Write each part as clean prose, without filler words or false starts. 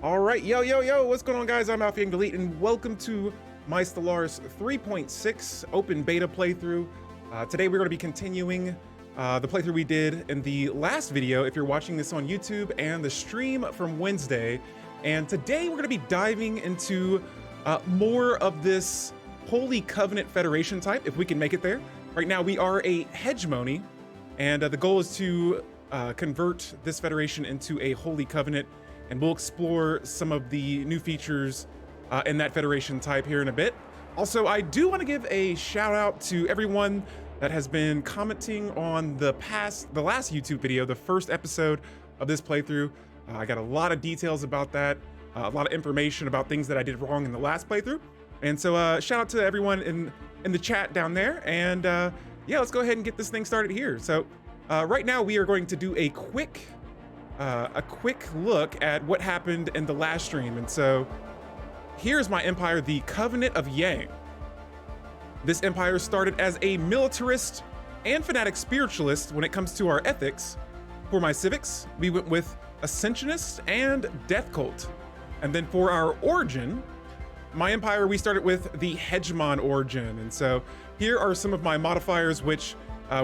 All right, yo, what's going on, guys? I'm Alfie and Delete, and welcome to my Stellaris 3.6 open beta playthrough. Today we're going to be continuing the playthrough we did in the last video, if you're watching this on YouTube, and the stream from Wednesday. And today we're going to be diving into more of this Holy Covenant Federation type, if we can make it there. Right now we are a hegemony, and the goal is to convert this federation into a Holy Covenant. And we'll explore some of the new features in that Federation type here in a bit. Also, I do want to give a shout out to everyone that has been commenting on the last YouTube video, the first episode of this playthrough. I got a lot of details about that, a lot of information about things that I did wrong in the last playthrough. And so shout out to everyone in the chat down there. And yeah, let's go ahead and get this thing started here. So right now we are going to do a quick look at what happened in the last stream. And so here's my empire, the Covenant of Yang. This empire started as a militarist and fanatic spiritualist when it comes to our ethics. For my civics, we went with Ascensionist and Death Cult. And then for our origin, my empire, we started with the Hegemon origin. And so here are some of my modifiers, which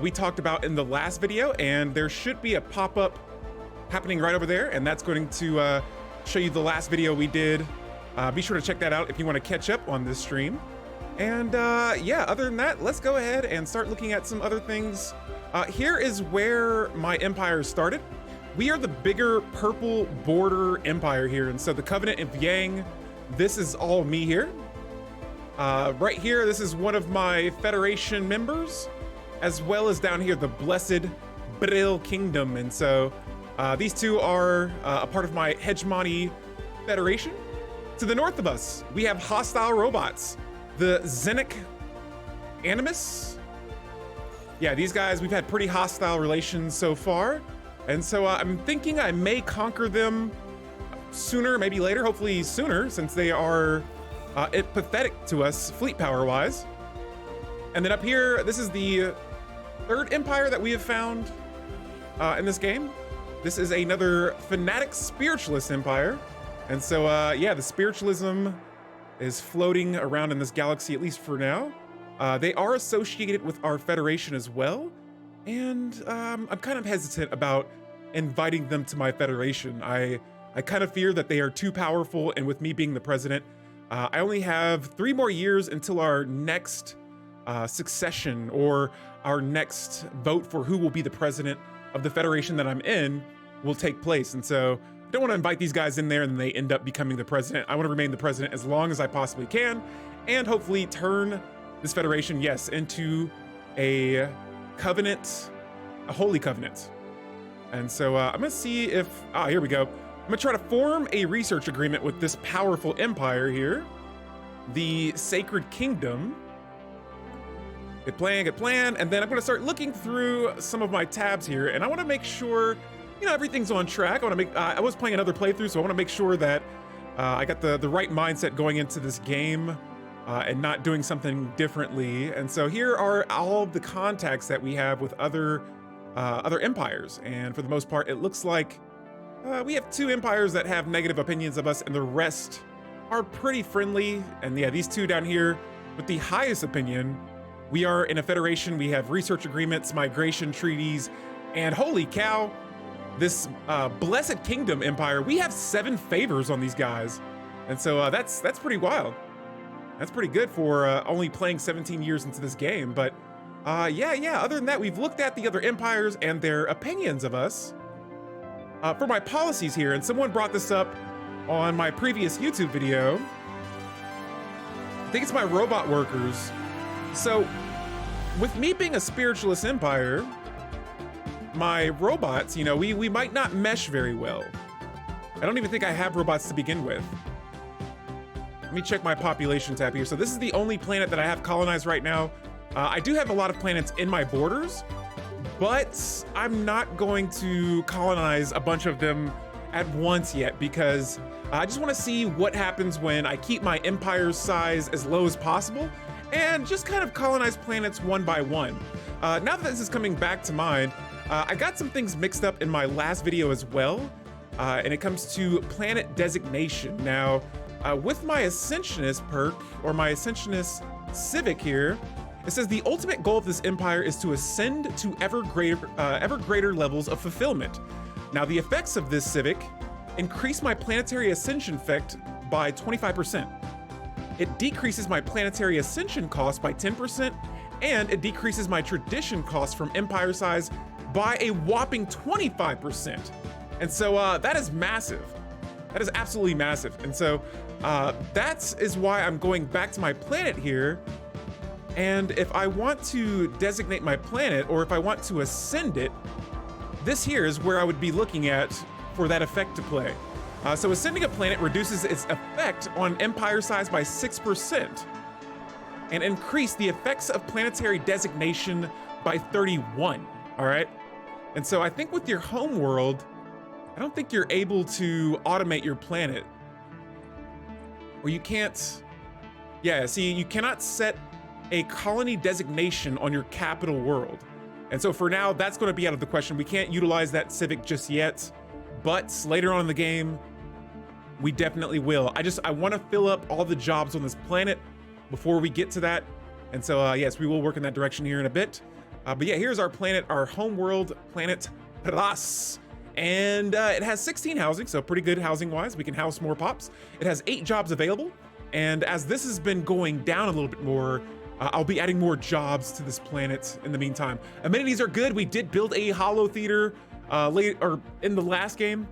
we talked about in the last video, and there should be a pop-up happening right over there, and that's going to show you the last video we did. Be sure to check that out if you want to catch up on this stream. And yeah, other than that, let's go ahead and start looking at some other things. Here is where my empire started. We are the bigger purple border empire here, and so the Covenant of Yang, this is all me here. Right here, this is one of my Federation members, as well as down here, the Blessed Brill Kingdom. And so these two are a part of my hegemony federation. To the north of us, we have hostile robots, the Xenic Animus. Yeah, these guys, we've had pretty hostile relations so far. And so I'm thinking I may conquer them sooner, maybe later, hopefully sooner, since they are pathetic to us fleet power wise. And then up here, this is the third empire that we have found in this game. This is another fanatic spiritualist empire. And so, yeah, the spiritualism is floating around in this galaxy, at least for now. They are associated with our Federation as well. And I'm kind of hesitant about inviting them to my Federation. I kind of fear that they are too powerful, and with me being the president, I only have 3 more years until our next succession, or our next vote for who will be the president of the Federation that I'm in will take place. And so I don't want to invite these guys in there and then they end up becoming the president. I want to remain the president as long as I possibly can, and hopefully turn this Federation, yes, into a covenant, a holy covenant. And so I'm gonna see if, here we go. I'm gonna try to form a research agreement with this powerful empire here, the Sacred Kingdom. Good plan. And then I'm gonna start looking through some of my tabs here, and I wanna make sure, you know, everything's on track. I was playing another playthrough, so I wanna make sure that I got the right mindset going into this game and not doing something differently. And so here are all of the contacts that we have with other empires. And for the most part, it looks like we have 2 empires that have negative opinions of us, and the rest are pretty friendly. And yeah, these 2 down here with the highest opinion, we are in a federation. We have research agreements, migration treaties, and holy cow, this Blessed Kingdom empire, we have 7 favors on these guys. And so that's pretty wild. That's pretty good for only playing 17 years into this game. But yeah, other than that, we've looked at the other empires and their opinions of us. For my policies here, and someone brought this up on my previous YouTube video, I think it's my robot workers. So with me being a spiritualist empire, my robots, you know, we might not mesh very well. I don't even think I have robots to begin with. Let me check my population tab here. So this is the only planet that I have colonized right now. I do have a lot of planets in my borders, but I'm not going to colonize a bunch of them at once yet, because I just want to see what happens when I keep my empire's size as low as possible and just kind of colonize planets one by one. Now that this is coming back to mind, I got some things mixed up in my last video as well. and it comes to planet designation. Now, with my Ascensionist perk, or my Ascensionist civic here, it says the ultimate goal of this empire is to ascend to ever greater levels of fulfillment. Now, the effects of this civic increase my planetary ascension effect by 25%. It decreases my planetary ascension cost by 10%, and it decreases my tradition cost from empire size by a whopping 25%. And so that is massive. That is absolutely massive. And so that is why I'm going back to my planet here. And if I want to designate my planet, or if I want to ascend it, this here is where I would be looking at for that effect to play. So ascending a planet reduces its effect on empire size by 6% and increase the effects of planetary designation by 31, all right? And so I think with your home world, I don't think you're able to automate your planet. Or you can't, yeah, see, you cannot set a colony designation on your capital world. And so for now, that's gonna be out of the question. We can't utilize that civic just yet, but later on in the game, we definitely will. I wanna fill up all the jobs on this planet before we get to that. And so yes, we will work in that direction here in a bit. But yeah, here's our planet, our home world, planet Ras. And it has 16 housing, so pretty good housing wise. We can house more pops. It has 8 jobs available. And as this has been going down a little bit more, I'll be adding more jobs to this planet in the meantime. Amenities are good. We did build a holo theater in the last game.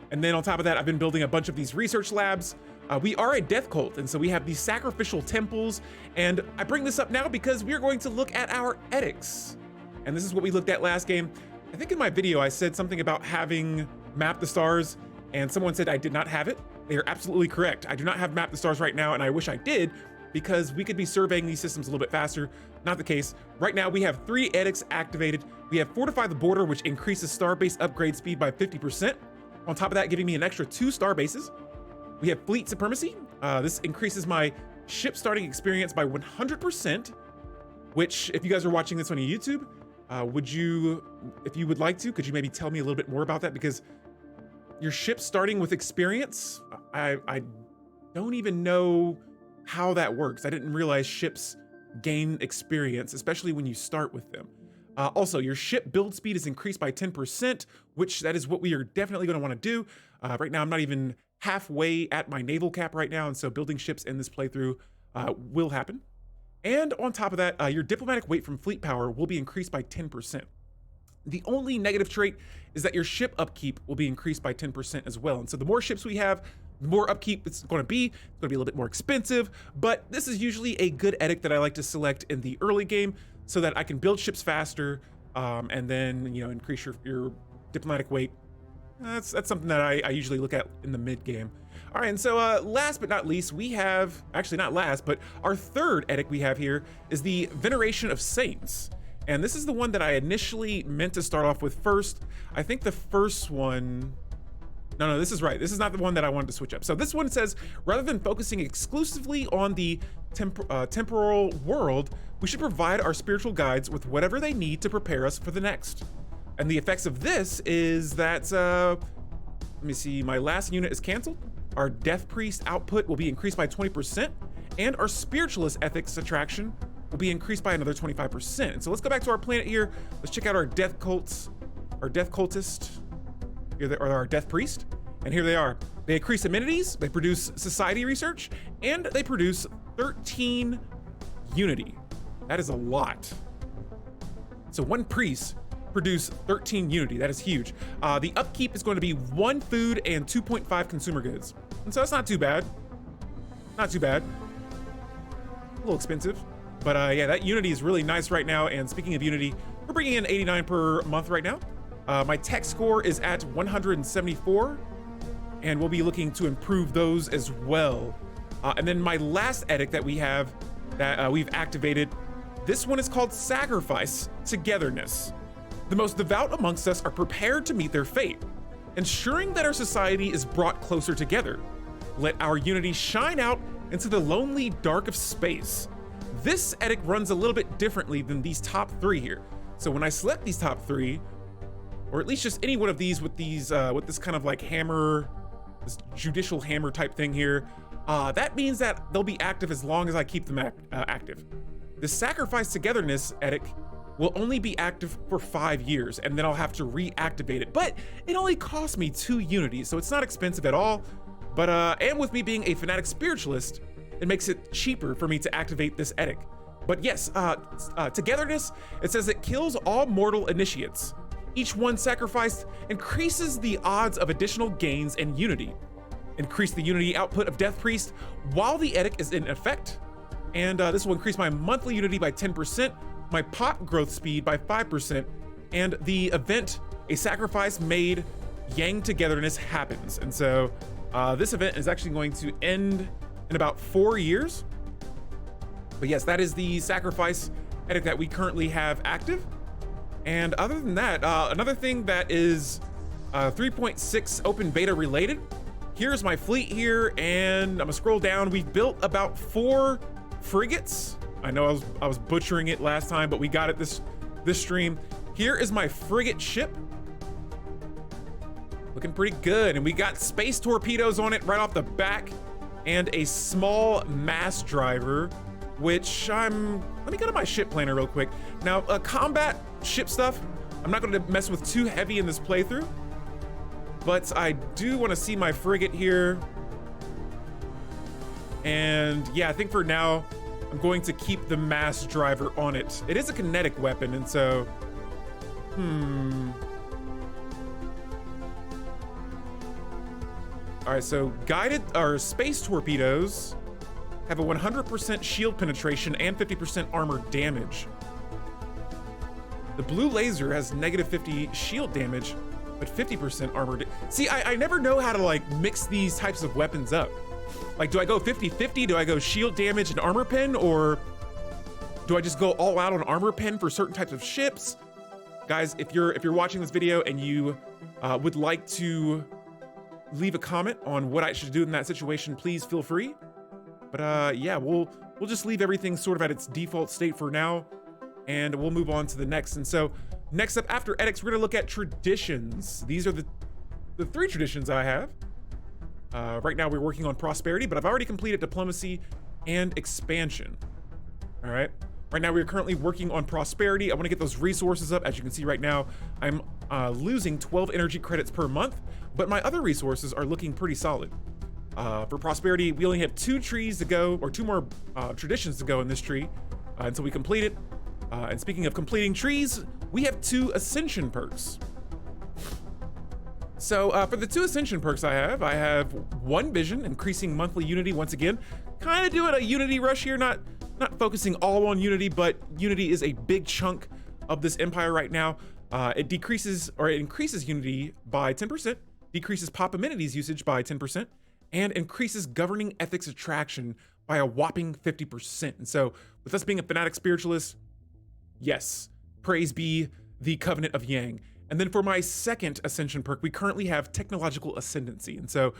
And then on top of that, I've been building a bunch of these research labs. We are a death cult, and so we have these sacrificial temples. And I bring this up now because we are going to look at our edicts. And this is what we looked at last game. I think in my video, I said something about having Map the Stars, and someone said I did not have it. They are absolutely correct. I do not have Map the Stars right now, and I wish I did, because we could be surveying these systems a little bit faster. Not the case. Right now, we have 3 edicts activated. We have Fortify the Border, which increases starbase upgrade speed by 50%. On top of that, giving me an extra 2 starbases. We have Fleet Supremacy. This increases my ship starting experience by 100%, which, if you guys are watching this on YouTube, would you, if you would like to, could you maybe tell me a little bit more about that? Because your ship starting with experience, I don't even know how that works. I didn't realize ships gain experience, especially when you start with them. Also, your ship build speed is increased by 10%, which that is what we are definitely going to want to do. Right now, I'm not even halfway at my naval cap right now, and so building ships in this playthrough will happen. And on top of that, your diplomatic weight from fleet power will be increased by 10%. The only negative trait is that your ship upkeep will be increased by 10% as well. And so the more ships we have, the more upkeep it's going to be. It's going to be a little bit more expensive, but this is usually a good edict that I like to select in the early game so that I can build ships faster and then, you know, increase your diplomatic weight. That's something that I usually look at in the mid game. All right, and so last but not least, we have, actually not last, but our third edict we have here is the Veneration of Saints. And this is the one that I initially meant to start off with first. I think the first one, no, this is right. This is not the one that I wanted to switch up. So this one says, rather than focusing exclusively on the temporal world, we should provide our spiritual guides with whatever they need to prepare us for the next. And the effects of this is that, let me see, my last unit is canceled. Our Death Priest output will be increased by 20%, and our Spiritualist Ethics attraction will be increased by another 25%. And so let's go back to our planet here. Let's check out our Death Cults, our Death Cultist, here they are, our Death Priest, and here they are. They increase amenities, they produce society research, and they produce 13 unity. That is a lot. So one priest produce 13 unity. That is huge. The upkeep is going to be 1 food and 2.5 consumer goods. And so that's not too bad. Not too bad. A little expensive. But yeah, that unity is really nice right now. And speaking of unity, we're bringing in 89 per month right now. My tech score is at 174. And we'll be looking to improve those as well. And then my last edict that we have, that we've activated, this one is called Sacrifice Togetherness. The most devout amongst us are prepared to meet their fate, ensuring that our society is brought closer together. Let our unity shine out into the lonely dark of space. This edict runs a little bit differently than these top 3 here. So when I select these top 3, or at least just any one of these with with this kind of like hammer, this judicial hammer type thing here, that means that they'll be active as long as I keep them active. The sacrifice togetherness edict will only be active for 5 years, and then I'll have to reactivate it. But it only costs me 2 unity, so it's not expensive at all. But and with me being a fanatic spiritualist, it makes it cheaper for me to activate this edict. But yes, togetherness, it says it kills all mortal initiates. Each one sacrificed increases the odds of additional gains and unity. Increase the unity output of Death Priest while the edict is in effect. And this will increase my monthly unity by 10%, my pop growth speed by 5%, and the event, a sacrifice made Yang Togetherness happens. And so this event is actually going to end in about 4 years. But yes, that is the sacrifice edict that we currently have active. And other than that, another thing that is 3.6 open beta related, here's my fleet here, and I'm gonna scroll down. We've built about 4 frigates. I know I was butchering it last time, but we got it this stream. Here is my frigate ship. Looking pretty good. And we got space torpedoes on it right off the back, and a small mass driver, which let me go to my ship planner real quick. Now, combat ship stuff, I'm not gonna mess with too heavy in this playthrough, but I do wanna see my frigate here. And yeah, I think for now, I'm going to keep the mass driver on it. It is a kinetic weapon, and so, All right, so guided or space torpedoes have a 100% shield penetration and 50% armor damage. The blue laser has -50 shield damage, but 50% armor. See, I never know how to like mix these types of weapons up. Like, do I go 50-50? Do I go shield damage and armor pen, or do I just go all out on armor pen for certain types of ships? Guys, if you're watching this video and you would like to leave a comment on what I should do in that situation, please feel free. But yeah, we'll just leave everything sort of at its default state for now, and we'll move on to the next. And so next up after edicts, we're gonna look at traditions. These are the 3 traditions I have. Right now we're working on prosperity, but I've already completed diplomacy and expansion. All right. Right now we're currently working on prosperity. I want to get those resources up. As you can see right now, I'm losing 12 energy credits per month, but my other resources are looking pretty solid. For prosperity, we only have 2 trees to go, or 2 more traditions to go in this tree until we complete it. And speaking of completing trees, we have 2 ascension perks. So for the 2 ascension perks I have 1 vision, increasing monthly unity once again. Kind of doing a unity rush here, not focusing all on unity, but unity is a big chunk of this empire right now. It increases unity by 10%, decreases pop amenities usage by 10%, and increases governing ethics attraction by a whopping 50%. And so with us being a fanatic spiritualist, yes, praise be the Covenant of Yang. And then for my 2nd ascension perk, we currently have technological ascendancy. And so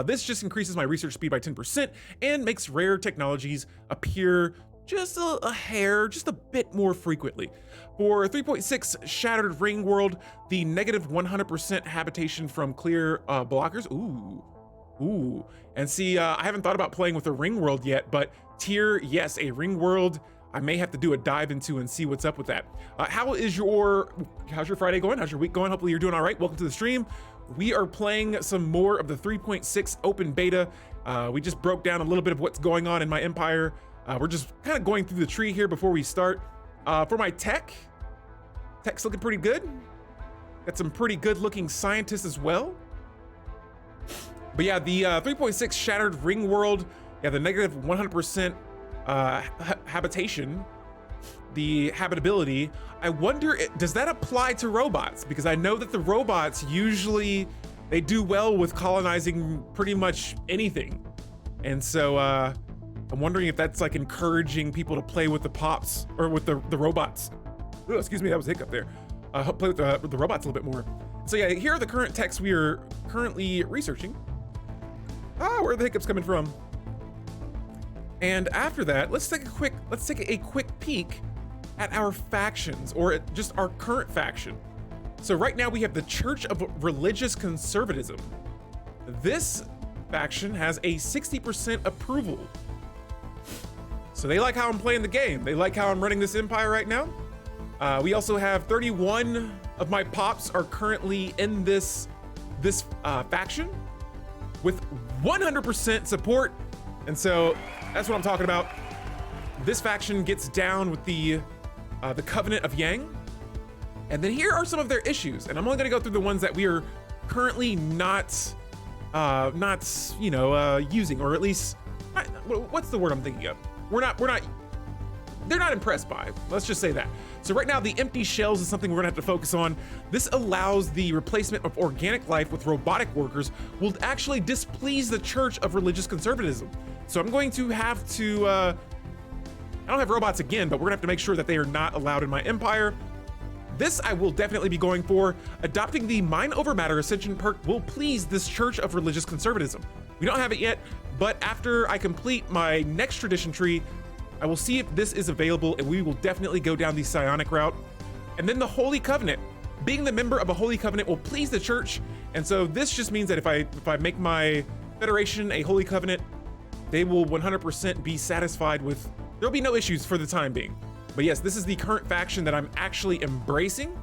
this just increases my research speed by 10% and makes rare technologies appear just a hair, just a bit more frequently. For 3.6 Shattered Ring World, the -100% habitation from clear blockers. Ooh. And see, I haven't thought about playing with a ring world yet, but tier, yes, a ring world, I may have to do a dive into and see what's up with that. How's your Friday going? How's your week going? Hopefully you're doing all right. Welcome to the stream. We are playing some more of the 3.6 open beta. We just broke down a little bit of what's going on in my empire. We're just kind of going through the tree here before we start. For my tech's looking pretty good. Got some pretty good looking scientists as well. But yeah, the 3.6 Shattered Ring World, yeah, the -100% habitation, the habitability, I wonder, does that apply to robots? Because I know that the robots usually, they do well with colonizing pretty much anything. And so I'm wondering if that's like encouraging people to play with the pops, or with the robots. Oh, excuse me, that was a hiccup there. Play with the robots a little bit more. So yeah, here are the current techs we are currently researching. Where are the hiccups coming from? And after that, let's take a quick peek at our factions, or at just our current faction. So right now we have the Church of Religious Conservatism. This faction has a 60% approval. So they like how I'm playing the game. They like how I'm running this empire right now. We also have 31 of my pops are currently in this faction with 100% support. And so that's what I'm talking about. This faction gets down with the Covenant of Yang. And then here are some of their issues. And I'm only gonna go through the ones that we are currently not using, or at least, what's the word I'm thinking of? They're not impressed by, let's just say that. So right now, the empty shells is something we're gonna have to focus on. This allows the replacement of organic life with robotic workers, will actually displease the Church of Religious Conservatism. So I'm going to have to, I don't have robots again, but we're gonna have to make sure that they are not allowed in my empire. This I will definitely be going for. Adopting the Mind Over Matter Ascension perk will please this Church of Religious Conservatism. We don't have it yet, but after I complete my next tradition tree, I will see if this is available, and we will definitely go down the Psionic route. And then the Holy Covenant. Being the member of a Holy Covenant will please the church, and so this just means that if I make my federation a Holy Covenant, they will 100% be satisfied with, there'll be no issues for the time being. But yes, this is the current faction that I'm actually embracing.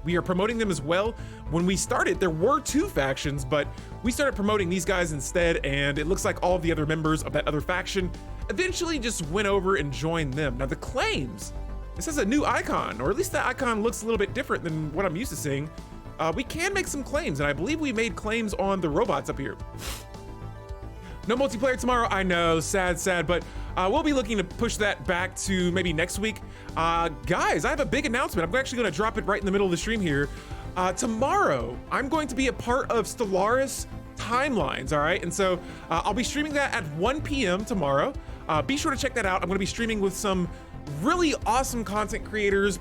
We are promoting them as well. When we started, there were 2 factions, but we started promoting these guys instead, and it looks like all of the other members of that other faction eventually just went over and joined them. Now the claims, this has a new icon, or at least the icon looks a little bit different than what I'm used to seeing. We can make some claims, and I believe we made claims on the robots up here. No multiplayer tomorrow, I know, sad, but we'll be looking to push that back to maybe next week. Guys, I have a big announcement. I'm actually gonna drop it right in the middle of the stream here. Tomorrow, I'm going to be a part of Stellaris Timelines, all right? And so I'll be streaming that at 1 p.m. tomorrow. Be sure to check that out. I'm gonna be streaming with some really awesome content creators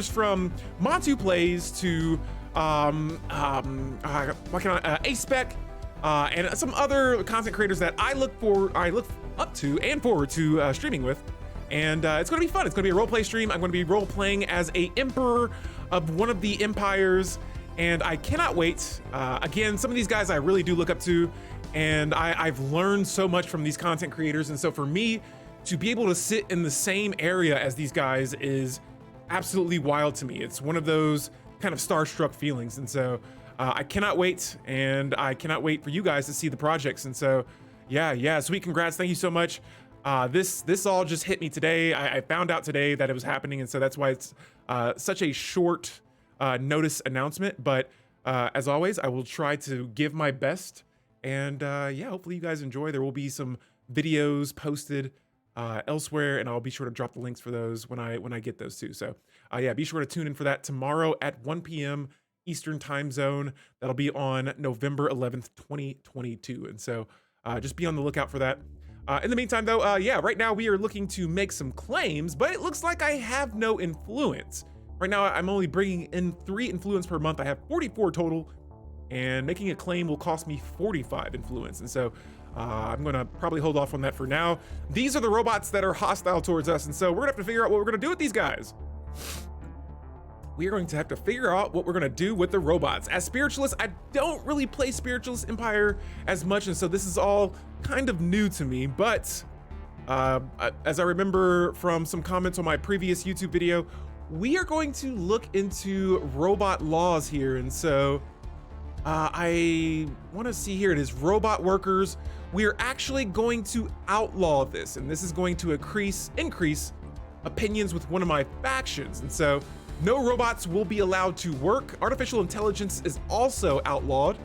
from Montu Plays to A-Spec, and some other content creators that I look up to and forward to streaming with. And it's gonna be fun. It's gonna be a roleplay stream. I'm gonna be role-playing as a emperor of one of the empires, and I cannot wait. Again, some of these guys I really do look up to, and I've learned so much from these content creators. And so for me to be able to sit in the same area as these guys is absolutely wild to me. It's one of those kind of starstruck feelings. And so I cannot wait, and I cannot wait for you guys to see the projects. And so yeah, sweet congrats. Thank you so much. This all just hit me today. I found out today that it was happening, and so that's why it's such a short notice announcement. But as always, I will try to give my best, and yeah, hopefully you guys enjoy. There will be some videos posted elsewhere, and I'll be sure to drop the links for those when I get those too. So yeah, be sure to tune in for that tomorrow at 1 p.m. Eastern time zone. That'll be on November 11th, 2022. And so just be on the lookout for that. In the meantime though, yeah, right now we are looking to make some claims, but it looks like I have no influence. Right now I'm only bringing in 3 influence per month. I have 44 total, and making a claim will cost me 45 influence. And so I'm gonna probably hold off on that for now. These are the robots that are hostile towards us, and so we're gonna have to figure out what we're gonna do with these guys. We are going to have to figure out what we're gonna do with the robots. As Spiritualist, I don't really play Spiritualist Empire as much, and so this is all kind of new to me, but as I remember from some comments on my previous YouTube video, we are going to look into robot laws here. And so I wanna see, here it is, robot workers. We are actually going to outlaw this, and this is going to increase opinions with one of my factions. And so no robots will be allowed to work. Artificial intelligence is also outlawed.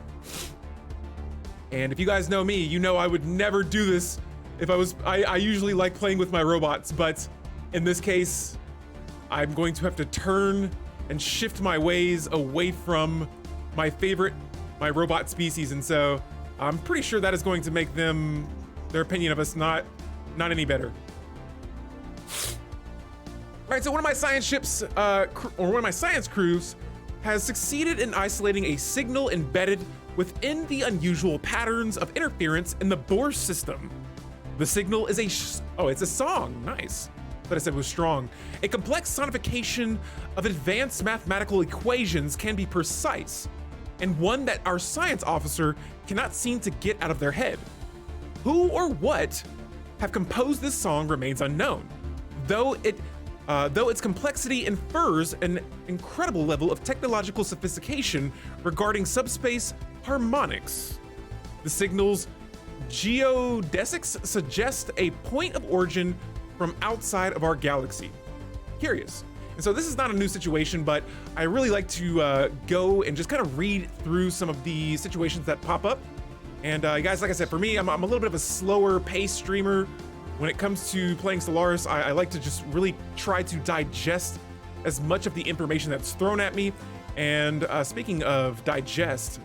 And if you guys know me, you know I would never do this if I usually like playing with my robots, but in this case, I'm going to have to turn and shift my ways away from my robot species. And so I'm pretty sure that is going to make their opinion of us not any better. All right, so one of my science ships, or one of my science crews, has succeeded in isolating a signal embedded within the unusual patterns of interference in the Bohr system. The signal is it's a song, nice. that I said was strong. A complex sonification of advanced mathematical equations can be precise, and one that our science officer cannot seem to get out of their head. Who or what have composed this song remains unknown, though its complexity infers an incredible level of technological sophistication regarding subspace harmonics. The signal's geodesics suggest a point of origin from outside of our galaxy. Curious. And so this is not a new situation, but I really like to go and just kind of read through some of the situations that pop up. And guys, like I said, for me, I'm a little bit of a slower pace streamer. When it comes to playing Stellaris, I like to just really try to digest as much of the information that's thrown at me. And speaking of digest,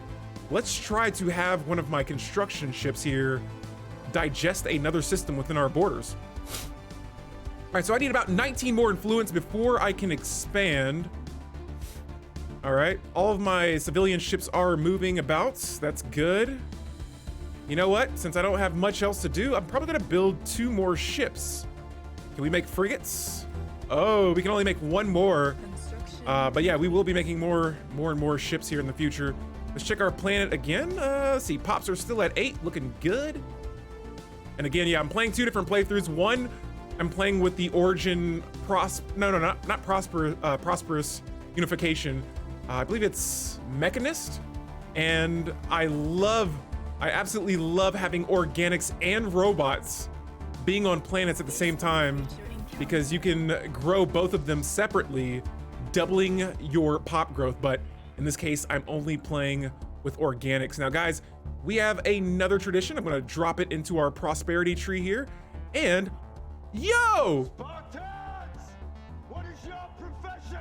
let's try to have one of my construction ships here digest another system within our borders. All right, so I need about 19 more influence before I can expand. All right, all of my civilian ships are moving about. That's good. You know what? Since I don't have much else to do, I'm probably gonna build 2 more ships. Can we make frigates? Oh, we can only make 1 more. But yeah, we will be making more and more ships here in the future. Let's check our planet again. Let's see, pops are still at 8, looking good. And again, yeah, I'm playing 2 different playthroughs. One, I'm playing with the Origin not Prosperous Unification. I believe it's Mechanist. And I absolutely love having organics and robots being on planets at the same time, because you can grow both of them separately, doubling your pop growth. But in this case, I'm only playing with organics. Now guys, we have another tradition. I'm gonna drop it into our prosperity tree here. And yo! Spartans! What is your profession?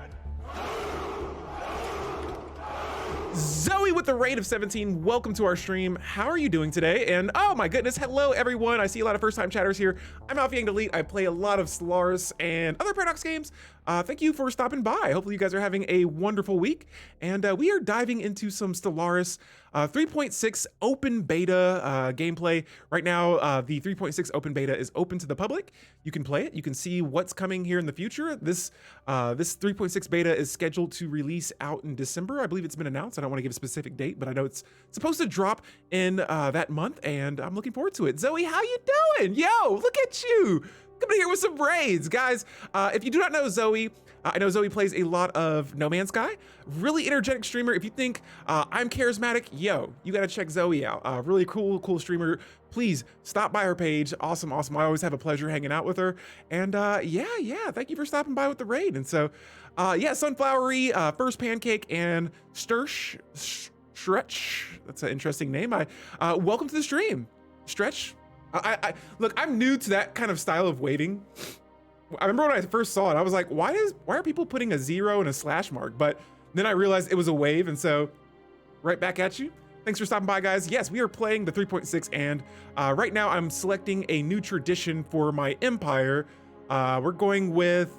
Zoe with the rate of 17, welcome to our stream. How are you doing today? And oh my goodness, hello everyone. I see a lot of first-time chatters here. I'm Alpha Yang Delete. I play a lot of Stellaris and other Paradox games. Thank you for stopping by. Hopefully you guys are having a wonderful week. And we are diving into some Stellaris 3.6 open beta gameplay. Right now, the 3.6 open beta is open to the public. You can play it. You can see what's coming here in the future. This 3.6 beta is scheduled to release out in December. I believe it's been announced. I don't want to give a specific date, but I know it's supposed to drop in that month, and I'm looking forward to it. Zoe, how you doing? Yo, look at you. Coming here with some raids, guys. If you do not know Zoe, I know Zoe plays a lot of No Man's Sky. Really energetic streamer. If you think I'm charismatic, yo, you gotta check Zoe out. Really cool streamer. Please stop by her page. Awesome. I always have a pleasure hanging out with her. And yeah, thank you for stopping by with the raid. And so, yeah, Sunflowery, First Pancake, and Stretch. That's an interesting name. Welcome to the stream, Stretch. Look, I'm new to that kind of style of waving. I remember when I first saw it, I was like, why are people putting a 0 and a slash mark? But then I realized it was a wave, and so right back at you. Thanks for stopping by, guys. Yes, we are playing the 3.6, and right now I'm selecting a new tradition for my empire. We're going with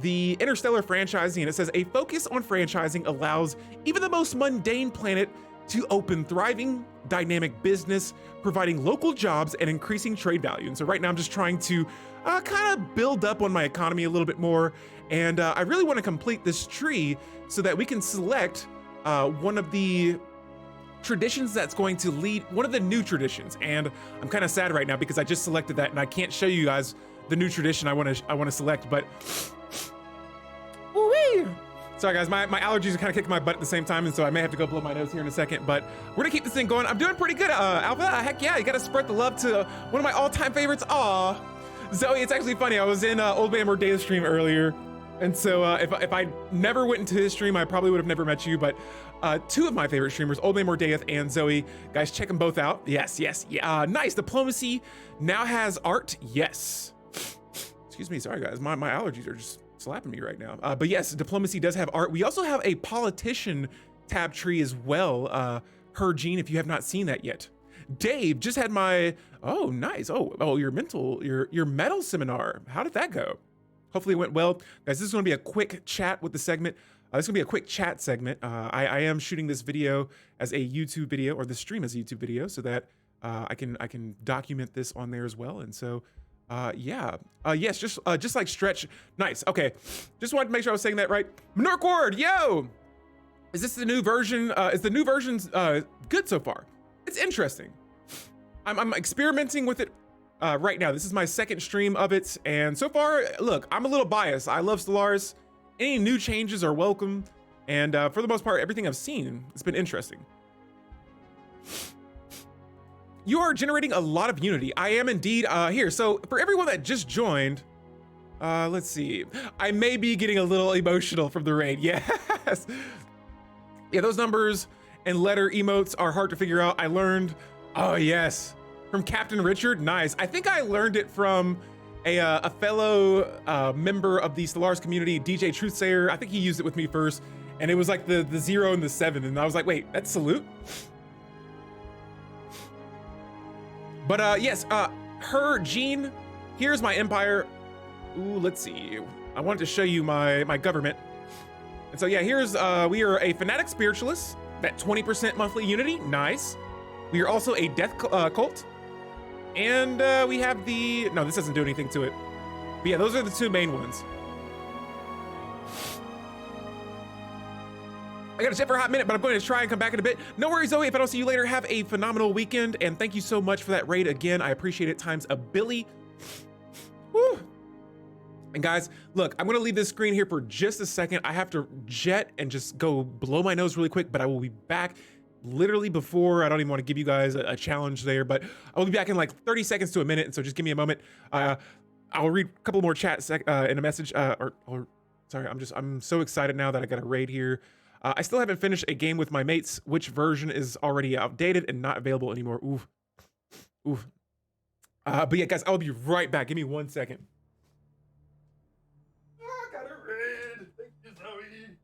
the interstellar franchising, and it says a focus on franchising allows even the most mundane planet to open thriving, dynamic business, providing local jobs and increasing trade value. And so right now I'm just trying to kind of build up on my economy a little bit more. And I really want to complete this tree so that we can select one of the traditions that's going to lead, one of the new traditions. And I'm kind of sad right now because I just selected that and I can't show you guys the new tradition I want to select, but woo-wee. Sorry guys, my allergies are kind of kicking my butt at the same time, and so I may have to go blow my nose here in a second, but we're gonna keep this thing going. I'm doing pretty good, Alpha. Heck yeah, you gotta spread the love to one of my all-time favorites. Aw, Zoe, it's actually funny. I was in Old Man Mordea's stream earlier, and so if I never went into his stream, I probably would have never met you, but 2 of my favorite streamers, Old Man Mordea and Zoe, guys, check them both out. Yes, yeah, nice. Diplomacy now has art. Yes. Excuse me, sorry guys, my allergies are just slapping me right now. But yes, diplomacy does have art. We also have a politician tab tree as well. Gene, if you have not seen that yet. Dave just had my, oh nice. Oh, your metal seminar. How did that go? Hopefully it went well. Guys, this is gonna be a quick chat with the segment. This is gonna be a quick chat segment. I am shooting this video as a YouTube video, or the stream as a YouTube video, so that I can document this on there as well. And so Yeah. Yes, just like stretch. Nice. Okay. Just wanted to make sure I was saying that right. Menorquard, yo! Is this the new version? Is the new version's good so far? It's interesting. I'm experimenting with it right now. This is my second stream of it, and so far, look, I'm a little biased. I love Stellaris. Any new changes are welcome, and for the most part, everything I've seen, it's been interesting. You are generating a lot of unity. I am indeed here. So for everyone that just joined, let's see. I may be getting a little emotional from the raid. Yes. Yeah, those numbers and letter emotes are hard to figure out. I learned, oh yes, from Captain Richard. Nice. I think I learned it from a fellow member of the Stellaris community, DJ Truthsayer. I think he used it with me first, and it was like the 0 and the 7, and I was like, wait, that's salute? But yes, her Jean, here's my empire. Ooh, let's see. I wanted to show you my government. And so yeah, here's, we are a fanatic spiritualist, that 20% monthly unity, nice. We are also a death cult. And we have the, no, this doesn't do anything to it. But yeah, those are the two main ones. I gotta jet for a hot minute, but I'm going to try and come back in a bit. No worries, Zoe. If I don't see you later, have a phenomenal weekend. And thank you so much for that raid again. I appreciate it times a billy. Woo. And guys, look, I'm gonna leave this screen here for just a second. I have to jet and just go blow my nose really quick, but I will be back literally before. I don't even want to give you guys a challenge there, but I will be back in like 30 seconds to a minute. And so just give me a moment. I'll read a couple more chats in a message. Sorry, I'm so excited now that I got a raid here. I still haven't finished a game with my mates. Which version is already outdated and not available anymore? Oof. Oof. But yeah, guys, I'll be right back. Give me 1 second. I got a raid. Thank you, Zoe.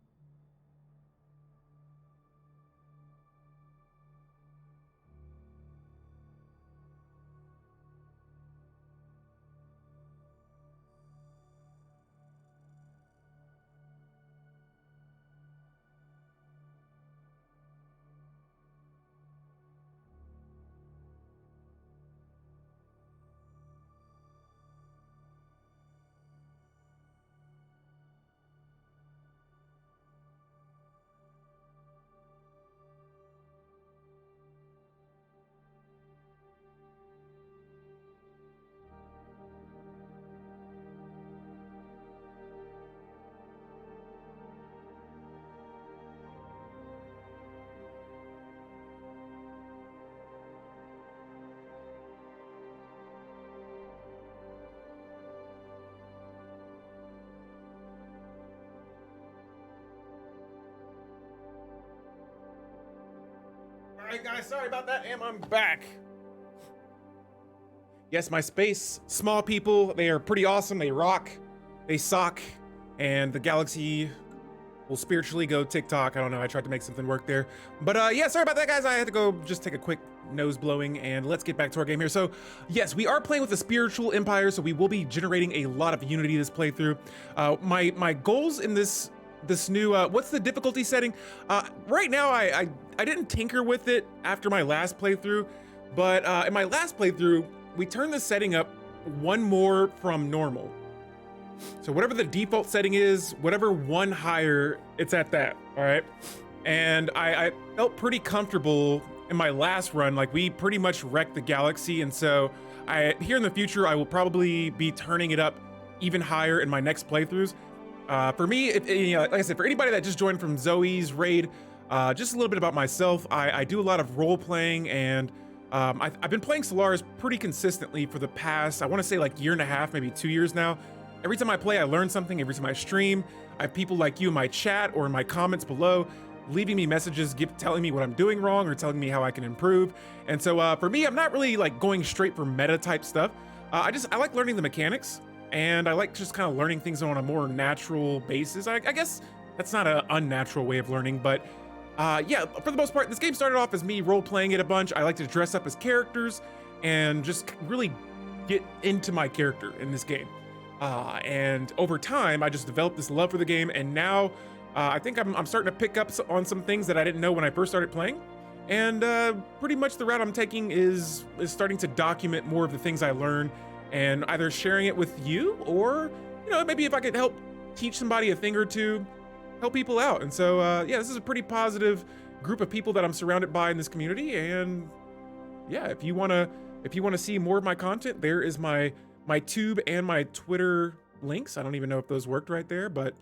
All right, guys, sorry about that, and I'm back. Yes, my space, small people, they are pretty awesome. They rock, they sock, and the galaxy will spiritually go TikTok. I don't know, I tried to make something work there. But yeah, sorry about that, guys. I had to go just take a quick nose blowing, and let's get back to our game here. So yes, we are playing with the spiritual empire, so we will be generating a lot of unity this playthrough. My goals in this new, what's the difficulty setting? Right now, I didn't tinker with it after my last playthrough, but in my last playthrough, we turned the setting up one more from normal. So whatever the default setting is, whatever one higher, it's at that, all right? And I felt pretty comfortable in my last run, like we pretty much wrecked the galaxy, and so here in the future, I will probably be turning it up even higher in my next playthroughs. For me, like I said, for anybody that just joined from Zoe's raid, just a little bit about myself. I do a lot of role playing, and I've been playing Stellaris pretty consistently for the past, I want to say like year and a half, maybe 2 years now. Every time I play, I learn something. Every time I stream, I have people like you in my chat or in my comments below, leaving me messages, telling me what I'm doing wrong or telling me how I can improve. And so for me, I'm not really like going straight for meta type stuff. I like learning the mechanics. And I like just kind of learning things on a more natural basis. I guess that's not an unnatural way of learning, but yeah, for the most part, this game started off as me role-playing it a bunch. I like to dress up as characters and just really get into my character in this game. And over time, I just developed this love for the game, and now I think I'm starting to pick up on some things that I didn't know when I first started playing. And pretty much the route I'm taking is starting to document more of the things I learn and either sharing it with you, or, you know, maybe if I could help teach somebody a thing or two, help people out. And so, yeah, this is a pretty positive group of people that I'm surrounded by in this community. And yeah, if you wanna see more of my content, there is my Tube and my Twitter links. I don't even know if those worked right there, but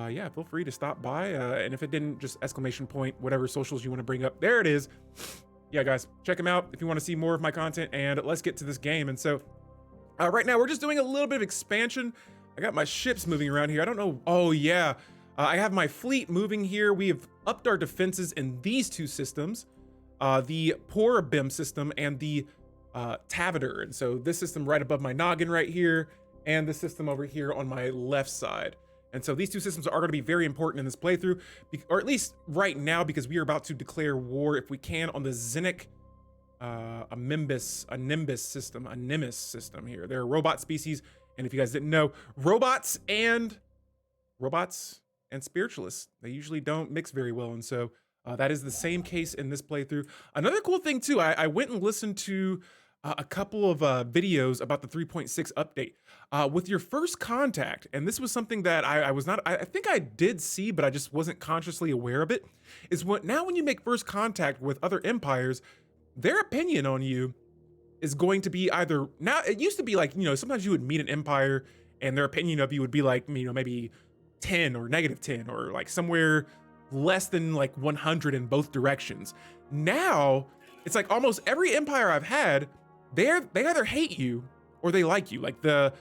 yeah, feel free to stop by. And if it didn't, just exclamation point, whatever socials you want to bring up. There it is. Yeah, guys, check them out if you want to see more of my content, and let's get to this game. And so right now we're just doing a little bit of expansion. I got my ships moving around here. I don't know. Oh yeah, I have my fleet moving here. We have upped our defenses in these two systems, the Poor Bim system and the Tavater. And so this system right above my noggin right here, and the system over here on my left side. And so these two systems are going to be very important in this playthrough, or at least right now, because we are about to declare war, if we can, on the Xenic, a Nimbus system here. They're a robot species, and if you guys didn't know, robots and spiritualists, they usually don't mix very well. And so that is the same case in this playthrough. Another cool thing too, I went and listened to a couple of videos about the 3.6 update with your first contact. And this was something that I think I did see, but I just wasn't consciously aware of it, is now when you make first contact with other empires, their opinion on you is going to be either, now it used to be like, you know, sometimes you would meet an empire and their opinion of you would be like, you know, maybe 10 or -10, or like somewhere less than like 100 in both directions. Now it's like almost every empire I've had, they either hate you or they like you. Like the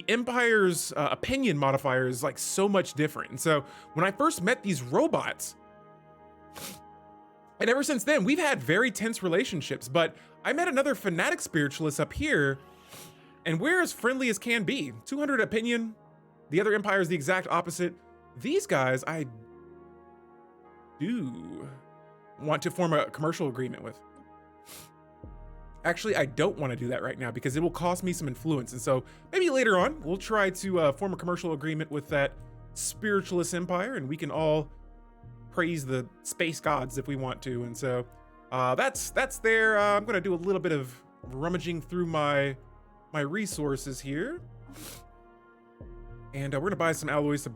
empire's opinion modifier is like so much different. And so when I first met these robots, and ever since then we've had very tense relationships, but I met another fanatic spiritualist up here, and we're as friendly as can be. 200 opinion. The other empire is the exact opposite. These guys I do want to form a commercial agreement with. Actually, I don't want to do that right now because it will cost me some influence. And so maybe later on, we'll try to form a commercial agreement with that spiritualist empire, and we can all praise the space gods if we want to. And so that's there. I'm going to do a little bit of rummaging through my resources here. And we're going to buy some alloys to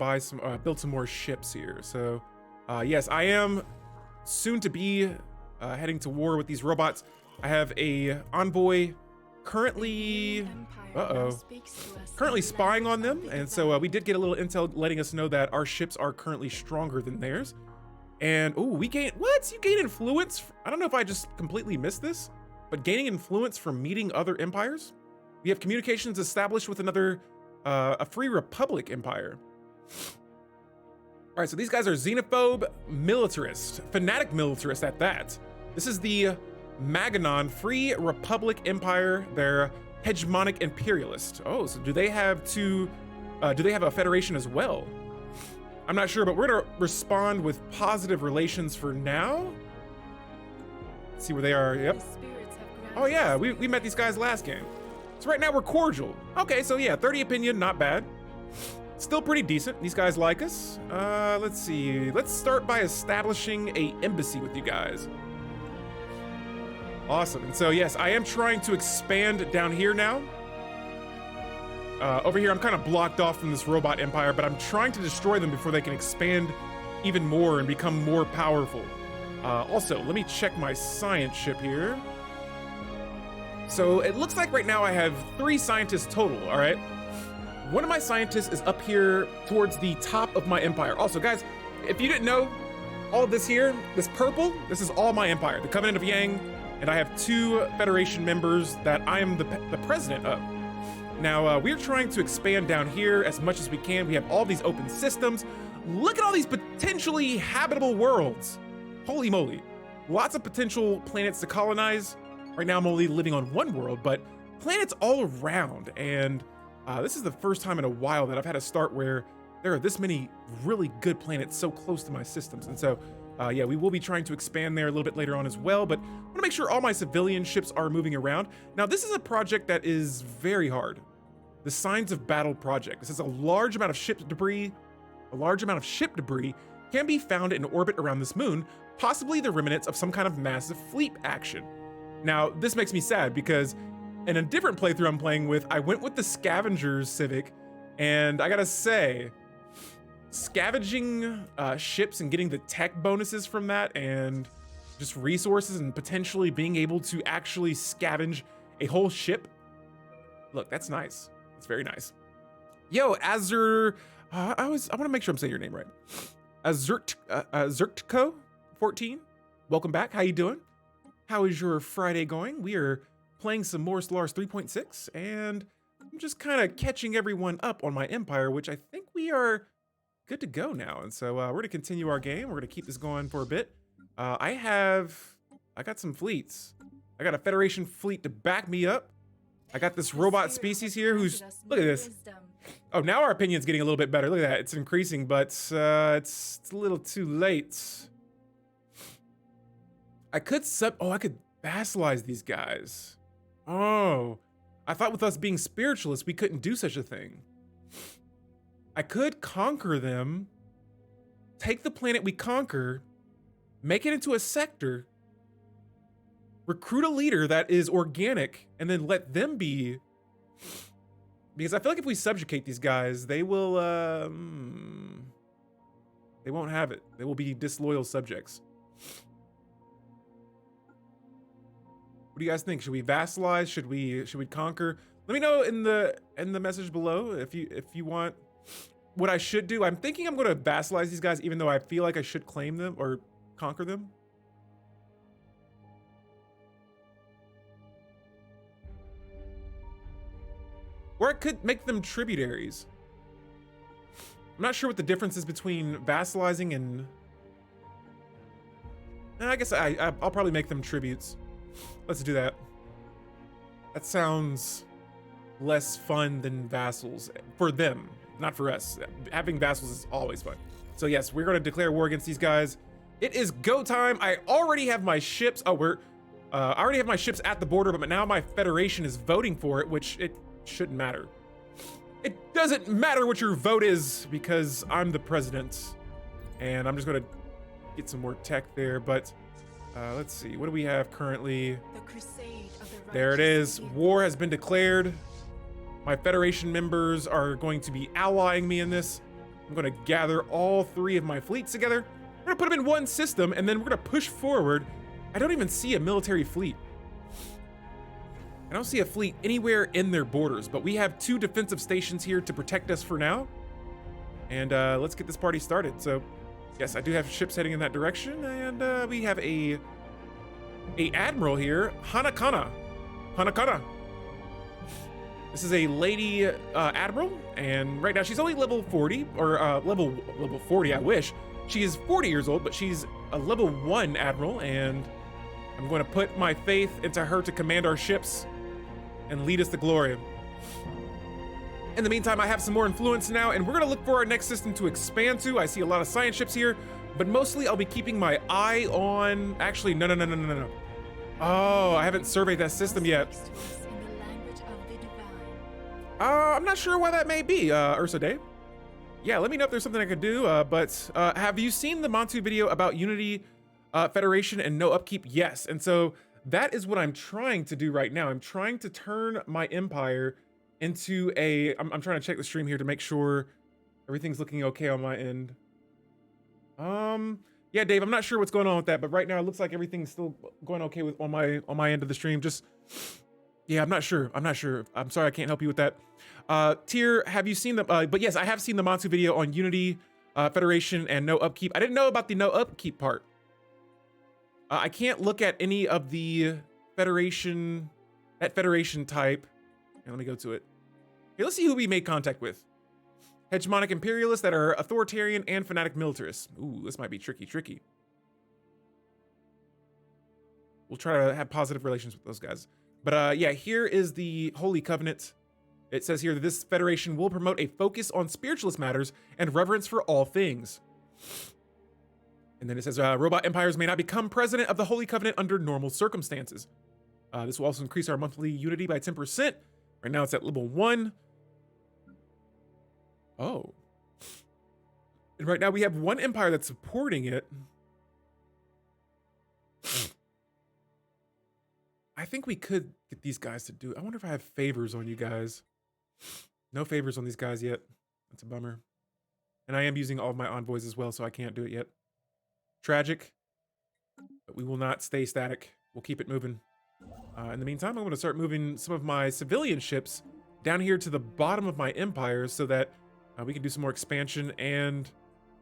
build some more ships here. So yes, I am soon to be heading to war with these robots. I have a envoy currently spying on them, and so we did get a little intel letting us know that our ships are currently stronger than theirs. And oh, you gain influence. I don't know if I just completely missed this, but gaining influence from meeting other empires. We have communications established with another a Free Republic empire. All right, so these guys are xenophobe militarist, fanatic militarist at that. This is the Maganon Free Republic Empire. They're hegemonic imperialist. Oh, so do they have a federation as well? I'm not sure, but we're gonna respond with positive relations for now. Let's see where they are. Yep. Oh yeah, we met these guys last game. So right now we're cordial. Okay, so yeah, 30 opinion, not bad. Still pretty decent. These guys like us. Let's see. Let's start by establishing a embassy with you guys. Awesome. And so yes, I am trying to expand down here now. Over here, I'm kind of blocked off from this robot empire, but I'm trying to destroy them before they can expand even more and become more powerful. Also, let me check my science ship here. So it looks like right now I have 3 scientists total, all right? One of my scientists is up here towards the top of my empire. Also, guys, if you didn't know, all of this here, this purple, this is all my empire, the Covenant of Yang, and I have 2 Federation members that I am the president of. Now, we're trying to expand down here as much as we can. We have all these open systems. Look at all these potentially habitable worlds. Holy moly. Lots of potential planets to colonize. Right now, I'm only living on 1 world, but planets all around. And this is the first time in a while that I've had a start where there are this many really good planets so close to my systems. And so, yeah, we will be trying to expand there a little bit later on as well, but I want to make sure all my civilian ships are moving around. Now, this is a project that is very hard. The Signs of Battle project. This is a large amount of ship debris. A large amount of ship debris can be found in orbit around this moon, possibly the remnants of some kind of massive fleet action. Now, this makes me sad because in a different playthrough I'm playing with, I went with the Scavengers Civic, and I gotta say, scavenging ships and getting the tech bonuses from that and just resources and potentially being able to actually scavenge a whole ship. Look, that's nice. It's very nice. Yo, Azur, I want to make sure I'm saying your name right. Zertco 14. Welcome back. How you doing? How is your Friday going? We are playing some more Stellaris 3.6, and I'm just kind of catching everyone up on my empire, which I think we are good to go now. And so we're gonna continue our game. We're gonna keep this going for a bit. I got some fleets. I got a Federation fleet to back me up. I got this robot species here who's, look at this. Oh, now our opinion's getting a little bit better. Look at that, it's increasing, but it's a little too late. I could vassalize these guys. Oh, I thought with us being spiritualists, we couldn't do such a thing. I could conquer them, take the planet we conquer, make it into a sector, recruit a leader that is organic, and then let them be. Because I feel like if we subjugate these guys, they will, they won't have it. They will be disloyal subjects. What do you guys think? Should we vassalize? Should we conquer? Let me know in the message below if you want what I should do. I'm thinking I'm going to vassalize these guys, even though I feel like I should claim them or conquer them. Or I could make them tributaries. I'm not sure what the difference is between vassalizing and... I guess I'll probably make them tributes. Let's do that. That sounds less fun than vassals for them, not for us. Having vassals is always fun. So yes, we're gonna declare war against these guys. It is go time. I already have my ships. I already have my ships at the border, but now my Federation is voting for it, which it shouldn't matter. It doesn't matter what your vote is because I'm the president, and I'm just gonna get some more tech there. But let's see, what do we have currently? The crusade of the There it is. War has been declared. My Federation members are going to be allying me in this. I'm going to gather all three of my fleets together. We're going to put them in one system, and then we're going to push forward. I don't even see a military fleet. I don't see a fleet anywhere in their borders, but we have 2 defensive stations here to protect us for now. And let's get this party started. So, yes, I do have ships heading in that direction, and we have a admiral here, Hanakana. This is a lady admiral, and right now she's only level 40, or level 40, I wish. She is 40 years old, but she's a level 1 admiral, and I'm going to put my faith into her to command our ships and lead us to glory. In the meantime, I have some more influence now, and we're going to look for our next system to expand to. I see a lot of science ships here, but mostly I'll be keeping my eye on... Actually, no. Oh, I haven't surveyed that system yet. I'm not sure why that may be, Ursa Day. Yeah, let me know if there's something I could do, but have you seen the Montu video about Unity, Federation, and no upkeep? Yes, and so that is what I'm trying to do right now. I'm trying to turn my empire into a... I'm trying to check the stream here to make sure everything's looking okay on my end. Yeah, Dave, I'm not sure what's going on with that, but right now it looks like everything's still going okay with on my end of the stream. Just... Yeah, I'm not sure. I'm sorry, I can't help you with that. Tier, have you seen the... but yes, I have seen the Montu video on Unity, Federation, and no upkeep. I didn't know about the no upkeep part. I can't look at any of the Federation... That Federation type. Here, let me go to it. Here, let's see who we made contact with. Hegemonic imperialists that are authoritarian and fanatic militarists. Ooh, this might be tricky. We'll try to have positive relations with those guys. But yeah, here is the Holy Covenant. It says here that this federation will promote a focus on spiritualist matters and reverence for all things. And then it says robot empires may not become president of the Holy Covenant under normal circumstances. This will also increase our monthly unity by 10%. Right now it's at level 1. Oh. And right now we have one empire that's supporting it. I think we could get these guys to do it. I wonder if I have favors on you guys. No favors on these guys yet. That's a bummer. And I am using all of my envoys as well, so I can't do it yet. Tragic. But we will not stay static. We'll keep it moving. In the meantime, I'm going to start moving some of my civilian ships down here to the bottom of my empire so that we can do some more expansion. And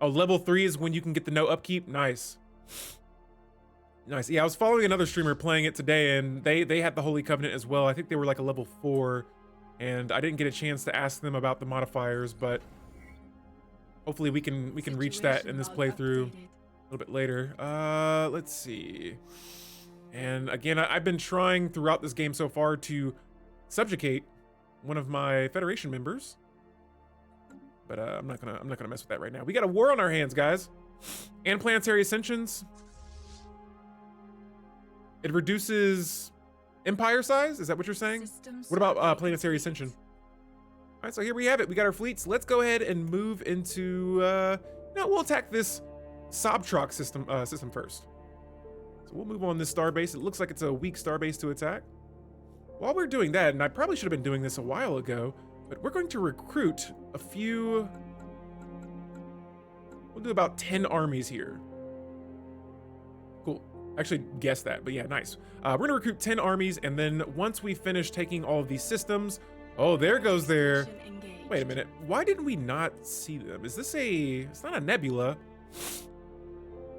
oh, level 3 is when you can get the no upkeep. Nice. Nice. Yeah, I was following another streamer playing it today, and they had the Holy Covenant as well. I think they were like a level 4, and I didn't get a chance to ask them about the modifiers, but hopefully we can reach that in this playthrough a little bit later. Let's see. And again, I've been trying throughout this game so far to subjugate one of my Federation members, but I'm not gonna mess with that right now. We got a war on our hands, guys, and planetary ascensions. It reduces empire size. Is that what you're saying? What about planetary ascension? All right, so here we have it. We got our fleets. Let's go ahead and move into. No, we'll attack this Sobtrock system first. So we'll move on this starbase. It looks like it's a weak starbase to attack. While we're doing that, and I probably should have been doing this a while ago, but we're going to recruit a few. We'll do about 10 armies here. Cool. Actually guessed that, but yeah, nice. We're gonna recruit 10 armies, and then once we finish taking all of these systems, oh, there goes their. Wait a minute. Why didn't we not see them? Is this a? It's not a nebula.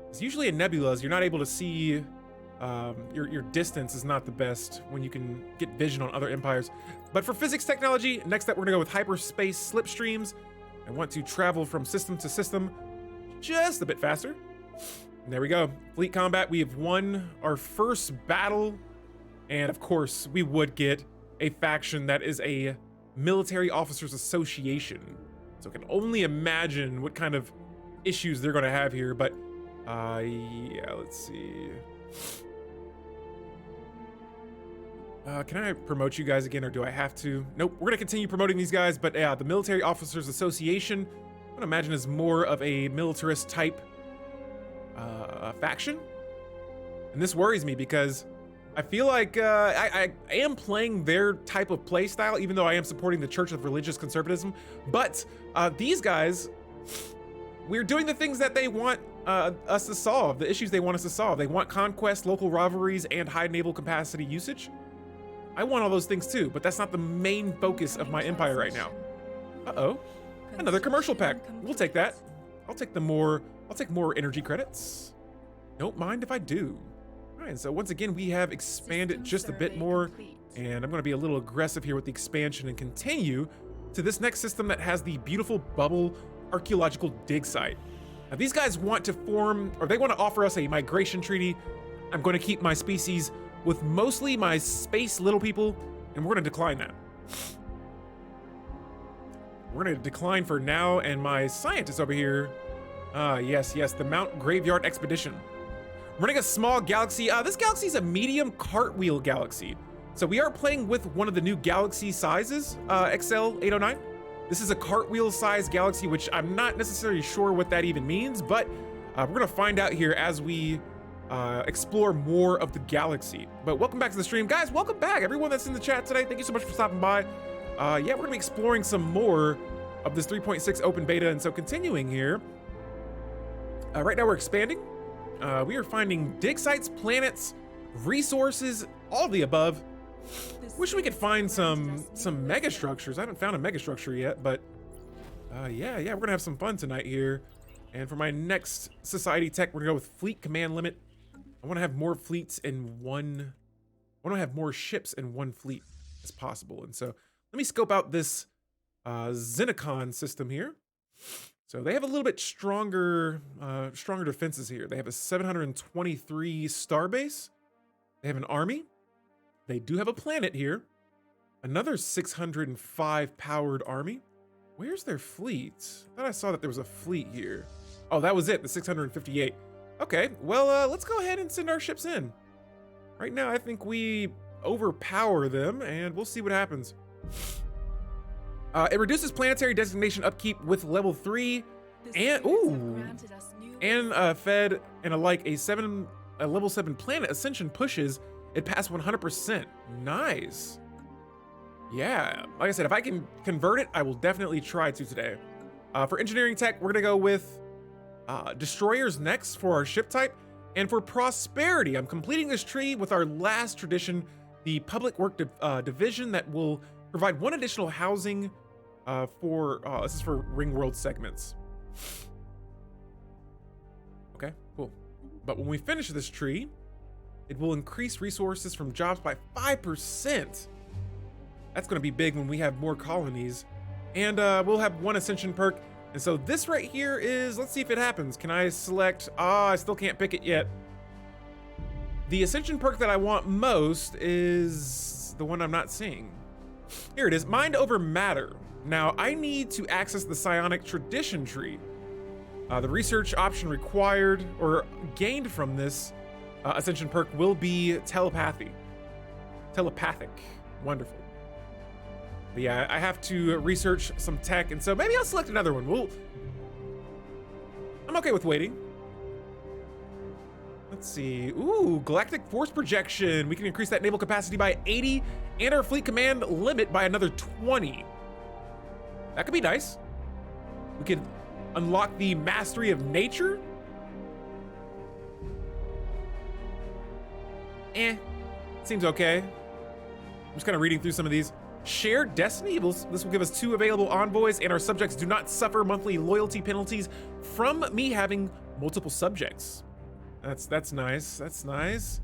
It's usually a nebula. You're not able to see. Your distance is not the best when you can get vision on other empires. But for physics technology, next up we're gonna go with hyperspace slipstreams, and want to travel from system to system just a bit faster. And there we go. Fleet combat. We have won our first battle. And of course, we would get a faction that is a military officers association. So I can only imagine what kind of issues they're going to have here. But yeah, let's see. Can I promote you guys again, or do I have to? Nope, we're going to continue promoting these guys. But yeah, the military officers association, I would imagine, is more of a militarist type faction. And this worries me because I feel like I am playing their type of play style, even though I am supporting the Church of Religious Conservatism. But these guys, we're doing the things that they want us to solve, the issues they want us to solve. They want conquest, local rivalries, and high naval capacity usage. I want all those things too, but that's not the main focus of my empire right now. Uh-oh, another commercial pack. We'll take that. I'll take more energy credits. Don't mind if I do. All right, so once again, we have expanded just a bit more, and I'm going to be a little aggressive here with the expansion and continue to this next system that has the beautiful bubble archaeological dig site. Now, these guys want to form, or they want to offer us a migration treaty. I'm going to keep my species with mostly my space little people, and we're going to decline that. We're going to decline for now, and my scientist over here, yes, the Mount Graveyard Expedition. Running a small galaxy. This galaxy is a medium cartwheel galaxy. So we are playing with one of the new galaxy sizes, XL 809. This is a cartwheel size galaxy, which I'm not necessarily sure what that even means, but we're gonna find out here as we explore more of the galaxy. But welcome back to the stream. Guys, welcome back. Everyone that's in the chat today, thank you so much for stopping by. Yeah, we're gonna be exploring some more of this 3.6 open beta, and so continuing here. Right now we're expanding. We are finding dig sites, planets, resources, all the above. Wish we could find some mega structures. I haven't found a mega structure yet, but yeah, we're gonna have some fun tonight here. And for my next society tech, we're gonna go with fleet command limit. I want to have more fleets in one. I want to have more ships in one fleet as possible. And so let me scope out this Xenocon system here. So they have a little bit stronger defenses here. They have a 723 starbase. They have an army. They do have a planet here. Another 605 powered army. Where's their fleet? I thought I saw that there was a fleet here. Oh, that was it, the 658. Okay, well, let's go ahead and send our ships in. Right now, I think we overpower them, and we'll see what happens. It reduces planetary designation upkeep with level 3, and fed and alike a level 7 planet ascension pushes It passed 100%. Nice. Yeah, like I said, if I can convert it, I will definitely try to today. For engineering tech, we're gonna go with destroyers next for our ship type. And for prosperity, I'm completing this tree with our last tradition, the public work division that will provide one additional housing this is for ring world segments. Okay, cool. But when we finish this tree, it will increase resources from jobs by 5%. That's gonna be big when we have more colonies. And we'll have one ascension perk. And so this right here is, let's see if it happens. Can I select, I still can't pick it yet. The ascension perk that I want most is the one I'm not seeing. Here it is, mind over matter. Now I need to access the psionic tradition tree. The research option required or gained from this ascension perk will be telepathy. Telepathic, wonderful. But yeah, I have to research some tech, and so maybe I'll select another one. I'm okay with waiting. Let's see. Ooh, galactic force projection. We can increase that naval capacity by 80 and our fleet command limit by another 20. That could be nice. We could unlock the mastery of nature. Seems okay. I'm just kind of reading through some of these. Shared destiny. This will give us 2 available envoys, and our subjects do not suffer monthly loyalty penalties from me having multiple subjects. That's nice. That's nice.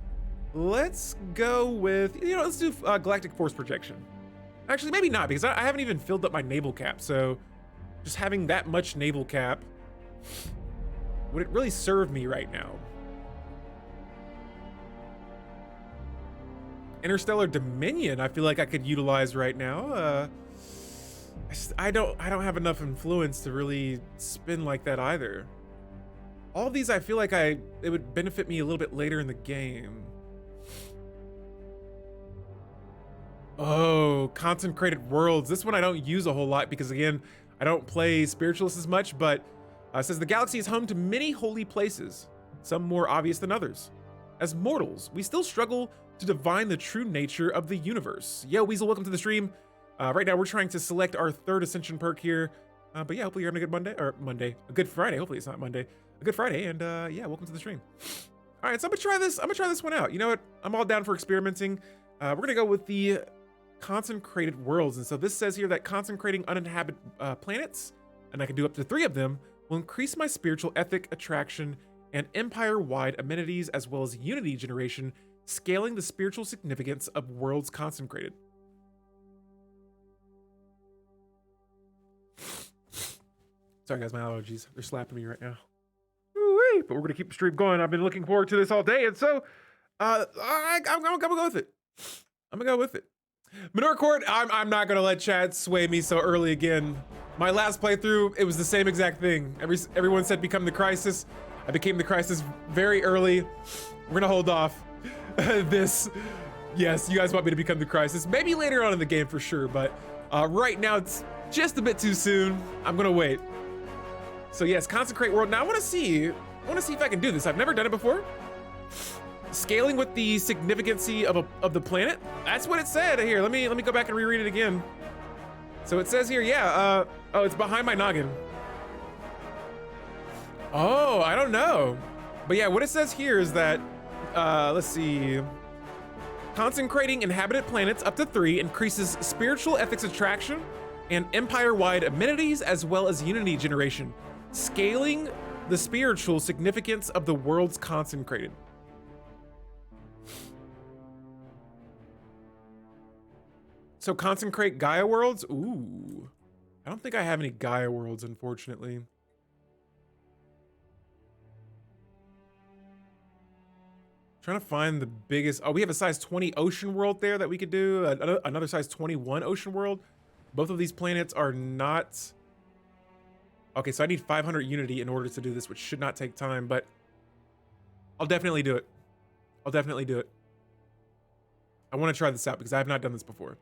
Let's go with, let's do galactic force projection. Actually, maybe not, because I haven't even filled up my naval cap. So just having that much naval cap, would it really serve me right now? Interstellar Dominion, I feel like I could utilize right now. I don't have enough influence to really spin like that either. All these, I feel like it would benefit me a little bit later in the game. Oh, consecrated worlds. This one I don't use a whole lot because, again, I don't play spiritualists as much, but it says the galaxy is home to many holy places, some more obvious than others. As mortals, we still struggle to divine the true nature of the universe. Yo, Weasel, welcome to the stream. Right now, we're trying to select our 3rd ascension perk here. But yeah, hopefully you're having a good a good Friday. Hopefully it's not Monday. A good Friday, and yeah, welcome to the stream. All right, so I'm gonna try this one out. You know what? I'm all down for experimenting. We're gonna go with the consecrated worlds. And so this says here that consecrating uninhabited planets, and I can do up to 3 of them, will increase my spiritual ethic, attraction, and empire-wide amenities, as well as unity generation, scaling the spiritual significance of worlds consecrated. Sorry guys, my allergies, they're slapping me right now. Ooh-wee, but we're gonna keep the stream going. I've been looking forward to this all day, and so I'm gonna go with it. I'm gonna go with it. Manure Court, I'm not gonna let chat sway me so early again. My last playthrough, it was the same exact thing. Everyone said become the crisis. I became the crisis very early. We're gonna hold off. Yes, you guys want me to become the crisis. Maybe later on in the game for sure, but right now it's just a bit too soon. I'm gonna wait. So yes, consecrate world. Now I wanna see if I can do this. I've never done it before. Scaling with the significancy of the planet. That's what it said here. Let me go back and reread it again. So it says here, yeah, oh, it's behind my noggin. Oh, I don't know. But yeah, what it says here is that, let's see. Consecrating inhabited planets up to 3 increases spiritual ethics attraction and empire-wide amenities, as well as unity generation, scaling the spiritual significance of the worlds consecrated. So consecrate Gaia worlds? Ooh, I don't think I have any Gaia worlds, unfortunately. Trying to find the biggest. Oh, we have a size 20 ocean world there that we could do. Another size 21 ocean world. Both of these planets are not. Okay, so I need 500 unity in order to do this, which should not take time, but I'll definitely do it. I'll definitely do it. I want to try this out because I have not done this before.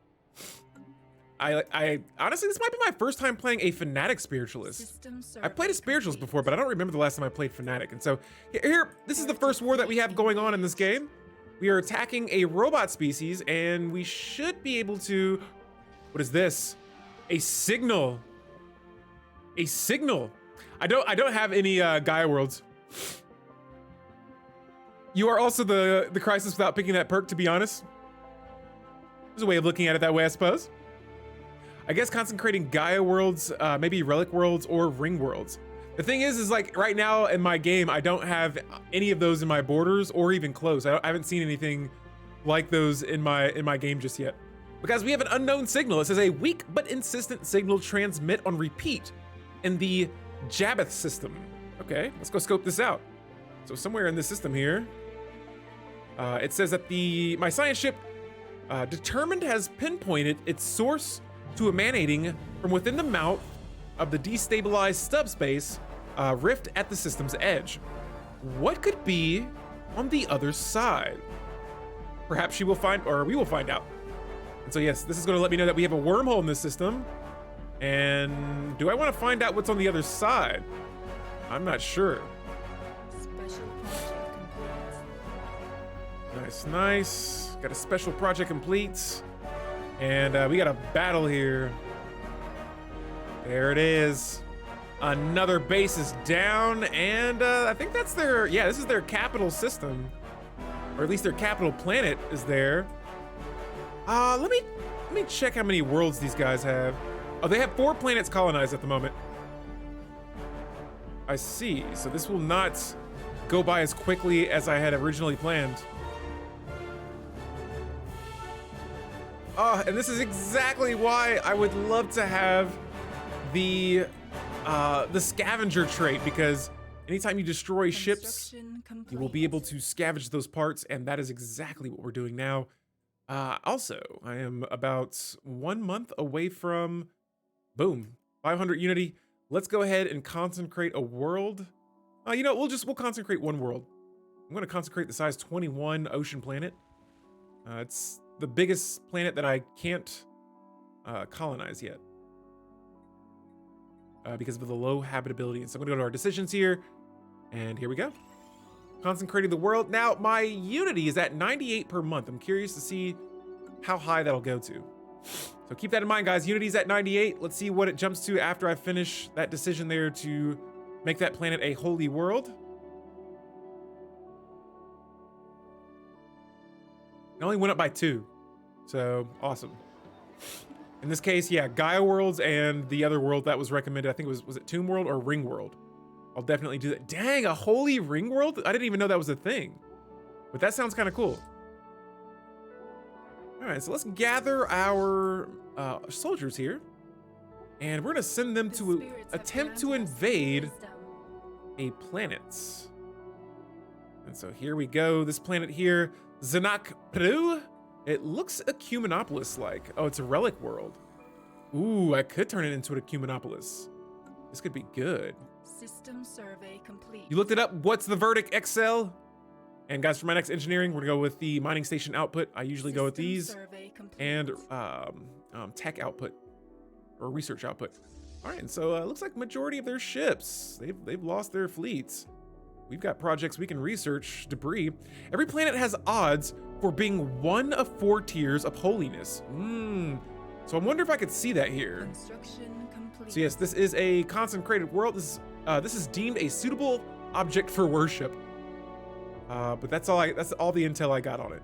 I honestly, this might be my first time playing a Fanatic Spiritualist. I played a Spiritualist before, but I don't remember the last time I played Fanatic. And so here, this is the first war that we have going on in this game. We are attacking a robot species, and we should be able to... What is this? A signal. A signal. I don't have any Gaia worlds. You are also the crisis without picking that perk, to be honest. There's a way of looking at it that way, I suppose. I guess consecrating Gaia worlds, maybe relic worlds or ring worlds. The thing is like right now in my game, I don't have any of those in my borders or even close. I haven't seen anything like those in my game just yet. Because we have an unknown signal. It says a weak but insistent signal transmit on repeat in the Jabbeth system. Okay, let's go scope this out. So somewhere in the system here, it says that my science ship determined has pinpointed its source to emanating from within the mouth of the destabilized subspace rift at the system's edge. What could be on the other side? Perhaps we will find out. And so yes, this is going to let me know that we have a wormhole in this system. And do I want to find out what's on the other side? I'm not sure. Special project complete. Nice. Got a special project complete. And we got a battle here. There it is. Another base is down, and I think that's this is their capital system. Or at least their capital planet is there. Let me check how many worlds these guys have. Oh, they have 4 planets colonized at the moment. I see. So this will not go by as quickly as I had originally planned. And this is exactly why I would love to have the scavenger trait, because anytime you destroy ships, you will be able to scavenge those parts, and that is exactly what we're doing now. Also, I am about 1 month away from, boom, 500 Unity. Let's go ahead and consecrate a world. You know, we'll consecrate one world. I'm going to consecrate the size 21 ocean planet. It's the biggest planet that I can't colonize yet because of the low habitability. And so I'm gonna go to our decisions here, and here we go. Consecrating the world. Now, my Unity is at 98 per month. I'm curious to see how high that'll go to. So keep that in mind, guys. Unity's at 98. Let's see what it jumps to after I finish that decision there to make that planet a holy world. It only went up by 2. So awesome. In this case, yeah, Gaia worlds and the other world that was recommended, I think it was it Tomb World or Ring World? I'll definitely do that. Dang, a holy ring world? I didn't even know that was a thing. But that sounds kind of cool. All right, so let's gather our soldiers here. And we're gonna send them to attempt to invade a planet. And so here we go. This planet here, Zanak Peru. It looks Ecumenopolis-like. Oh, it's a relic world. Ooh, I could turn it into an Ecumenopolis. This could be good. System survey complete. You looked it up. What's the verdict, Excel? And guys, for my next engineering, we're gonna go with the mining station output. I usually go with these. And tech output or research output. All right, and so it looks like majority of their ships, they've lost their fleets. We've got projects we can research debris. Every planet has odds for being one of 4 tiers of holiness. So I wonder if I could see that here. Construction complete. So yes, this is a consecrated world. This is deemed a suitable object for worship. But that's all the intel I got on it.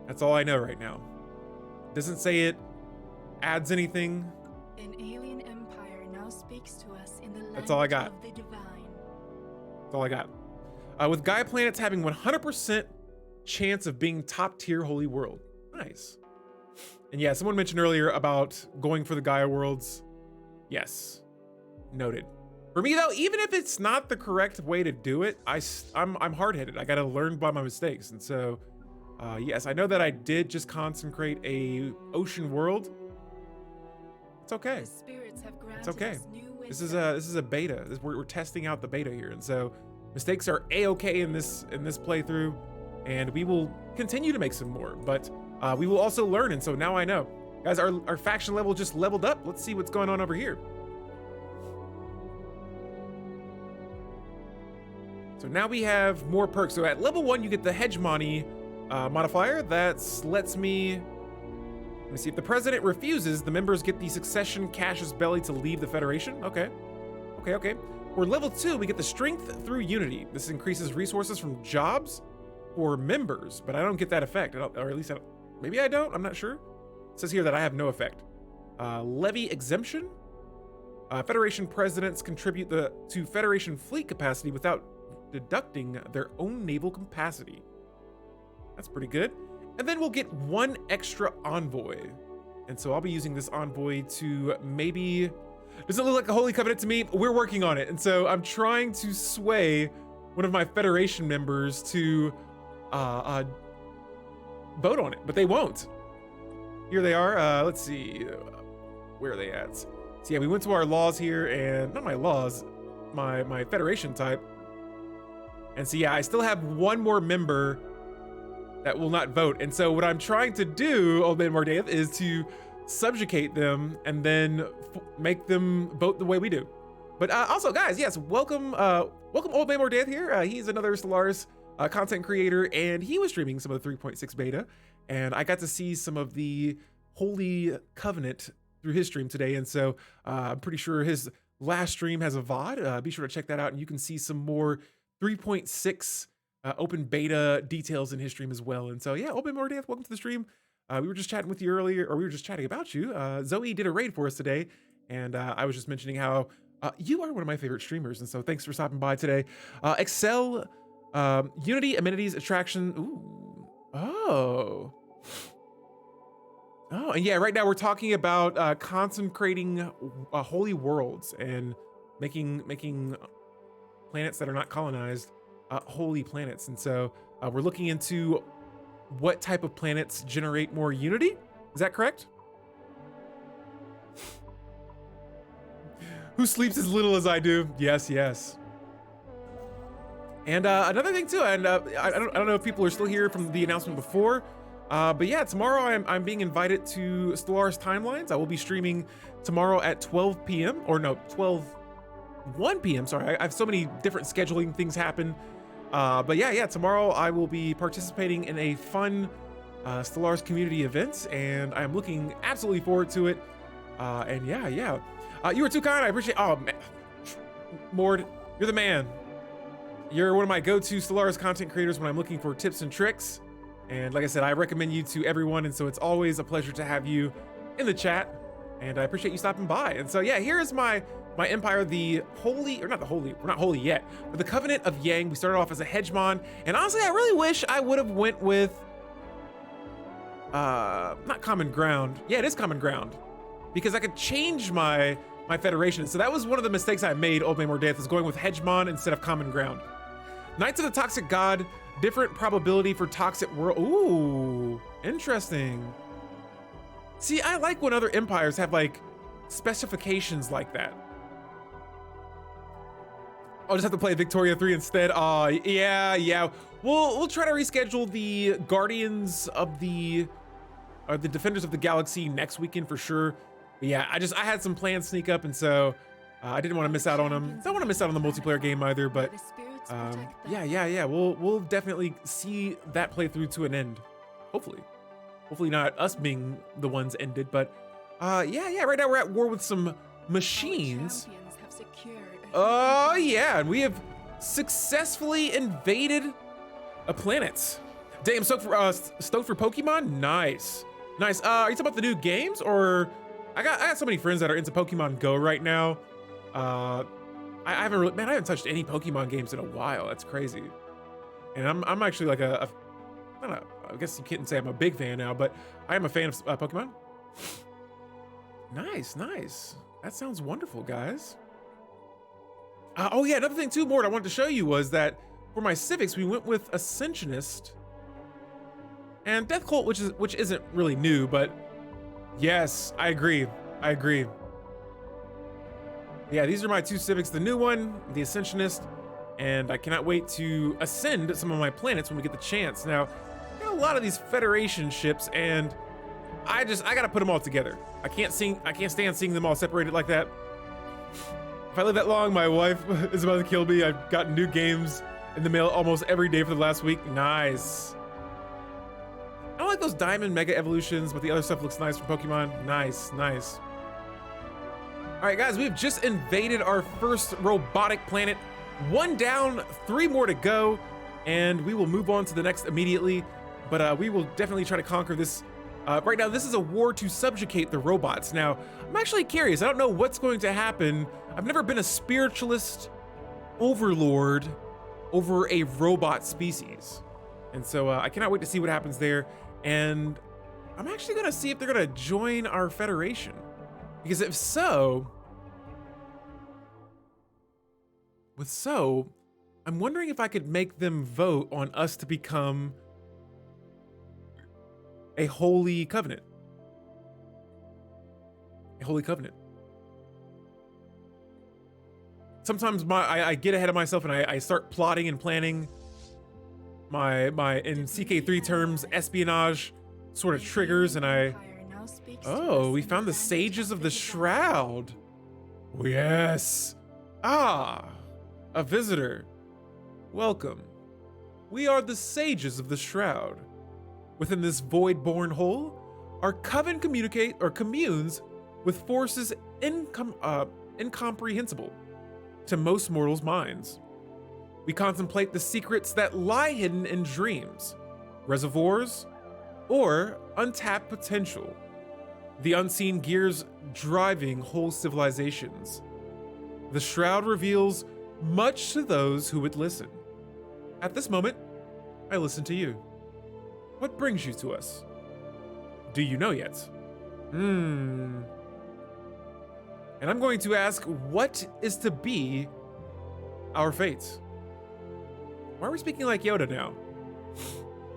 That's all I know right now. Doesn't say it adds anything. An alien empire now speaks to us in the language That's all I got. of the divine. That's all I got. With Gaia planets having 100% chance of being top tier holy world. Nice. And yeah, someone mentioned earlier about going for the Gaia worlds. Yes, noted. For me though, even if it's not the correct way to do it, I'm hard-headed. I gotta learn by my mistakes. And so, yes, I know that I did just consecrate a ocean world. It's okay. The spirits have granted It's okay. us new This wisdom. is a beta. We're testing out the beta here, and so mistakes are a-okay in this playthrough, and we will continue to make some more. But we will also learn, and so now I know, guys. Our faction level just leveled up. Let's see what's going on over here. So now we have more perks. So at level 1, you get the hegemony modifier. That lets me, let me see. If the president refuses, the members get the succession casus belli to leave the federation. Okay. Okay. Or level 2, we get the strength through unity. This increases resources from jobs for members, but I don't get that effect. Or at least maybe I don't. I'm not sure. It says here that I have no effect. Levy exemption. Federation presidents contribute to Federation fleet capacity without deducting their own naval capacity. That's pretty good. And then we'll get 1 extra envoy. And so I'll be using this envoy to maybe, doesn't look like a holy covenant to me. We're working on it. And so I'm trying to sway one of my Federation members to vote on it, but they won't. Here they are. Let's see. Where are they at? So yeah, we went to our laws here, and not my laws, my Federation type. And so yeah, I still have 1 more member that will not vote. And so what I'm trying to do, Old Man Mordaith, is to subjugate them and then make them vote the way we do. But also, guys, yes, welcome Old Man Mordaith here. He's another Stellaris content creator, and he was streaming some of the 3.6 beta, and I got to see some of the Holy Covenant through his stream today. And so I'm pretty sure his last stream has a VOD. Be sure to check that out, and you can see some more 3.6 open beta details in his stream as well. And so yeah, Old Man Mordaith, welcome to the stream. We were just chatting with you earlier, or we were just chatting about you. Zoe did a raid for us today, and I was just mentioning how you are one of my favorite streamers, and so thanks for stopping by today. Excel, Unity, amenities, attraction. Ooh, oh, and yeah, right now we're talking about consecrating holy worlds and making planets that are not colonized holy planets. And so we're looking into what type of planets generate more unity. Is that correct? Who sleeps as little as I do? Yes. And another thing too, and I don't know if people are still here from the announcement before, but yeah, tomorrow I'm being invited to Stellaris Timelines. I will be streaming tomorrow at 12 p.m. or no, 1 p.m. Sorry, I have so many different scheduling things happen. But yeah, tomorrow I will be participating in a fun Stellaris community event, and I'm looking absolutely forward to it. And yeah, you were too kind. I appreciate. Oh man, Mord, you're the man. You're one of my go-to Stellaris content creators when I'm looking for tips and tricks. And like I said, I recommend you to everyone, and so it's always a pleasure to have you in the chat. And I appreciate you stopping by. And so yeah, here is my empire, the holy, or not the holy, we're not holy yet, but the Covenant of Yang. We started off as a hegemon, and honestly, I really wish I would have went with, not common ground. Yeah, it is common ground, because I could change my federation. So that was one of the mistakes I made, Old Man Mordaith, is going with hegemon instead of common ground. Knights of the Toxic God, different probability for toxic world. Ooh, interesting. See, I like when other empires have like specifications like that. I'll just have to play Victoria 3 instead. Yeah. We'll try to reschedule the Guardians of the Defenders of the Galaxy next weekend for sure. But yeah, I had some plans sneak up, and so I didn't want to miss out on them. Don't want to miss out on the multiplayer game either. But yeah. We'll definitely see that play through to an end. Hopefully not us being the ones ended. But yeah. Right now we're at war with some machines. Oh yeah, and we have successfully invaded a planet. Damn, stoked for Pokemon? Nice. Are you talking about the new games, or I got so many friends that are into Pokemon Go right now. I haven't touched any Pokemon games in a while. That's crazy. And I'm actually like I guess you can't say I'm a big fan now, but I am a fan of Pokemon. Nice. That sounds wonderful, guys. Oh yeah, another thing too, Mort, I wanted to show you was that for my civics, we went with Ascensionist and Death Cult, which isn't really new, but yes, I agree. Yeah, these are my 2 civics, the new one, the Ascensionist, and I cannot wait to ascend some of my planets when we get the chance. Now, I got a lot of these Federation ships, and I gotta put them all together. I can't stand seeing them all separated like that. If I live that long, my wife is about to kill me. I've got new games in the mail almost every day for the last week. Nice. I don't like those diamond mega evolutions, but the other stuff looks nice from Pokemon. Nice, nice. All right, guys, we've just invaded our first robotic planet. 1 down, 3 more to go, and we will move on to the next immediately. But we will definitely try to conquer this. Right now, this is a war to subjugate the robots. Now, I'm actually curious. I don't know what's going to happen. I've never been a spiritualist overlord over a robot species. And so I cannot wait to see what happens there. And I'm actually gonna see if they're gonna join our federation. Because if so, I'm wondering if I could make them vote on us to become a holy covenant. A holy covenant. Sometimes I get ahead of myself and I start plotting and planning my in CK3 terms espionage sort of triggers, and oh, we found the sages of the shroud. Oh, yes. Ah, a visitor. Welcome. We are the sages of the shroud. Within this void-born hole, our coven communes with forces incomprehensible to most mortals' minds. We contemplate the secrets that lie hidden in dreams, reservoirs, or untapped potential. The unseen gears driving whole civilizations. The shroud reveals much to those who would listen. At this moment, I listen to you. What brings you to us? Do you know yet? And I'm going to ask, what is to be our fate? Why are we speaking like Yoda now?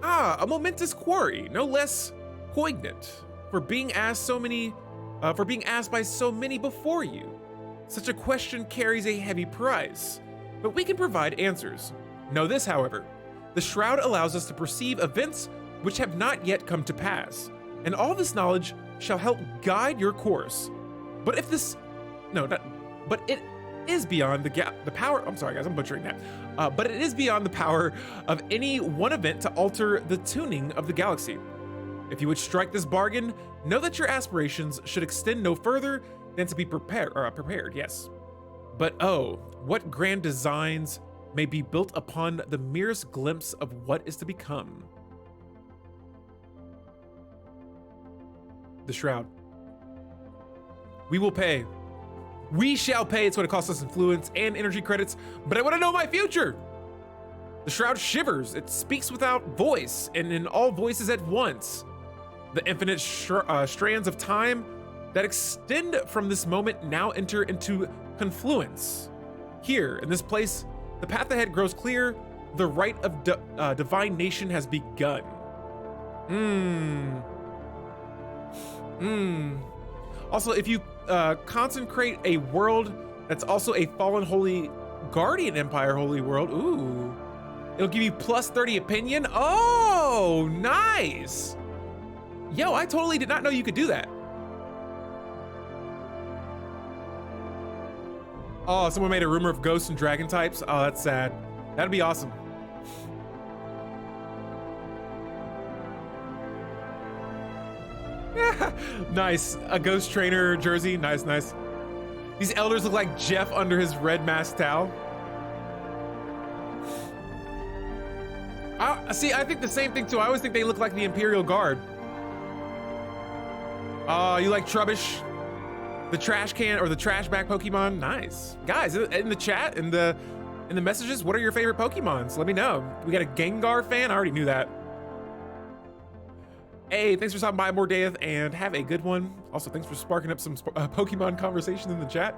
Ah, a momentous quarry, no less poignant, for being asked by so many before you. Such a question carries a heavy price, but we can provide answers. Know this, however, the shroud allows us to perceive events which have not yet come to pass, and all this knowledge shall help guide your course. But if this, but it is beyond the power. I'm sorry, guys, I'm butchering that. But it is beyond the power of any one event to alter the tuning of the galaxy. If you would strike this bargain, know that your aspirations should extend no further than to be prepared. Yes, but oh, what grand designs may be built upon the merest glimpse of what is to become. The shroud. We will pay. We shall pay. It's what it costs us influence and energy credits, but I want to know my future. The shroud shivers. It speaks without voice and in all voices at once. The infinite strands of time that extend from this moment now enter into confluence. Here, in this place, the path ahead grows clear. The rite of divine nation has begun. Also, if you consecrate a world that's also a fallen holy guardian empire holy world, ooh, it'll give you plus 30 opinion. Oh, nice. Yo, I totally did not know you could do that. Oh, someone made a rumor of ghosts and dragon types. Oh, that's sad. That'd be awesome. Nice, a ghost trainer jersey. Nice, nice. These elders look like Jeff under his red mask towel. See, I think the same thing too. I always think they look like the Imperial Guard. Oh, you like Trubbish? The trash can or the trash bag Pokemon? Nice. Guys, in the chat, in the messages, what are your favorite Pokemons? Let me know. We got a Gengar fan? I already knew that. Hey, thanks for stopping by, Mordaeth, and have a good one. Also, thanks for sparking up some Pokemon conversation in the chat.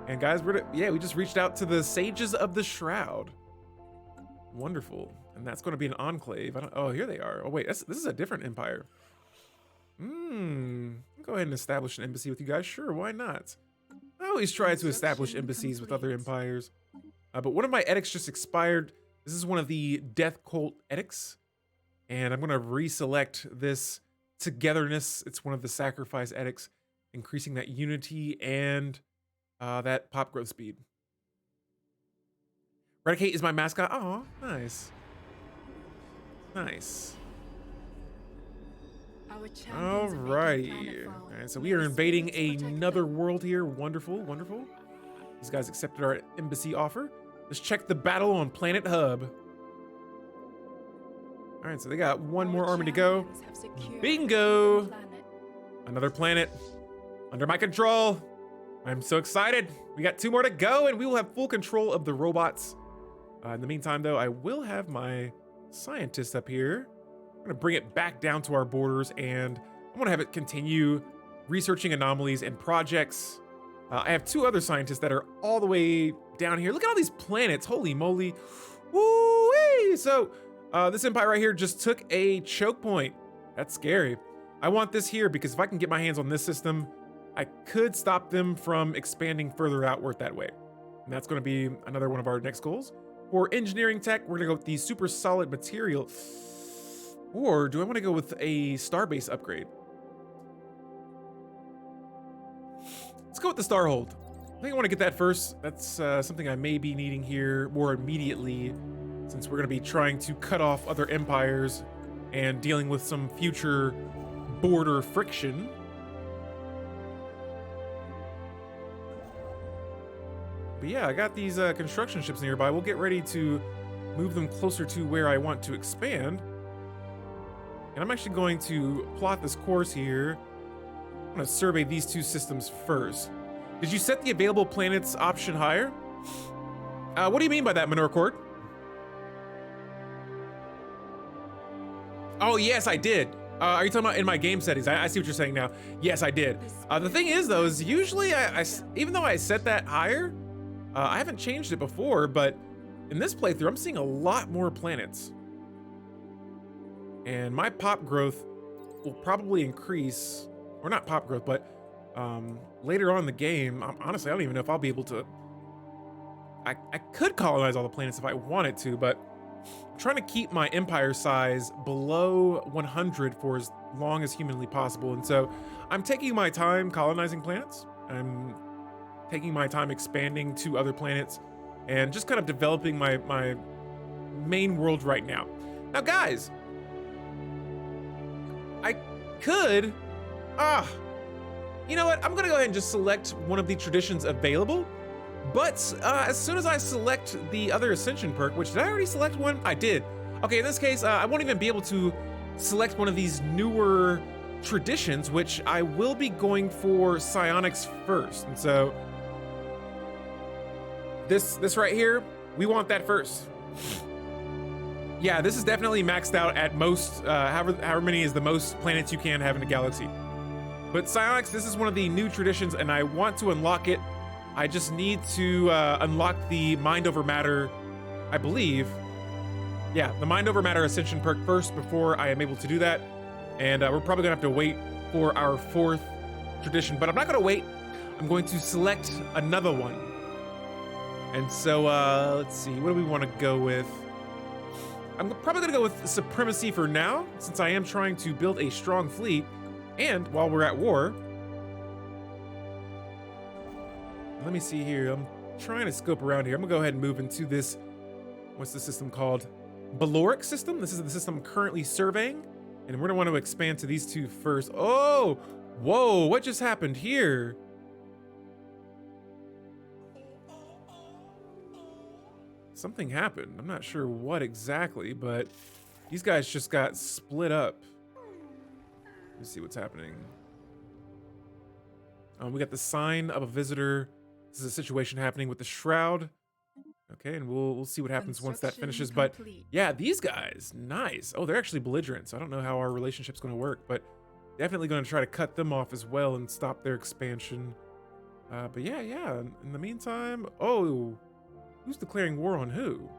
And guys, we just reached out to the Sages of the Shroud. Wonderful. And that's going to be an enclave. Oh, here they are. Oh, wait, this is a different empire. Go ahead and establish an embassy with you guys. Sure, why not? I always try to establish embassies with other empires. But one of my edicts just expired. This is one of the Death Cult edicts. And I'm going to reselect this togetherness. It's one of the sacrifice edicts, increasing that unity and that pop growth speed. Eradicate is my mascot. Oh, nice. Nice. Our champions All are making right. planetfall. All right, so May we are the invading spirits protect another them. world here. Wonderful, wonderful. These guys accepted our embassy offer. Let's check the battle on Planet Hub. All right, so they got one Our more army to go. champions have secured Bingo! the planet. Another planet under my control. I'm so excited. We got 2 more to go, and we will have full control of the robots. In the meantime, though, I will have my scientist up here. I'm gonna bring it back down to our borders, and I want to have it continue researching anomalies and projects. I have 2 other scientists that are all the way down here. Look at all these planets. Holy moly. Woo-wee! So this empire right here just took a choke point. That's scary. I want this here because if I can get my hands on this system, I could stop them from expanding further outward that way. And that's going to be another one of our next goals. For engineering tech, we're going to go with the super solid material. Or do I want to go with a starbase upgrade? Let's go with the Starhold. I think I want to get that first. That's something I may be needing here more immediately, since we're going to be trying to cut off other empires and dealing with some future border friction. But yeah, I got these construction ships nearby. We'll get ready to move them closer to where I want to expand. And I'm actually going to plot this course here. I'm going to survey these 2 systems first. Did you set the available planets option higher? What do you mean by that, Manor Court? Oh, yes, I did. Are you talking about in my game settings? I see what you're saying now. Yes, I did. The thing is, though, is usually, even though I set that higher, I haven't changed it before, but in this playthrough, I'm seeing a lot more planets. And my pop growth will probably increase, or not pop growth, but later on in the game, honestly, I don't even know if I'll be able to. I could colonize all the planets if I wanted to, but I'm trying to keep my empire size below 100 for as long as humanly possible. And so I'm taking my time colonizing planets. I'm taking my time expanding to other planets and just kind of developing my main world right now. Now, guys, I could, you know what? I'm gonna go ahead and just select one of the traditions available. But as soon as I select the other Ascension perk, which did I already select one? I did. Okay, in this case, I won't even be able to select one of these newer traditions, which I will be going for Psionics first. And so this right here, we want that first. Yeah, this is definitely maxed out at most, however many is the most planets you can have in a galaxy. But Psionics, this is one of the new traditions, and I want to unlock it. I just need to unlock the Mind Over Matter, I believe. Yeah, the Mind Over Matter Ascension perk first before I am able to do that. And we're probably gonna have to wait for our 4th tradition, but I'm not gonna wait. I'm going to select another one. And so, let's see, what do we wanna go with? I'm probably gonna go with Supremacy for now, since I am trying to build a strong fleet. And while we're at war, let me see here. I'm trying to scope around here. I'm gonna go ahead and move into this, what's the system called? Baloric system. This is the system I'm currently surveying. And we're gonna want to expand to these 2 first. Oh, whoa, what just happened here? Something happened. I'm not sure what exactly, but these guys just got split up. Let's see what's happening. We got the sign of a visitor. This is a situation happening with the shroud. Okay, and we'll see what happens once that finishes. But yeah, these guys, nice. Oh, they're actually belligerent, so I don't know how our relationship's gonna work, but definitely gonna try to cut them off as well and stop their expansion. But yeah, in the meantime, oh, who's declaring war on who?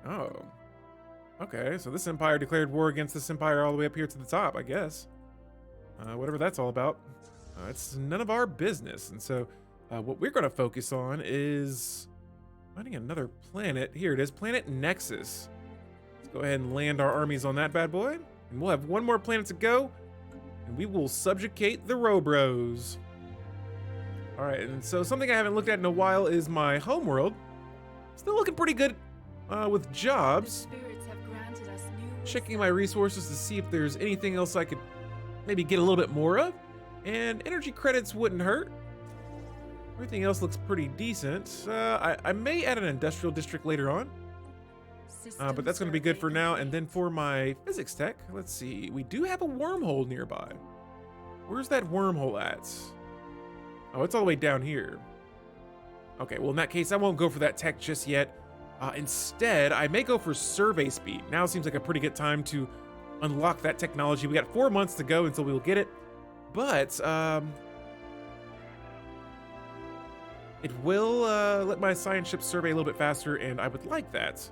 Oh. Okay, so this empire declared war against this empire all the way up here to the top, I guess. Whatever that's all about. It's none of our business. And so what we're going to focus on is finding another planet. Here it is, Planet Nexus. Let's go ahead and land our armies on that bad boy. And we'll have one more planet to go. And we will subjugate the Robros. All right, and so something I haven't looked at in a while is my homeworld. Still looking pretty good with The jobs. spirits have granted us new Checking my resources to see if there's anything else I could maybe get a little bit more of. And energy credits wouldn't hurt. Everything else looks pretty decent. I may add an industrial district later on. But that's going to be good for now. And then for my physics tech, let's see. We do have a wormhole nearby. Where's that wormhole at? Oh, it's all the way down here. Okay, well, in that case, I won't go for that tech just yet. Instead, I may go for survey speed. Now seems like a pretty good time to unlock that technology. We got 4 months to go until we'll get it. But, it will let my science ship survey a little bit faster, and I would like that.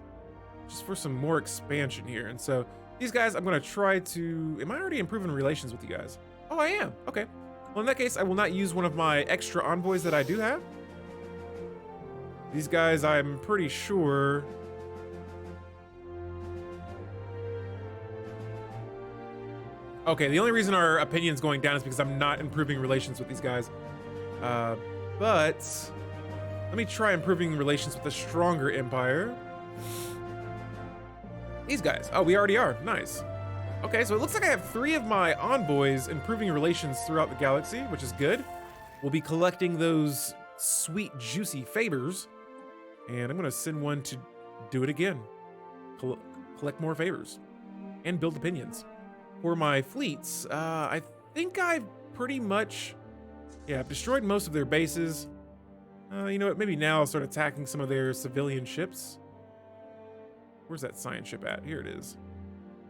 Just for some more expansion here. And so, these guys, I'm going to try to... Am I already improving relations with you guys? Oh, I am. Okay. Well, in that case, I will not use one of my extra envoys that I do have. These guys, I'm pretty sure... Okay, the only reason our opinion's going down is because I'm not improving relations with these guys. But... Let me try improving relations with a stronger empire. These guys. Oh, we already are. Nice. Okay, so it looks like I have 3 of my envoys improving relations throughout the galaxy, which is good. We'll be collecting those sweet, juicy favors. And I'm going to send one to do it again. Collect more favors. And build opinions. For my fleets, I think I've pretty much... Yeah, I've destroyed most of their bases. You know what? Maybe now I'll start attacking some of their civilian ships. Where's that science ship at? Here it is.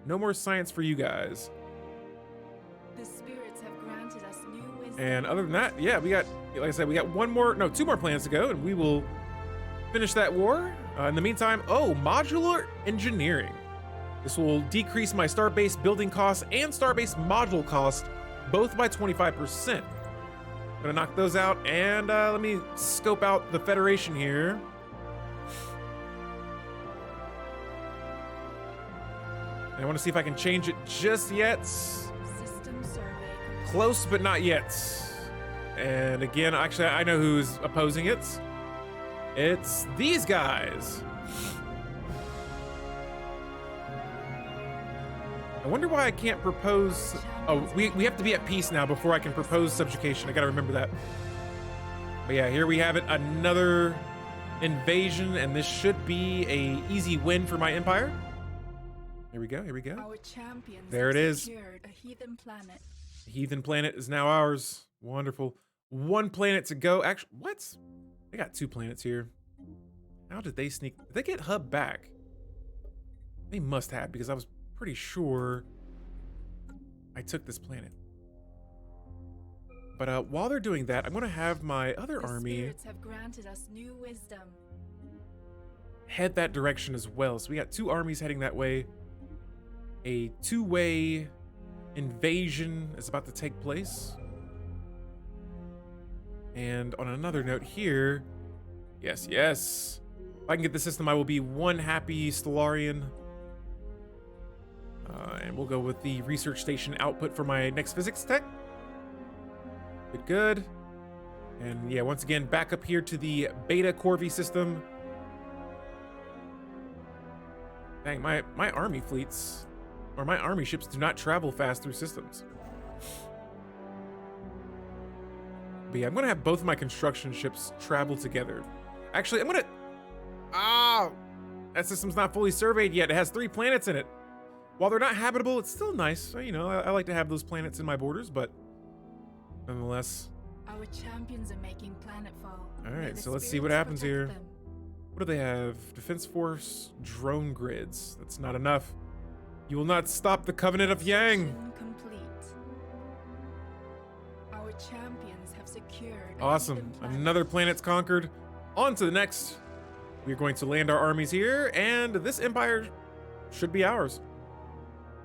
No more science for you guys. The spirits have granted us new wisdom. And other than that, yeah, we got, like I said, we got 2 more planets to go, and we will finish that war. In the meantime, modular engineering. This will decrease my star-based building costs and star-based module cost, both by 25%. Gonna knock those out, and let me scope out the Federation here. I want to see if I can change it just yet. System survey complete. Close, but not yet. And again, actually, I know who's opposing it. It's these guys. I wonder why I can't propose... Oh, we have to be at peace now before I can propose subjugation. I gotta remember that. But yeah, here we have it. Another invasion, and this should be a easy win for my empire. Here we go, here we go. Our champions There it have is. secured a heathen planet. The heathen planet is now ours. Wonderful. 1 planet to go. Actually, what? They got 2 planets here. How did they sneak? Did they get hub back? They must have, because I was pretty sure I took this planet. But while they're doing that, I'm going to have my other The army spirits have granted us new wisdom. head that direction as well. So we got 2 armies heading that way. A 2-way invasion is about to take place. And on another note here, yes, if I can get the system, I will be 1 happy Stellarian. And we'll go with the research station output for my next physics tech. Good. And yeah, once again, back up here to the Beta Corvi system. Dang, my army fleets, or my army ships do not travel fast through systems. But yeah, I'm gonna have both of my construction ships travel together. Actually, I'm gonna... that system's not fully surveyed yet. It has 3 planets in it. While they're not habitable, it's still nice. You know, I like to have those planets in my borders, but nonetheless. Our champions are making planetfall. All May right, the so let's see what spirits happens protect here. them. What do they have? Defense Force drone grids. That's not enough. You will not stop the Covenant of Yang. Mission complete. Our champions have secured a Awesome. heathen planet. Another planet's conquered. On to the next. We're going to land our armies here, and this empire should be ours.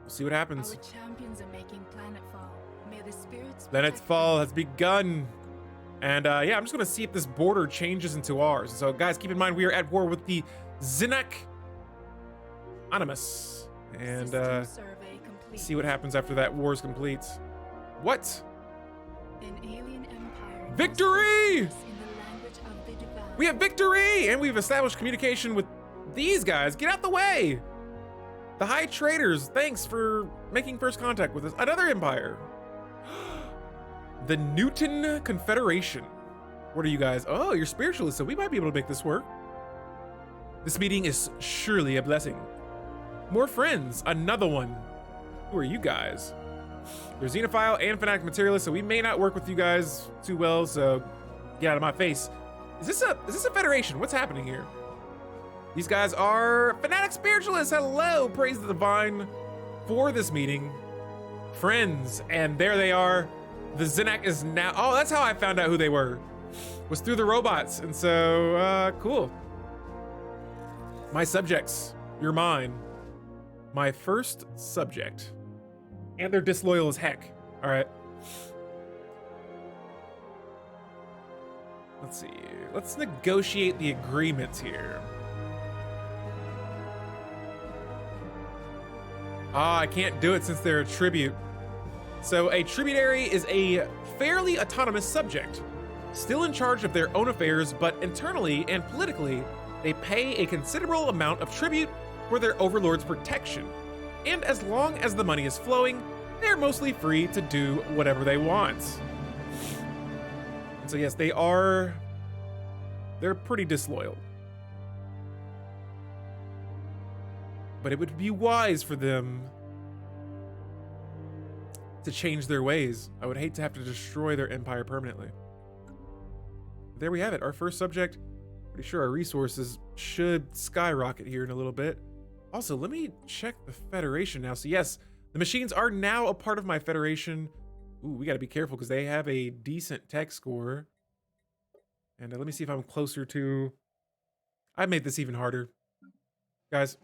We'll see what happens. Our champions are making planetfall. May the spirits Planet's protect fall them. has begun. And yeah, I'm just going to see if this border changes into ours. So guys, keep in mind we are at war with the Zinnak Animus. And System survey complete. see what happens after that war is complete. What? An alien empire now Victory! speaks to us in the language of the divine. We have victory! And we've established communication with these guys. Get out the way! The High Traders, thanks for making first contact with us. Another empire. The Newton Confederation. What are you guys? Oh, you're spiritualists, so we might be able to make this work. This meeting is surely a blessing. More friends, another one. Who are you guys? You're Xenophile and Fanatic Materialist, so we may not work with you guys too well, so get out of my face. Is this a federation? What's happening here? These guys are Fanatic Spiritualists. Hello, praise the divine for this meeting. Friends, and there they are. The Zenak is now, oh, that's how I found out who they were. Was through the robots, and so, cool. My subjects, you're mine. My first subject. And they're disloyal as heck. All right. Let's see. Let's negotiate the agreements here. Ah, I can't do it since they're a tribute. So a tributary is a fairly autonomous subject, still in charge of their own affairs, but internally and politically, they pay a considerable amount of tribute for their overlord's protection. And as long as the money is flowing, they're mostly free to do whatever they want. And so yes, they're pretty disloyal. But it would be wise for them to change their ways. I would hate to have to destroy their empire permanently. There we have it, our first subject. Pretty sure our resources should skyrocket here in a little bit. Also, let me check the Federation now. So yes, the machines are now a part of my Federation. Ooh, we gotta be careful because they have a decent tech score. And let me see if I'm closer to... I made this even harder. Guys.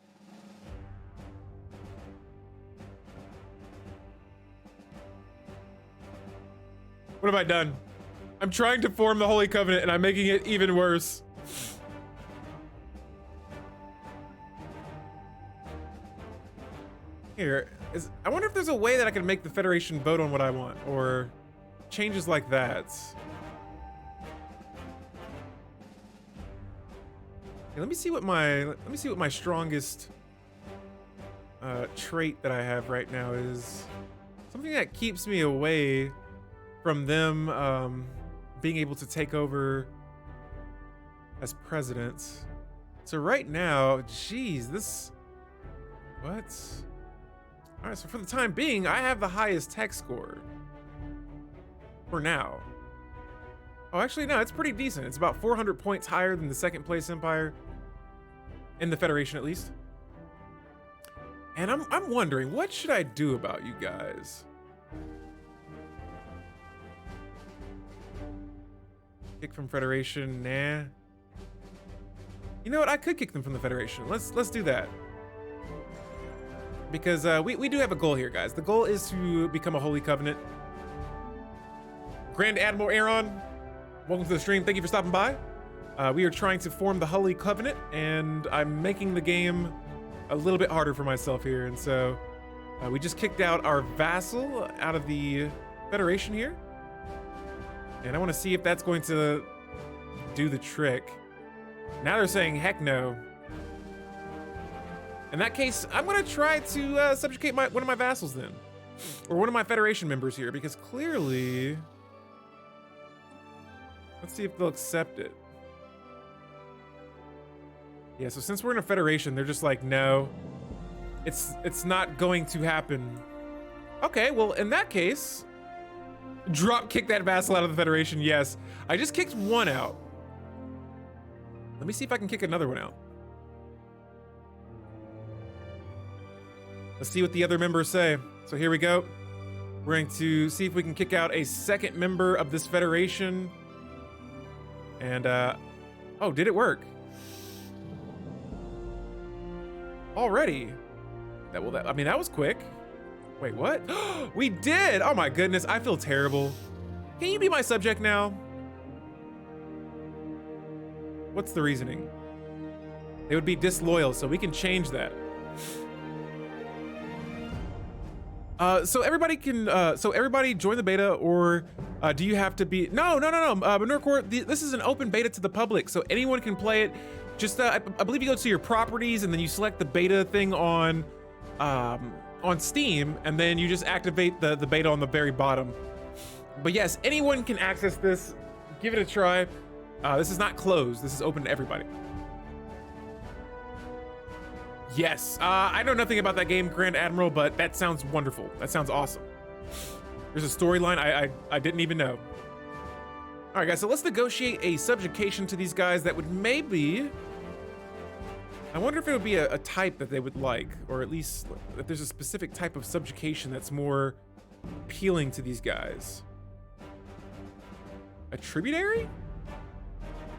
What have I done? I'm trying to form the Holy Covenant and I'm making it even worse. Here, I wonder if there's a way that I can make the Federation vote on what I want, or changes like that. Okay, let me see what my strongest trait that I have right now is. Something that keeps me away from them being able to take over as president. So right now, geez, this, what? All right, so for the time being, I have the highest tech score for now. Oh, actually, no, it's pretty decent. It's about 400 points higher than the second place empire in the Federation, at least. And I'm wondering, what should I do about you guys? Kick from Federation, nah. You know what? I could kick them from the Federation. Let's do that. Because we do have a goal here, guys. The goal is to become a Holy Covenant. Grand Admiral Aaron, welcome to the stream. Thank you for stopping by. We are trying to form the Holy Covenant, and I'm making the game a little bit harder for myself here. And so we just kicked out our vassal out of the Federation here. And I want to see if that's going to do the trick. Now they're saying, heck no. In that case, I'm going to try to subjugate one of my vassals then. Or one of my Federation members here, because clearly... Let's see if they'll accept it. Yeah, so since we're in a Federation, they're just like, no. It's not going to happen. Okay, well, in that case... Drop kick that vassal out of the Federation, yes. I just kicked one out. Let me see if I can kick another one out. Let's see what the other members say. So here we go. We're going to see if we can kick out a second member of this Federation. And, oh, did it work? Already? I mean, that was quick. Wait, what? We did! Oh my goodness, I feel terrible. Can you be my subject now? What's the reasoning? They would be disloyal, so we can change that. So everybody can, so everybody join the beta, or do you have to be? No. Manurkor, this is an open beta to the public, so anyone can play it. Just, I believe you go to your properties and then you select the beta thing on Steam, and then you just activate the beta on the very bottom. But yes, anyone can access this. Give it a try. This is not closed. This is open to everybody. Yes, I know nothing about that game, Grand Admiral, but that sounds wonderful. That sounds awesome. There's a storyline I didn't even know. All right, guys, so let's negotiate a subjugation to these guys that would maybe... I wonder if it would be a type that they would like, or at least if there's a specific type of subjugation that's more appealing to these guys. A tributary?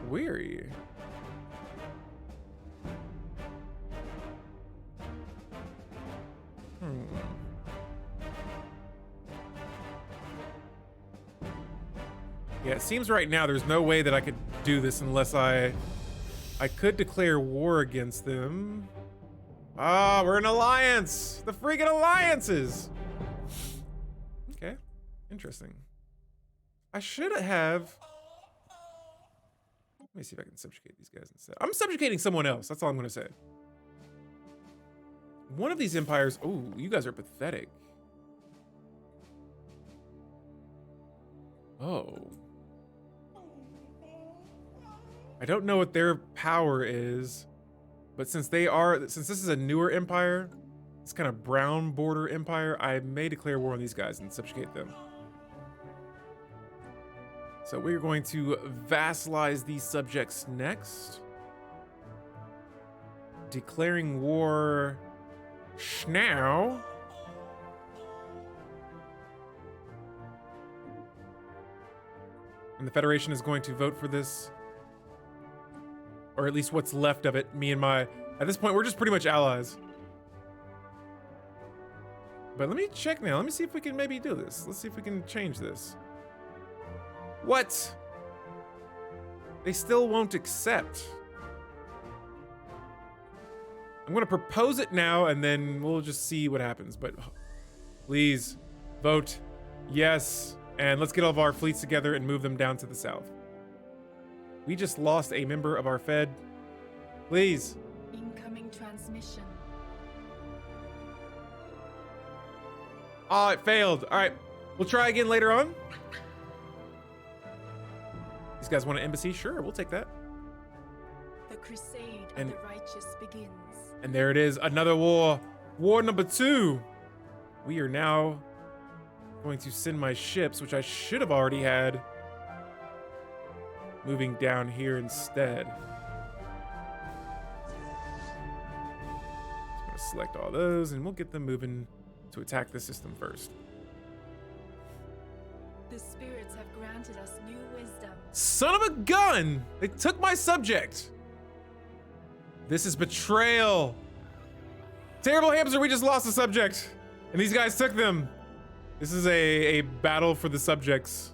Weary. Yeah, it seems right now there's no way that I could do this unless I could declare war against them. Ah, we're an alliance! The freaking alliances! Okay, interesting. I should have... Let me see if I can subjugate these guys instead. I'm subjugating someone else, that's all I'm gonna say. One of these empires... Oh, you guys are pathetic. Oh. I don't know what their power is, but since this is a newer empire, it's kind of brown border empire, I may declare war on these guys and subjugate them. So we're going to vassalize these subjects next. Declaring war now. And the Federation is going to vote for this. Or at least what's left of it. Me and my... At this point, we're just pretty much allies. But let me check now. Let me see if we can maybe do this. Let's see if we can change this. What? They still won't accept. I'm going to propose it now, and then we'll just see what happens. But please, vote yes. And let's get all of our fleets together and move them down to the south. We just lost a member of our Fed. Please. Incoming transmission. Oh, it failed. All right, we'll try again later on. These guys want an embassy? Sure, we'll take that. The crusade And- of the righteous begins. And there it is, another war. War number 2. We are now going to send my ships, which I should have already had, moving down here instead. Just gonna select all those and we'll get them moving to attack the system first. The spirits have granted us new wisdom. Son of a gun! They took my subject! This is betrayal! Terrible hamster, we just lost a subject! And these guys took them! This is a battle for the subjects.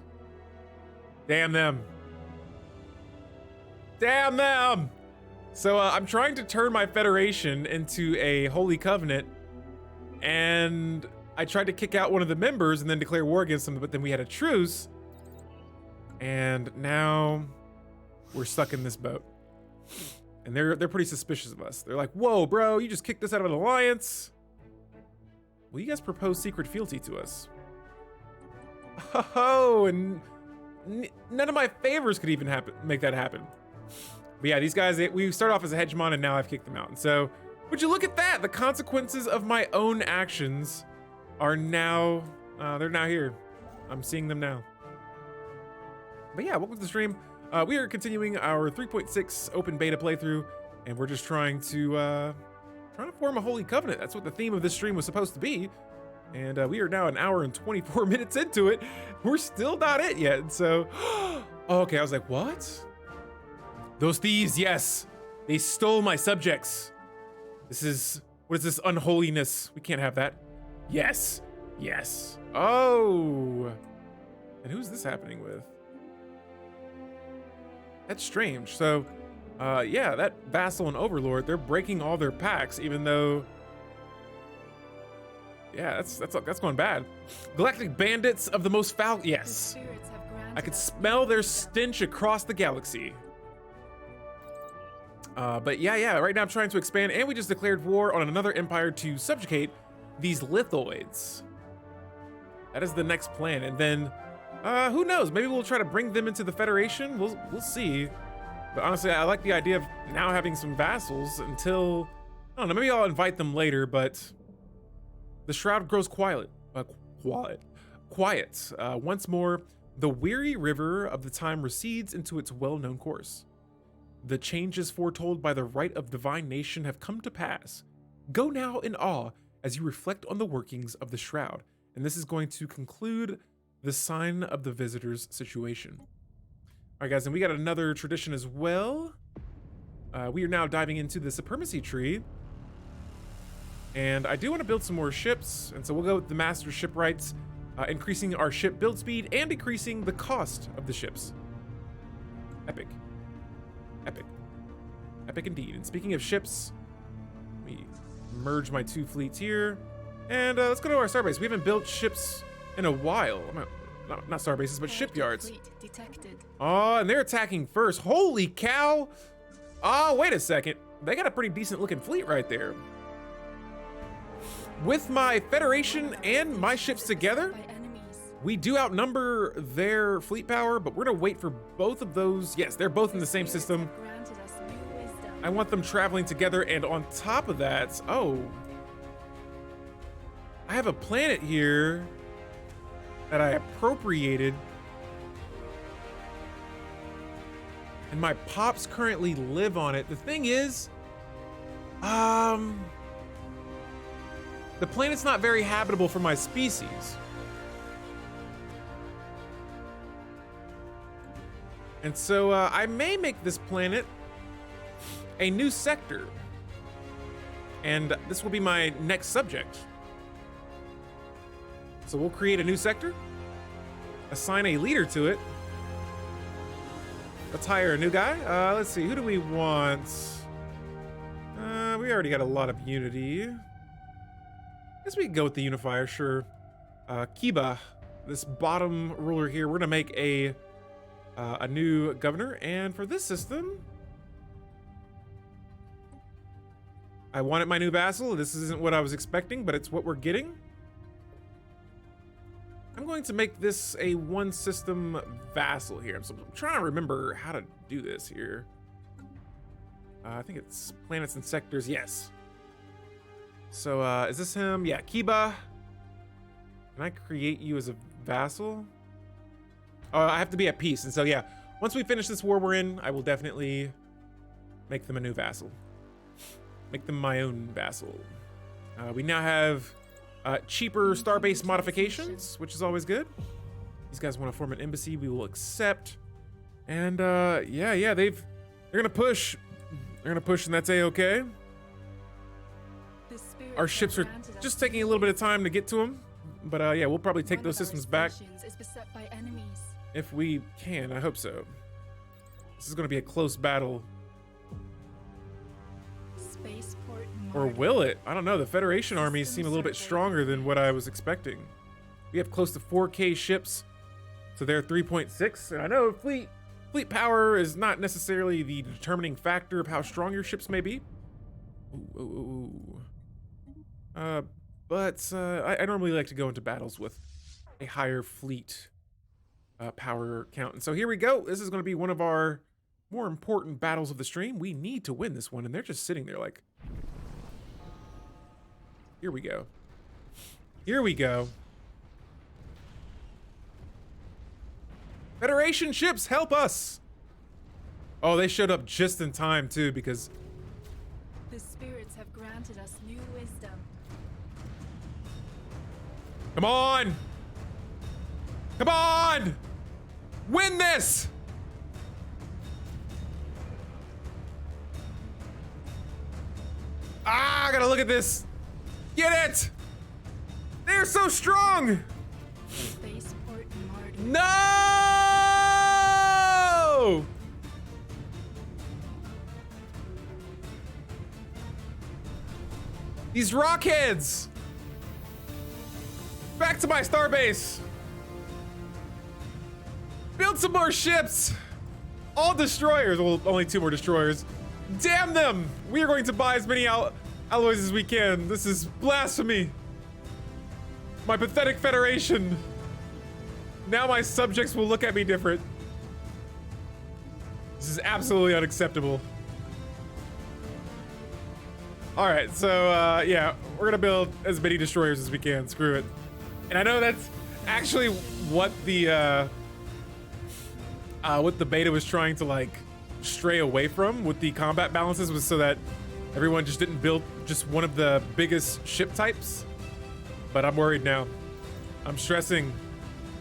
Damn them. Damn them! So I'm trying to turn my federation into a holy covenant, and I tried to kick out one of the members and then declare war against them, but then we had a truce, and now we're stuck in this boat. And they're pretty suspicious of us. They're like, whoa, bro, you just kicked us out of an alliance. Will you guys propose secret fealty to us? Oh, and none of my favors could even make that happen. But yeah, these guys, we start off as a hegemon, and now I've kicked them out. And so, would you look at that? The consequences of my own actions are now, they're now here. I'm seeing them now. But yeah, welcome to the stream. We are continuing our 3.6 open beta playthrough, and we're just trying to form a holy covenant. That's what the theme of this stream was supposed to be. And we are now an hour and 24 minutes into it. We're still not it yet. And so, oh, okay, I was like, what? Those thieves, yes, they stole my subjects. What is this unholiness? We can't have that. Yes, yes. Oh, and who's this happening with? That's strange. So, yeah, that vassal and overlord, they're breaking all their pacts, even though Yeah, that's going bad. Galactic bandits of the most foul. The Yes, spirits have granted I could us smell new their wisdom. stench across the galaxy. But yeah, right now I'm trying to expand, and we just declared war on another empire to subjugate these lithoids. That is the next plan, and then who knows? Maybe we'll try to bring them into the Federation. We'll see. But honestly, I like the idea of now having some vassals until, I don't know, maybe I'll invite them later, but the shroud grows quiet. Once more, the weary river of the time recedes into its well-known course. The changes foretold by the right of divine nation have come to pass. Go now in awe as you reflect on the workings of the shroud. And this is going to conclude the sign of the visitor's situation. All right, guys, and we got another tradition as well. We are now diving into the supremacy tree. And I do want to build some more ships. And so we'll go with the master shipwrights, increasing our ship build speed and decreasing the cost of the ships. Epic. Epic. Epic indeed. And speaking of ships, let me merge my two fleets here. And let's go to our starbase. We haven't built ships in a while. Not starbases, but shipyards. Fleet detected. Oh, and they're attacking first. Holy cow! Oh, wait a second. They got a pretty decent looking fleet right there. With my Federation and my ships together, By enemies. we do outnumber their fleet power, but we're gonna wait for both of those. Yes, they're both in the same Spirits system. have granted us new wisdom. I want them traveling together, and on top of that, oh, I have a planet here that I appropriated, and my pops currently live on it. The thing is, the planet's not very habitable for my species. And so I may make this planet a new sector. And this will be my next subject. So we'll create a new sector, assign a leader to it. Let's hire a new guy. Let's see, who do we want? We already got a lot of unity. Guess we can go with the unifier, sure. Kiba, this bottom ruler here, we're gonna make a new governor. And for this system, I wanted my new vassal. This isn't what I was expecting, but it's what we're getting. I'm going to make this a one system vassal here. So I'm trying to remember how to do this here. I think it's planets and sectors. Yes. So is this him? Yeah, Kiba. Can I create you as a vassal? Oh, I have to be at peace. And so yeah, once we finish this war we're in, I will definitely make them a new vassal. Make them my own vassal. We now have cheaper starbase modifications, which is always good. These guys want to form an embassy. We will accept. And yeah, they're gonna push. They're gonna push, and that's a-okay. The spirits Our have ships are granted us just taking a new little bit of wisdom. time to get to them. But yeah, we'll probably take One those of our systems back stations is beset by enemies. if we can. I hope so. This is gonna be a close battle. Spaceport Or Marduk. will it? I don't know. The Federation armies seem a little bit stronger than what I was expecting. We have close to 4K ships to their 3.6. And I know fleet power is not necessarily the determining factor of how strong your ships may be. But I normally like to go into battles with a higher fleet power count. And so here we go. This is going to be one of our more important battles of the stream. We need to win this one. And they're just sitting there like... Here we go. Here we go. Federation ships, help us! Oh, they showed up just in time too, because The spirits have granted us new wisdom. come on! Come on! Win this! Ah, I gotta look at this. Get it! They're so strong! Spaceport Marduk. No! These rockheads! to my starbase. Build some more ships. All destroyers. Well, only 2 more destroyers. Damn them. We are going to buy as many alloys as we can. This is blasphemy. My pathetic federation. Now my subjects will look at me different. This is absolutely unacceptable. All right, so yeah, we're gonna build as many destroyers as we can. Screw it. And I know that's actually what the beta was trying to like stray away from with the combat balances, was so that everyone just didn't build just one of the biggest ship types. But I'm worried now. I'm stressing.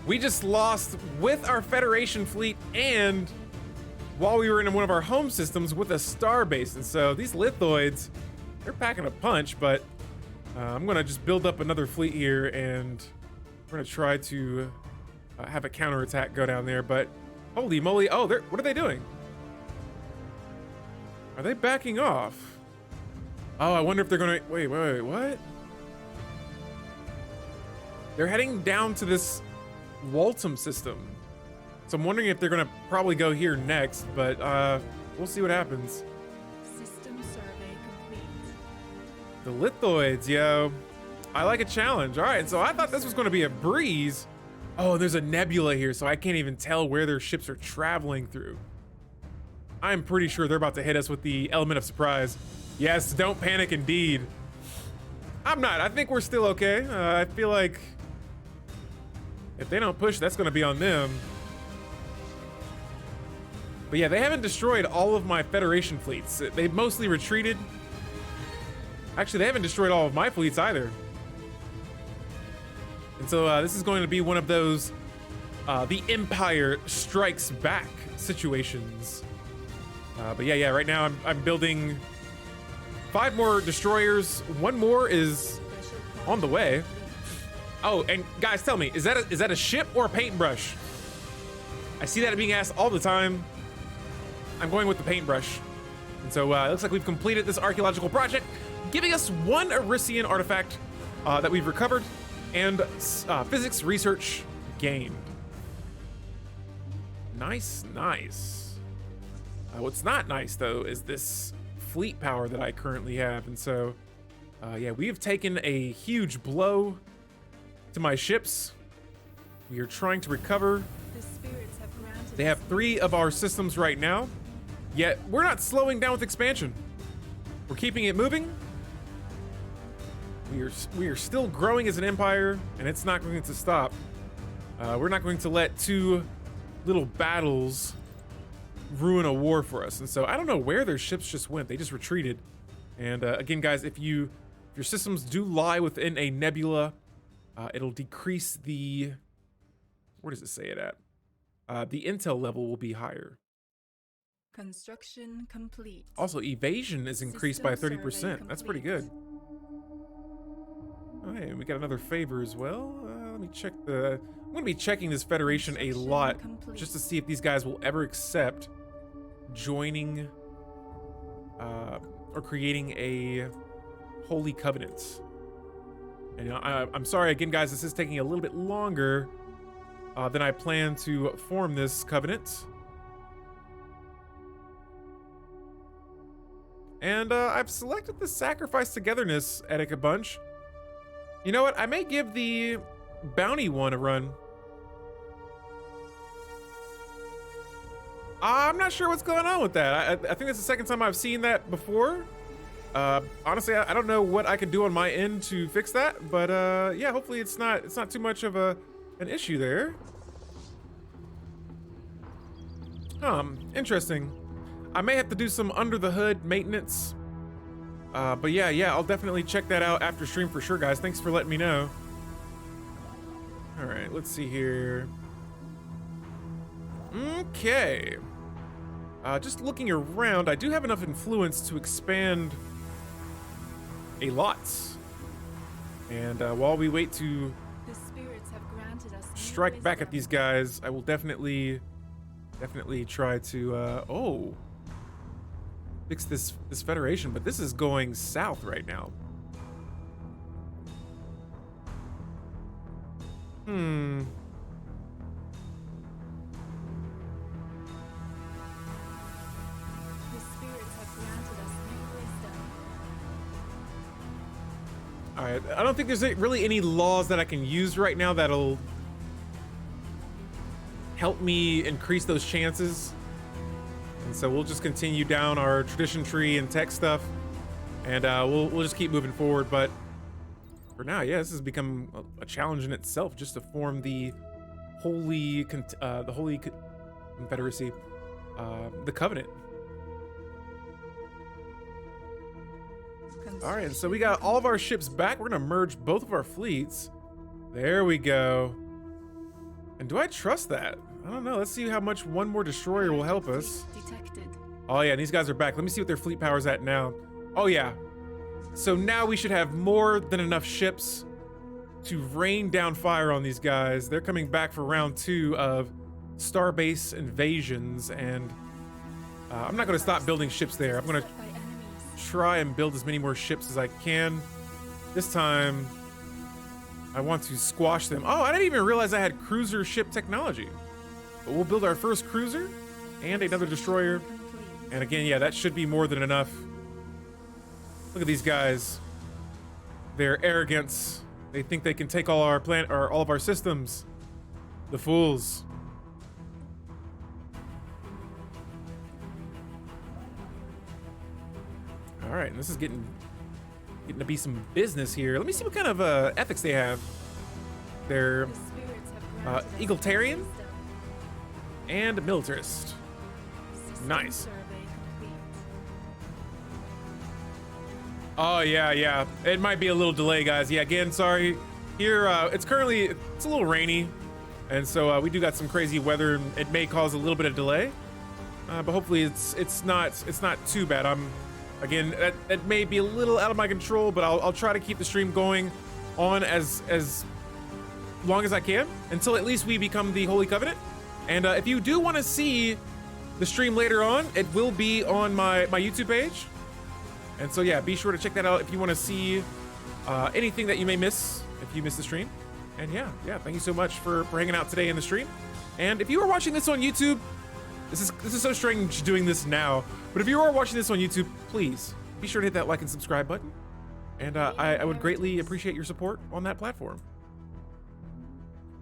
We just lost with our Federation fleet and while we were in one of our home systems with a star base. And so these lithoids, they're packing a punch, but I'm gonna just build up another fleet here and we're gonna try to have a counterattack go down there. But holy moly, oh, what are they doing? Are they backing off? Oh, I wonder if they're gonna, wait, what? They're heading down to this Waltum system. So I'm wondering if they're gonna probably go here next, but we'll see what happens. System survey complete. The lithoids, yo. I like a challenge. All right, so I thought this was gonna be a breeze. Oh, there's a nebula here, so I can't even tell where their ships are traveling through. I'm pretty sure they're about to hit us with the element of surprise. Yes, don't panic indeed. I'm not, I think we're still okay. I feel like if they don't push, that's gonna be on them. But yeah, they haven't destroyed all of my Federation fleets. They've mostly retreated. Actually, they haven't destroyed all of my fleets either. And so this is going to be one of those the Empire strikes back situations. But yeah, right now I'm building 5 more destroyers. 1 more is on the way. Oh, and guys, tell me, is that a ship or a paintbrush? I see that being asked all the time. I'm going with the paintbrush. And so it looks like we've completed this archaeological project, giving us 1 Arisian artifact that we've recovered and physics research gained. Nice. What's not nice though is this fleet power that I currently have. And so yeah, we have taken a huge blow to my ships. We are trying to recover. The spirits have granted They have us 3 of our systems right now, yet we're not slowing down with expansion. We're keeping it moving. We are still growing as an empire, and it's not going to stop. We're not going to let 2 little battles ruin a war for us. And so I don't know where their ships just went. They just retreated. And again, guys, if your systems do lie within a nebula, it'll decrease the, where does it say it at? The intel level will be higher. Construction complete. Also, evasion is increased by 30%. That's pretty good. Oh, hey, we got another favor as well. Let me check I'm going to be checking this Federation a lot just to see if these guys will ever accept joining or creating a holy covenant. And I'm sorry again, guys, this is taking a little bit longer than I plan to form this covenant. And I've selected the Sacrifice Togetherness Etika bunch. You know what? I may give the bounty one a run. I'm not sure what's going on with that. I think it's the second time I've seen that before. Honestly, I don't know what I can do on my end to fix that, but yeah, hopefully it's not too much of an issue there. Interesting. I may have to do some under the hood maintenance. But yeah, I'll definitely check that out after stream for sure, guys. Thanks for letting me know. All right, let's see here. Okay. Just looking around, I do have enough influence to expand a lot. And while we wait to The spirits have granted us new strike back at wisdom. these guys, I will definitely try to fix this Federation, but this is going south right now. Hmm. The spirits have granted us new wisdom. All right. I don't think there's really any laws that I can use right now that'll help me increase those chances. And so we'll just continue down our tradition tree and tech stuff, and we'll just keep moving forward. But for now, yeah, this has become a challenge in itself, just to form the holy confederacy, the covenant. All right, so we got all of our ships back. We're gonna merge both of our fleets. There we go. And do I trust that? I don't know. Let's see how much one more destroyer will help us. Detected. Oh yeah, and these guys are back. Let me see what their fleet power's at now. Oh yeah. So now we should have more than enough ships to rain down fire on these guys. They're coming back for round 2 of starbase invasions, and I'm not going to stop building ships there. I'm going to By enemies. try and build as many more ships as I can. This time, I want to squash them. Oh, I didn't even realize I had cruiser ship technology. But we'll build our first cruiser and another destroyer. Complete. And again, yeah, that should be more than enough. Look at these guys. Their arrogance. They think they can take all our planet or all of our systems. The fools. All right, and this is getting to be some business here. Let me see what kind of ethics they have. They're The spirits have granted us egalitarian new wisdom. and militarist. System Nice. survey complete. Oh yeah. It might be a little delay, guys. Yeah, again, sorry. Here, it's a little rainy, and so we do got some crazy weather. And it may cause a little bit of delay, but hopefully it's not too bad. Again, that may be a little out of my control, but I'll try to keep the stream going on as long as I can until at least we become the Holy Covenant. And if you do want to see the stream later on, it will be on my YouTube page. And so yeah, be sure to check that out if you want to see anything that you may miss if you miss the stream. And yeah, thank you so much for hanging out today in the stream. And if you are watching this on YouTube, this is so strange doing this now, but if you are watching this on YouTube, please be sure to hit that like and subscribe button. And I would greatly appreciate your support on that platform.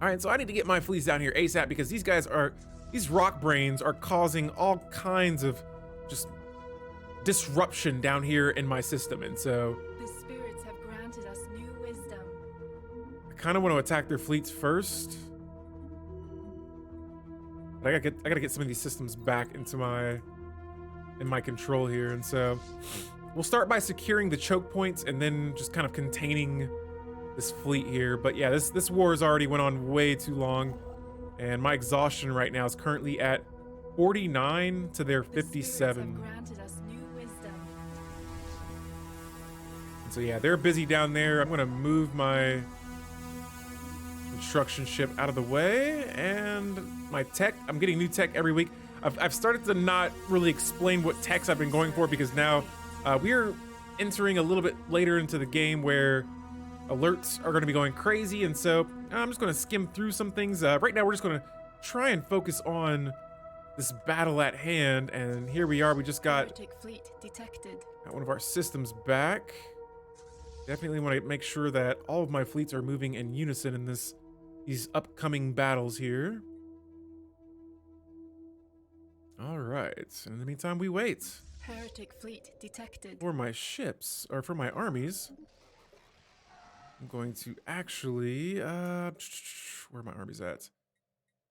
All right, so I need to get my fleets down here ASAP because these rock brains are causing all kinds of just disruption down here in my system. And so The spirits have granted us new wisdom. I kind of want to attack their fleets first. But I gotta get some of these systems back into my control here. And so we'll start by securing the choke points and then just kind of containing this fleet here. But yeah, this war has already went on way too long, and my exhaustion right now is currently at 49 to their The spirits 57. have granted us new wisdom. So yeah, they're busy down there. I'm gonna move my construction ship out of the way, and my tech. I'm getting new tech every week. I've started to not really explain what techs I've been going for because now we're entering a little bit later into the game where alerts are going to be going crazy, and so I'm just going to skim through some things. Right now, we're just going to try and focus on this battle at hand, and here we are. We just got Heretic fleet detected. one of our systems back. Definitely want to make sure that all of my fleets are moving in unison in these upcoming battles here. All right. In the meantime, we wait Heretic fleet detected. for my ships, or for my armies. I'm going to actually, where are my armies at?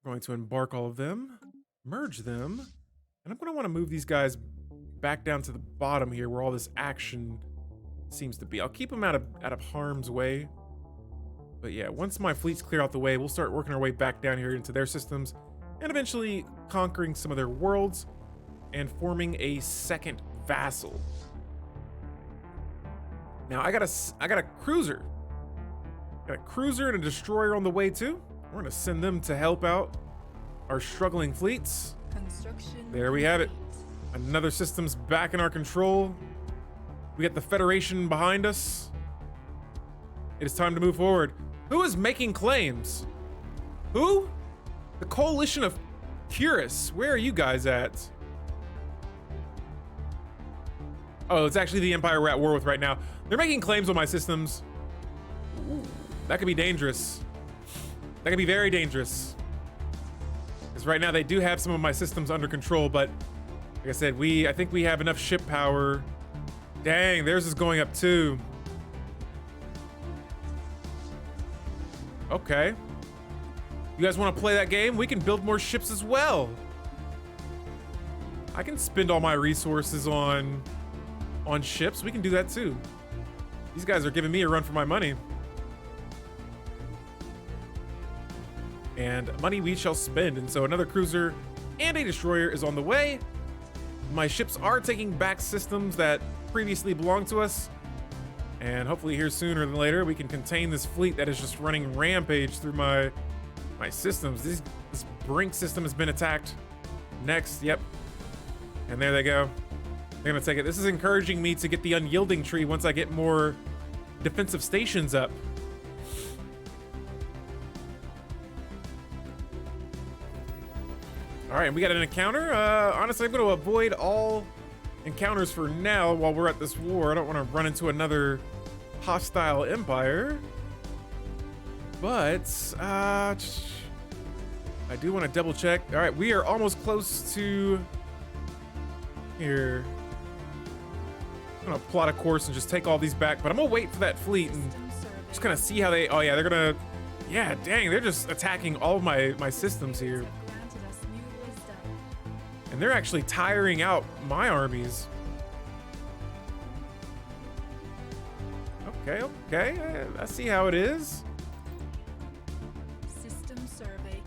I'm going to embark all of them, merge them, and I'm going to want to move these guys back down to the bottom here where all this action seems to be. I'll keep them out of harm's way. But yeah, once my fleets clear out the way, we'll start working our way back down here into their systems and eventually conquering some of their worlds and forming a second vassal. Now I got a cruiser. Got a cruiser and a destroyer on the way too. We're gonna send them to help out our struggling fleets. Construction. There we have it. complete. Another system's back in our control. We got the Federation behind us. It is time to move forward. Who is making claims? Who? The Coalition of Curus. Where are you guys at? Oh, it's actually the Empire we're at war with right now. They're making claims on my systems. Ooh, that could be dangerous. That could be very dangerous. Because right now they do have some of my systems under control, but like I said, I think we have enough ship power. Dang, theirs is going up too. Okay. You guys want to play that game? We can build more ships as well. I can spend all my resources on ships. We can do that too. These guys are giving me a run for my money. And money we shall spend. And so another cruiser and a destroyer is on the way. My ships are taking back systems that previously belonged to us. And hopefully here sooner than later, we can contain this fleet that is just running rampage through my systems. This Brink system has been attacked. Next, yep. And there they go. They're gonna take it. This is encouraging me to get the unyielding tree once I get more defensive stations up. All right, we got an encounter. Honestly, I'm gonna avoid all encounters for now while we're at this war. I don't want to run into another hostile empire. But I do want to double check. All right, we are almost close to here. I'm gonna plot a course and just take all these back, but I'm gonna wait for that fleet and just kind of see how they. Oh yeah, they're gonna. Yeah, dang, they're just attacking all of my systems here, and they're actually tiring out my armies. Okay, I see how it is.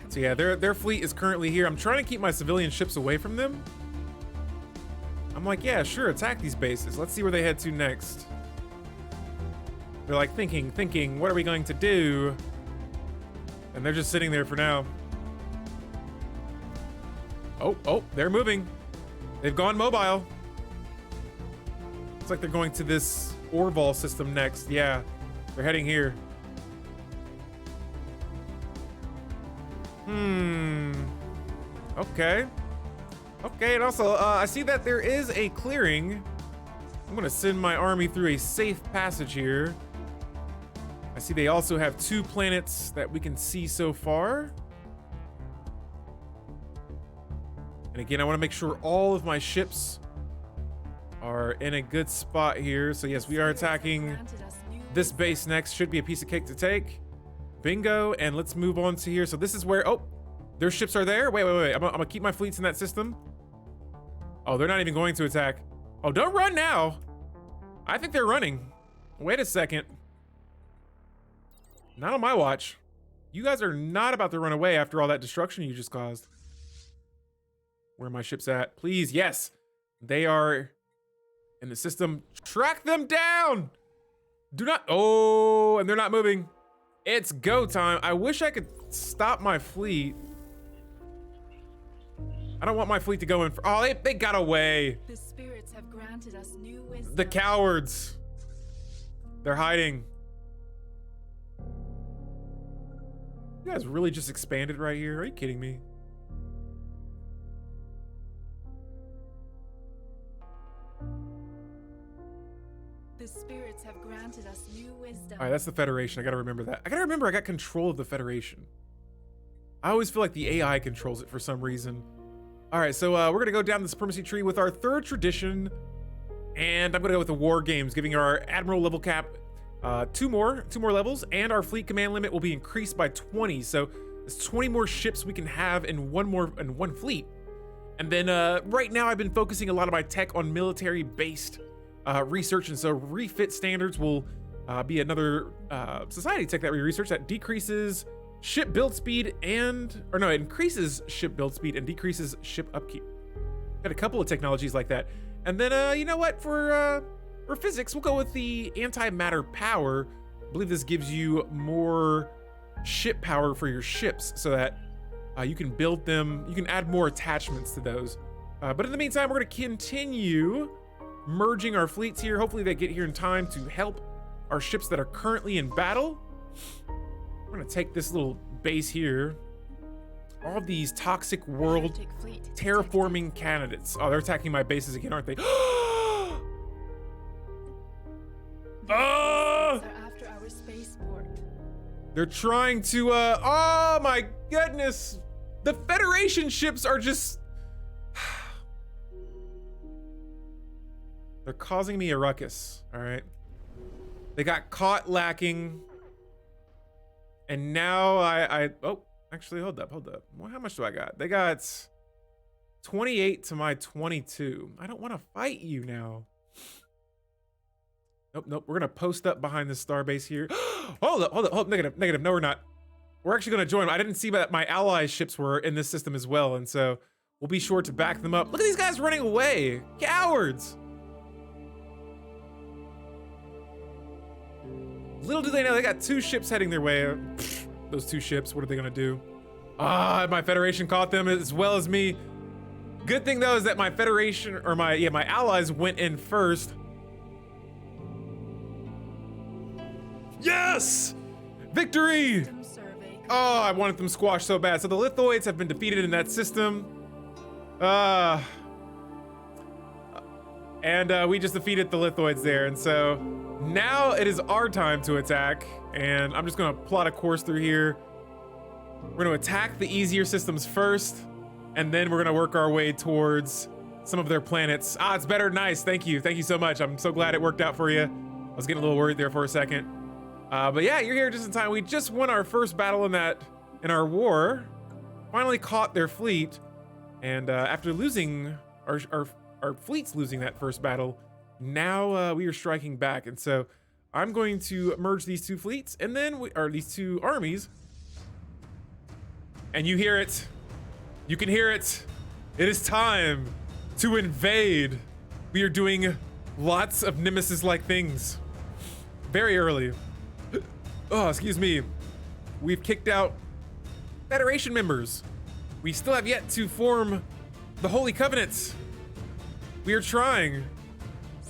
So yeah, their fleet is currently here. I'm trying to keep my civilian ships away from them. I'm like, yeah, sure, attack these bases. Let's see where they head to next. They're like thinking, what are we going to do? And they're just sitting there for now. Oh, they're moving. They've gone mobile. Looks like they're going to this Orval system next. Yeah, they're heading here. Okay, and also, I see that there is a clearing. I'm gonna send my army through a safe passage here. I see they also have 2 planets that we can see so far. And again, I wanna make sure all of my ships are in a good spot here. So yes, we are attacking this base next. Should be a piece of cake to take. Bingo, and let's move on to here. So this is where, their ships are there. Wait. I'm gonna keep my fleets in that system. Oh, they're not even going to attack. Oh, don't run now. I think they're running. Wait a second. Not on my watch. You guys are not about to run away after all that destruction you just caused. Where are my ships at? Please, yes. They are in the system. Track them down. Do not, and they're not moving. It's go time. I wish I could stop my fleet. I don't want my fleet to go in for, they got away. The spirits have granted us new wisdom. The cowards. They're hiding. You guys really just expanded right here? Are you kidding me? The spirits have granted us new wisdom. All right, that's the Federation. I gotta remember that. I gotta remember I got control of the Federation. I always feel like the AI controls it for some reason. All right, so we're gonna go down the supremacy tree with our 3rd tradition, and I'm gonna go with the war games, giving our admiral level cap 2 more levels, and our fleet command limit will be increased by 20. So there's 20 more ships we can have in one fleet. And then right now I've been focusing a lot of my tech on military-based research, and so refit standards will be another society tech that we research that decreases ship build speed it increases ship build speed and decreases ship upkeep. Got a couple of technologies like that. And then you know what, for physics, we'll go with the antimatter power. I believe this gives you more ship power for your ships so that you can build them, you can add more attachments to those. But in the meantime, we're gonna continue merging our fleets here. Hopefully they get here in time to help our ships that are currently in battle. We're gonna take this little base here. all these toxic world Heretic fleet detected. terraforming candidates. Oh, they're attacking my bases again, aren't they? Are after our spaceport. They're trying to, oh my goodness. The Federation ships are just... They're causing me a ruckus, all right? They got caught lacking. And now oh, actually, hold up. Well, how much do I got? They got 28 to my 22. I don't want to fight you now. Nope. We're gonna post up behind this starbase here. Hold up. Negative. No, we're not. We're actually gonna join them. I didn't see that my allies' ships were in this system as well, and so we'll be sure to back them up. Look at these guys running away. Cowards. Little do they know, they got 2 ships heading their way. Those 2 ships, what are they gonna do? My Federation caught them as well as me. Good thing though is that my Federation, or my allies went in first. Yes! Victory! System survey. Oh, I wanted them squashed so bad. So the Lithoids have been defeated in that system. And we just defeated the Lithoids there, and so now it is our time to attack, and I'm just gonna plot a course through here. We're gonna attack the easier systems first, and then we're gonna work our way towards some of their planets. It's better. Nice. Thank you so much. I'm so glad it worked out for you. I was getting a little worried there for a second. But yeah, you're here just in time. We just won our first battle in our war. Finally caught their fleet, and after losing our fleet's losing that first battle, now we are striking back, and so I'm going to merge these 2 fleets, and then these 2 armies, and you hear it. You can hear it. It is time to invade. We are doing lots of Nemesis-like things very early. Oh, excuse me. We've kicked out Federation members. We still have yet to form the Holy Covenant. We are trying,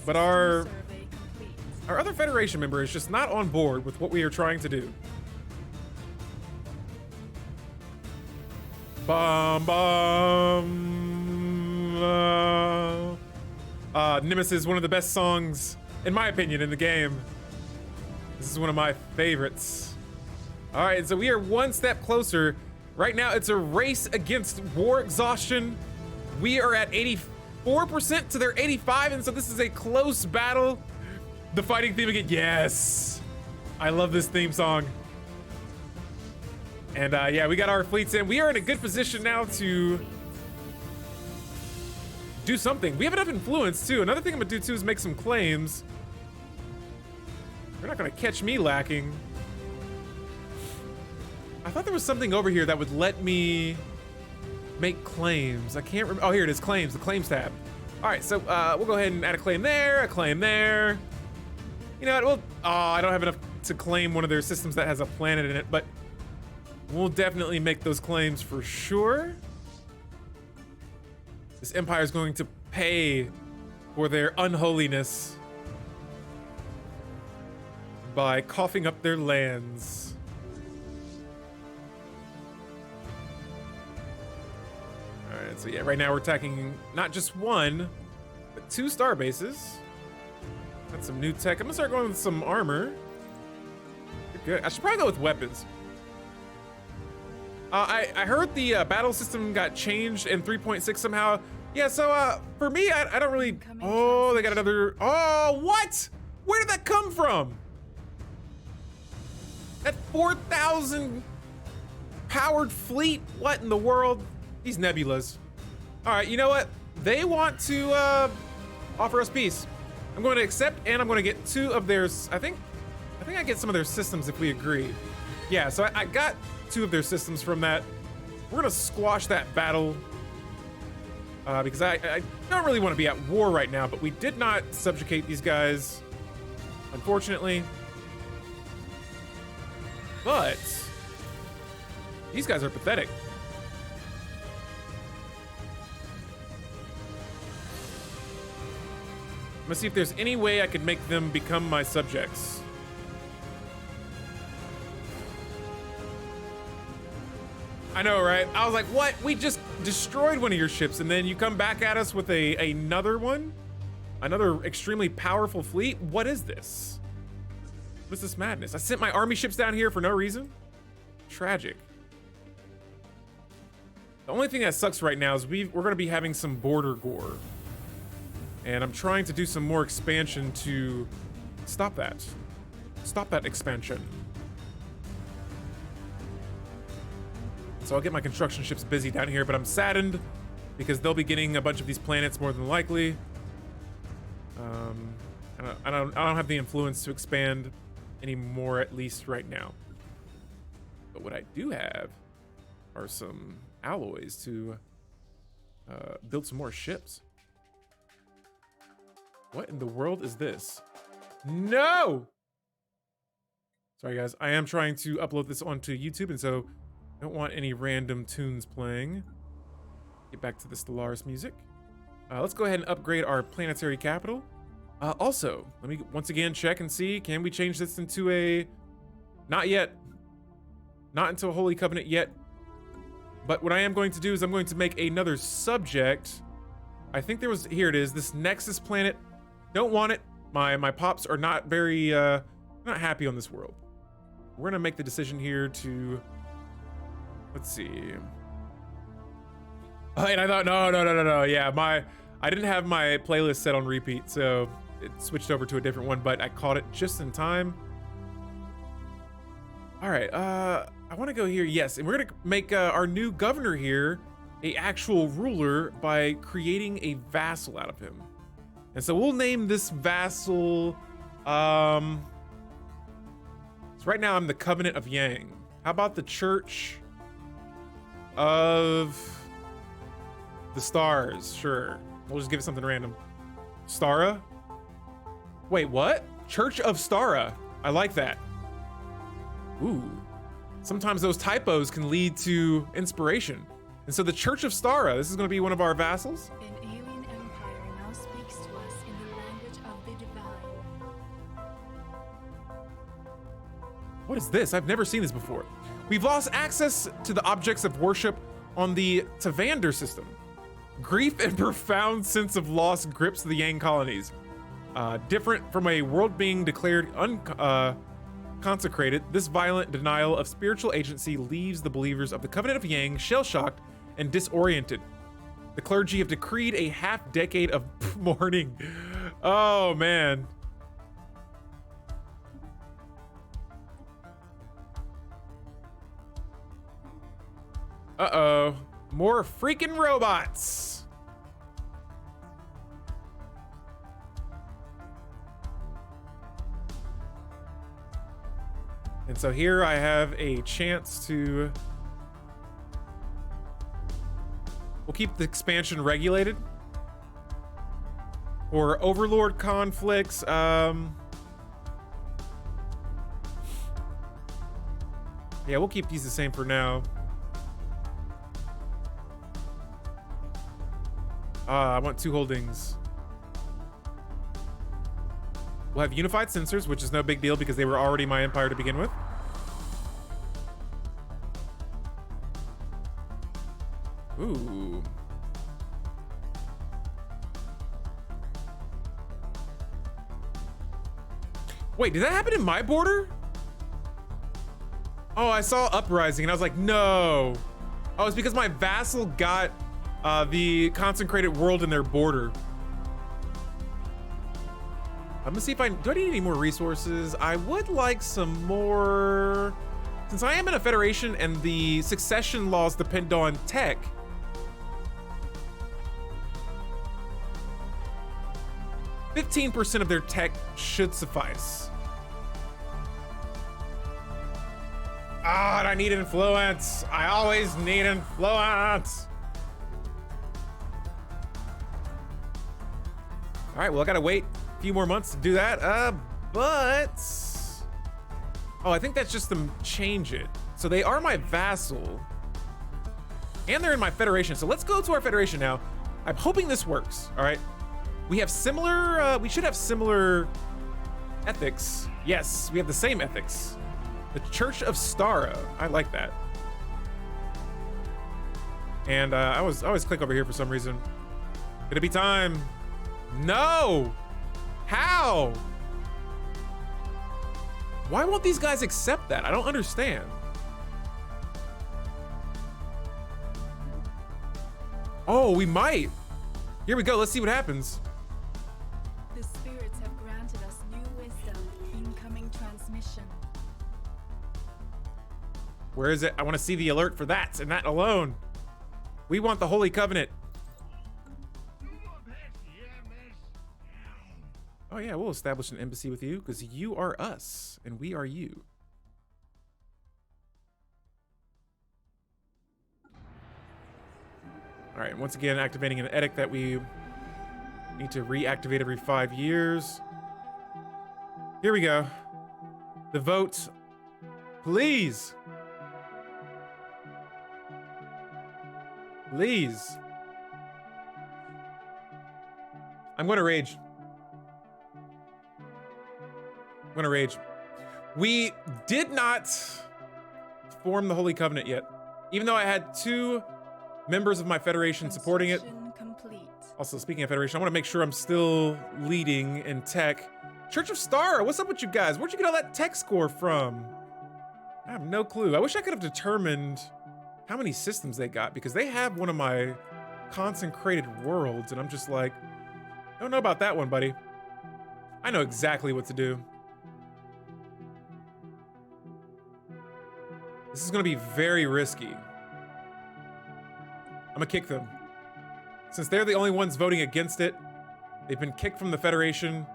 but our Survey complete. other Federation member is just not on board with what we are trying to do. Nemesis is one of the best songs, in my opinion, in the game. This is one of my favorites. All right, so we are 1 step closer. Right now, it's a race against war exhaustion. We are at 84% to their 85, and so this is a close battle. The fighting theme again. Yes, I love this theme song. And yeah, we got our fleets in. We are in a good position now to do something. We have enough influence too. Another thing I'm gonna do too is make some claims. They're not gonna catch me lacking. I thought there was something over here that would let me make claims. I can't remember. Oh, here it is, claims, the claims tab. All right, so we'll go ahead and add a claim there, a claim there. You know what, well, I don't have enough to claim one of their systems that has a planet in it, but we'll definitely make those claims for sure. This empire is going to pay for their unholiness by coughing up their lands. All right, so yeah, right now we're attacking not just 1, but 2 star bases. Got some new tech. I'm gonna start going with some armor. Good. I should probably go with weapons. I heard the battle system got changed in 3.6 somehow. Yeah, so for me, I don't really. Oh, they got another. Oh, what? Where did that come from? That 4,000 powered fleet? What in the world? These nebulas. All right, you know what? They want to offer us peace. I'm going to accept, and I'm going to get 2 of their. I think I get some of their systems if we agree. Yeah, so I got 2 of their systems from that. We're gonna squash that battle because I don't really want to be at war right now, but we did not subjugate these guys, unfortunately. But these guys are pathetic. I'm gonna see if there's any way I could make them become my subjects. I know, right? I was like, what? We just destroyed one of your ships, and then you come back at us with another one? Another extremely powerful fleet? What is this? What is this madness? I sent my army ships down here for no reason? Tragic. The only thing that sucks right now is we're going to be having some border gore. And I'm trying to do some more expansion to stop that. Stop that expansion. So I'll get my construction ships busy down here, but I'm saddened because they'll be getting a bunch of these planets more than likely. I don't have the influence to expand anymore, at least right now. But what I do have are some alloys to build some more ships. What in the world is this? No! Sorry guys, I am trying to upload this onto YouTube, and so I don't want any random tunes playing. Get back to the Stellaris music. Let's go ahead and upgrade our planetary capital. Also, let me once again check and see, can we change this into a... Not yet. Not into a Holy Covenant yet. But what I am going to do is I'm going to make another subject. I think there was... Here it is. This Nexus planet. Don't want it. My pops are not very... not happy on this world. We're going to make the decision here to... Let's see. Oh, and I thought, no. Yeah, I didn't have my playlist set on repeat, so it switched over to a different one, but I caught it just in time. All right, I want to go here. Yes, and we're going to make our new governor here a actual ruler by creating a vassal out of him. And so we'll name this vassal, so right now I'm the Covenant of Yang. How about the Church of the Stars? Sure. We'll just give it something random. Stara? Wait, what? Church of Stara. I like that. Ooh. Sometimes those typos can lead to inspiration. And so the Church of Stara, this is going to be one of our vassals. An alien empire now speaks to us in the language of the divine. What is this? I've never seen this before. We've lost access to the objects of worship on the Tavander system. Grief and profound sense of loss grips the Yang colonies. Different from a world being declared consecrated, this violent denial of spiritual agency leaves the believers of the Covenant of Yang shell-shocked and disoriented. The clergy have decreed a half-decade of mourning. Oh, man. Uh-oh. More freaking robots. And so here I have a chance to... We'll keep the expansion regulated. Or overlord conflicts. Yeah, we'll keep these the same for now. I want 2 holdings. We'll have unified sensors, which is no big deal because they were already my empire to begin with. Ooh. Wait, did that happen in my border? Oh, I saw Uprising and I was like, no. Oh, it's because my vassal got the consecrated world in their border. I'm gonna see if do I need any more resources? I would like some more, since I am in a federation and the succession laws depend on tech. %15% of their tech should suffice. Ah, I need influence. I always need influence. All right, well, I gotta wait a few more months to do that, but... Oh, I think that's just to change it. So they are my vassal, and they're in my federation. So let's go to our federation now. I'm hoping this works, all right? We have similar, we should have similar ethics. Yes, we have the same ethics. The Church of Stara, I like that. And I always click over here for some reason. Could it be time? No! How? Why won't these guys accept that? I don't understand. Oh, we might. Here we go. Let's see what happens. The spirits have granted us new wisdom. Incoming transmission. Where is it? I want to see the alert for that and that alone. We want the Holy Covenant. Oh yeah, we'll establish an embassy with you because you are us and we are you. All right, once again, activating an edict that we need to reactivate every 5 years. Here we go. The vote, please. Please. I'm going to rage. I'm going to rage. We did not form the Holy Covenant yet, even though I had 2 members of my Federation supporting it. Complete. Also, speaking of Federation, I want to make sure I'm still leading in tech. Church of Star, what's up with you guys? Where'd you get all that tech score from? I have no clue. I wish I could have determined how many systems they got, because they have one of my consecrated worlds, and I'm just like, I don't know about that one, buddy. I know exactly what to do. This is gonna be very risky. I'm gonna kick them. Since they're the only ones voting against it, they've been kicked from the Federation.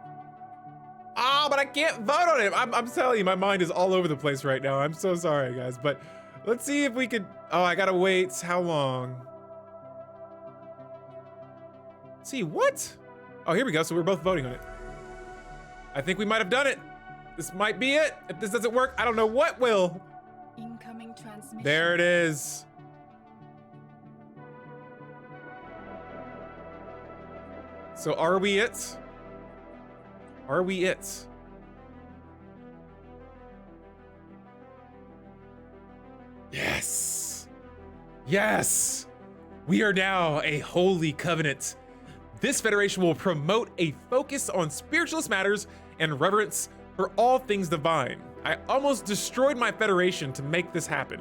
Ah, but I can't vote on it. I'm telling you, my mind is all over the place right now. I'm so sorry, guys, but let's see if we could. Oh, I gotta wait. How long? Let's see, what? Oh, here we go. So we're both voting on it. I think we might have done it. This might be it. If this doesn't work, I don't know what will. Incoming transmission. There it is. So are we it? Are we it? Yes. Yes. We are now a holy covenant. This federation will promote a focus on spiritualist matters and reverence for all things divine. I almost destroyed my federation to make this happen.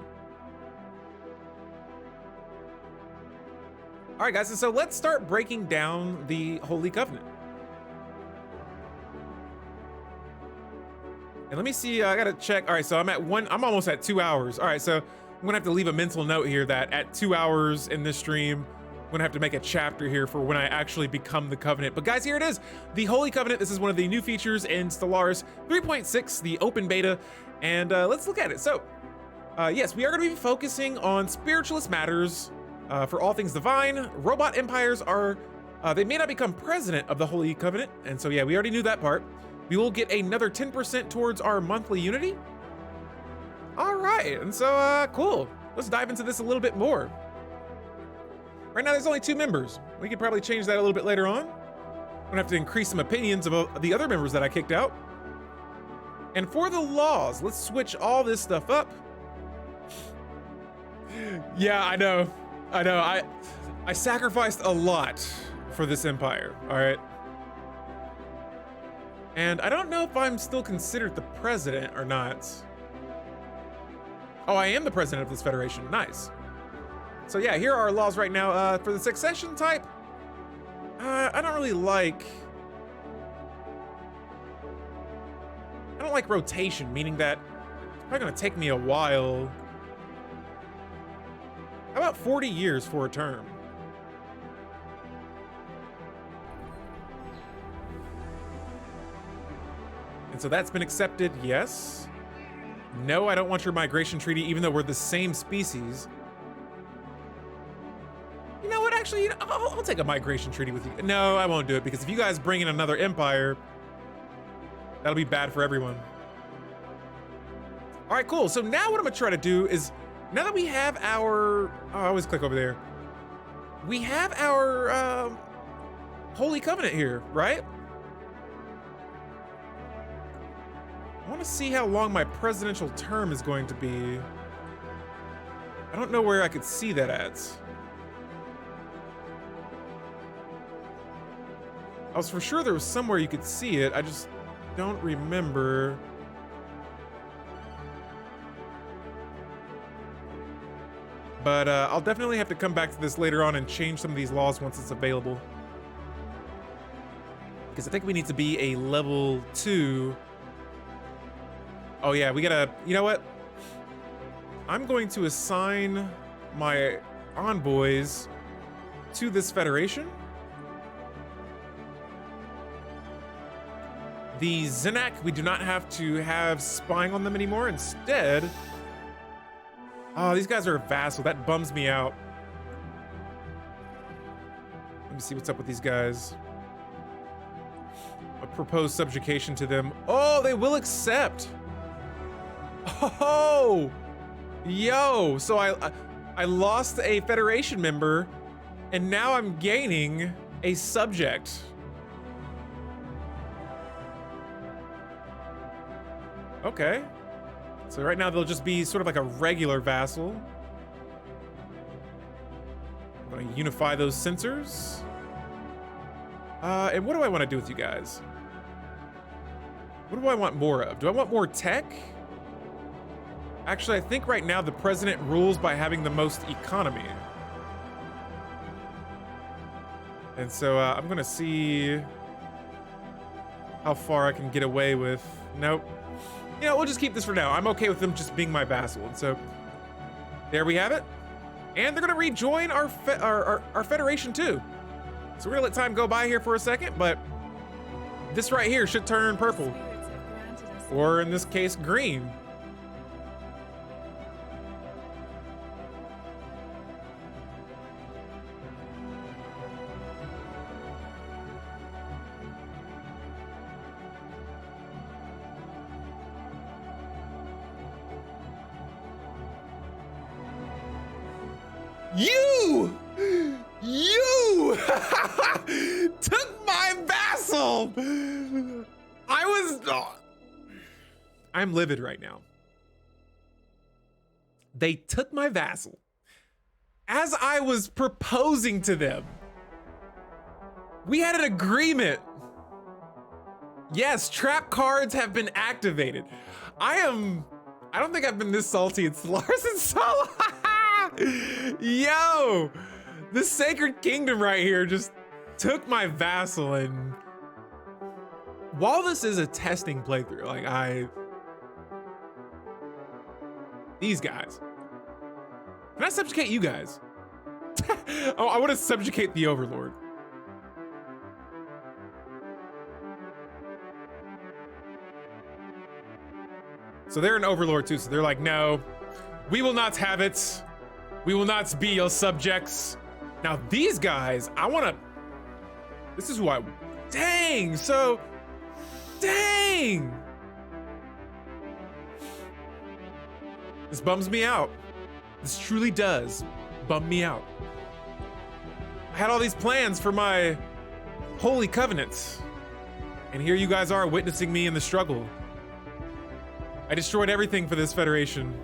All right, guys, and so let's start breaking down the Holy Covenant. And let me see, I gotta check. All right, so I'm almost at 2 hours. All right, so I'm gonna have to leave a mental note here that at 2 hours in this stream, I'm gonna have to make a chapter here for when I actually become the Covenant. But guys, here it is, the Holy Covenant. This is one of the new features in Stellaris 3.6, the open beta, and let's look at it. So, yes, we are gonna be focusing on spiritualist matters, for all things divine. Robot empires are, they may not become president of the Holy Covenant. And so, yeah, we already knew that part. We will get another 10% towards our monthly unity. All right, and so, cool. Let's dive into this a little bit more. Right now, there's only 2 members. We could probably change that a little bit later on. I'm gonna have to increase some opinions of the other members that I kicked out. And for the laws, let's switch all this stuff up. Yeah, I know. I sacrificed a lot for this empire, all right? And I don't know if I'm still considered the president or not. Oh, I am the president of this federation, nice. So yeah, here are our laws right now. For the succession type, I don't like rotation, meaning that it's probably gonna take me a while. How about 40 years for a term? And so that's been accepted, yes. No, I don't want your migration treaty, even though we're the same species. You know what, actually, I'll take a migration treaty with you. No, I won't do it, because if you guys bring in another empire, that'll be bad for everyone. All right, cool. So now what I'm gonna try to do is, now that we have our, oh, I always click over there. We have our Holy Covenant here, right? I want to see how long my presidential term is going to be. I don't know where I could see that at. I was for sure there was somewhere you could see it. I just don't remember. But I'll definitely have to come back to this later on and change some of these laws once it's available. Because I think we need to be a level 2. Oh yeah, we gotta, you know what? I'm going to assign my envoys to this federation. The Zenak, we do not have to have spying on them anymore. Instead, oh, these guys are a vassal. That bums me out. Let me see what's up with these guys. A proposed subjugation to them. Oh, they will accept. Oh, yo. So I lost a federation member, and now I'm gaining a subject. Okay. So right now they'll just be sort of like a regular vassal. I'm gonna unify those sensors. And what do I want to do with you guys? What do I want more of? Do I want more tech? Actually, I think right now the president rules by having the most economy. And so I'm gonna see how far I can get away with. Nope. You know, we'll just keep this for now. I'm okay with them just being my vassal. And so there we have it. And they're gonna rejoin our federation too. So we're gonna let time go by here for a second, but this right here should turn purple. Or in this case, green. You took my vassal. I'm livid right now. They took my vassal as I was proposing to them. We had an agreement. Yes, trap cards have been activated. I don't think I've been this salty in Stellaris in so long. Yo, the Sacred Kingdom right here just took my vassal, and while this is a testing playthrough, like these guys, can I subjugate you guys? Oh, I want to subjugate the Overlord. So they're an Overlord too, so they're like, no, we will not have it. We will not be your subjects. Now these guys, this is who dang, dang. This bums me out. This truly does bum me out. I had all these plans for my holy covenants, and here you guys are witnessing me in the struggle. I destroyed everything for this federation.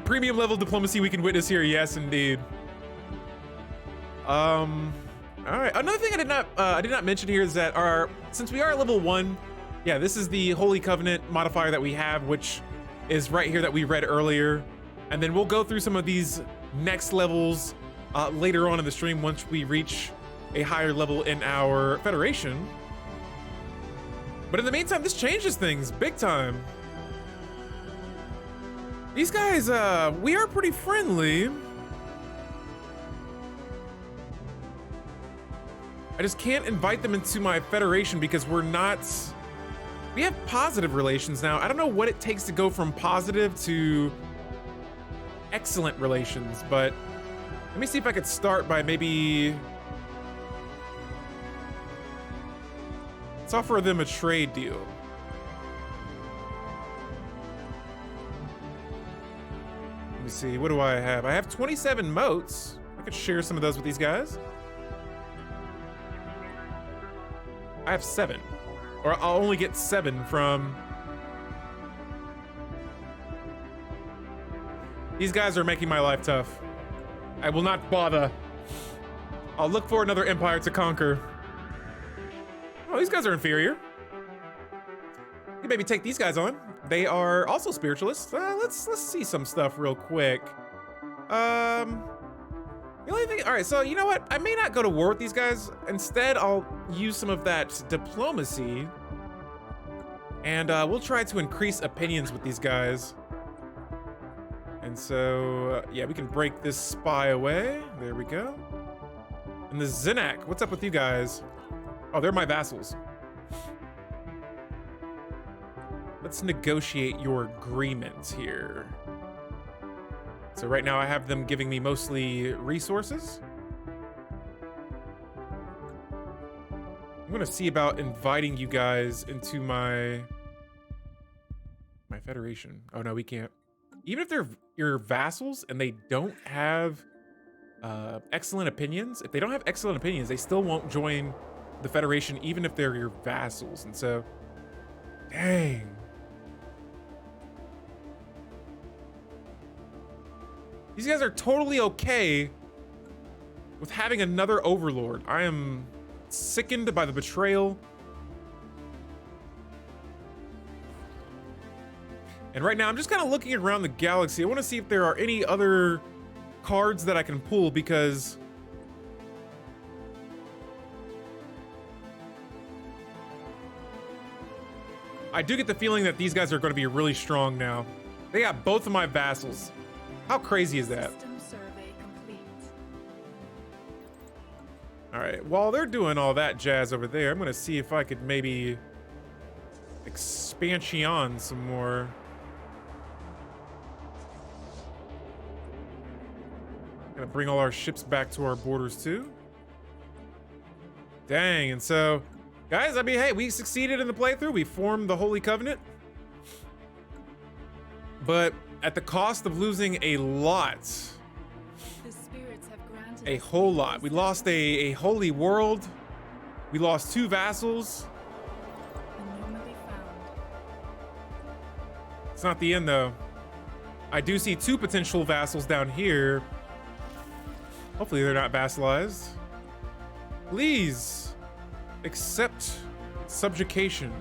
Premium level diplomacy we can witness here, yes indeed. All right, another thing I did not mention here is that since we are at level 1, yeah, this is the Holy Covenant modifier that we have, which is right here that we read earlier. And then we'll go through some of these next levels later on in the stream once we reach a higher level in our federation. But in the meantime, this changes things big time. These guys, we are pretty friendly. I just can't invite them into my federation because we have positive relations now. I don't know what it takes to go from positive to excellent relations, but let me see if I could start by maybe, let's offer them a trade deal. Let me see, what do I have? I have 27 motes. I could share some of those with these guys. I have 7, or I'll only get 7 from. These guys are making my life tough. I will not bother. I'll look for another empire to conquer. Oh, these guys are inferior. You maybe take these guys on. They are also spiritualists. Let's see some stuff real quick. The only thing, all right, so you know what? I may not go to war with these guys. Instead, I'll use some of that diplomacy, and we'll try to increase opinions with these guys. And so, yeah, we can break this spy away. There we go. And the Zinnak, what's up with you guys? Oh, they're my vassals. Let's negotiate your agreement here. So right now I have them giving me mostly resources. I'm gonna see about inviting you guys into my federation. Oh no, we can't. Even if they're your vassals and they don't have excellent opinions, if they don't have excellent opinions, they still won't join the federation even if they're your vassals. And so, dang. These guys are totally okay with having another overlord. I am sickened by the betrayal. And right now I'm just kind of looking around the galaxy. I want to see if there are any other cards that I can pull, because I do get the feeling that these guys are going to be really strong now. They got both of my vassals. How crazy is that? System survey complete. All right, while they're doing all that jazz over there, I'm gonna see if I could maybe expansion some more. Gonna bring all our ships back to our borders too. Dang, and so, guys, I mean, hey, we succeeded in the playthrough. We formed the Holy Covenant. But at the cost of losing a lot. The spirits have granted A us whole lot. peace. We lost a holy world. We lost 2 vassals. Anomaly found. It's not the end though. I do see 2 potential vassals down here. Hopefully they're not vassalized. Please accept subjugation.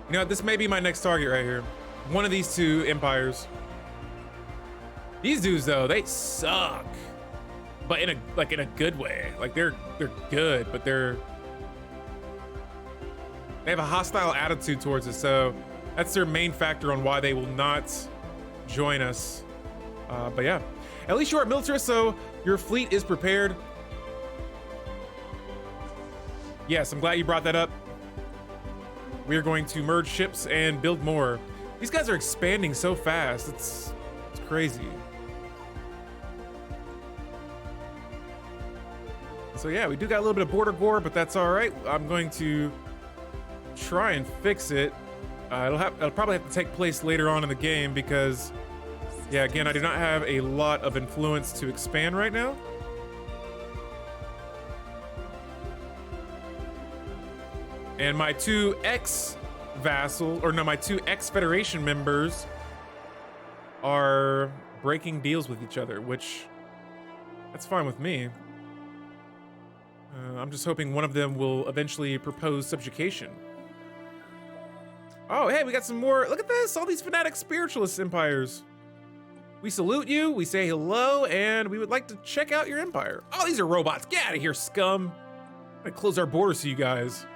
You know what? This may be my next target right here. One of these 2 empires. These dudes though, they suck. But in a good way. Like they're good, but they have a hostile attitude towards us, so that's their main factor on why they will not join us. But yeah, at least you are militarist, so your fleet is prepared. Yes, I'm glad you brought that up. We are going to merge ships and build more. These guys are expanding so fast. It's crazy. So yeah, we do got a little bit of border gore, but that's all right. I'm going to try and fix it. It'll probably have to take place later on in the game because, yeah, again, I do not have a lot of influence to expand right now. And my 2 my 2 ex-Federation members are breaking deals with each other, which, that's fine with me. I'm just hoping one of them will eventually propose subjugation. Oh, hey, we got some more. Look at this, all these fanatic spiritualist empires. We salute you, we say hello, and we would like to check out your empire. Oh, these are robots. Get out of here, scum. I'm gonna close our borders to you guys.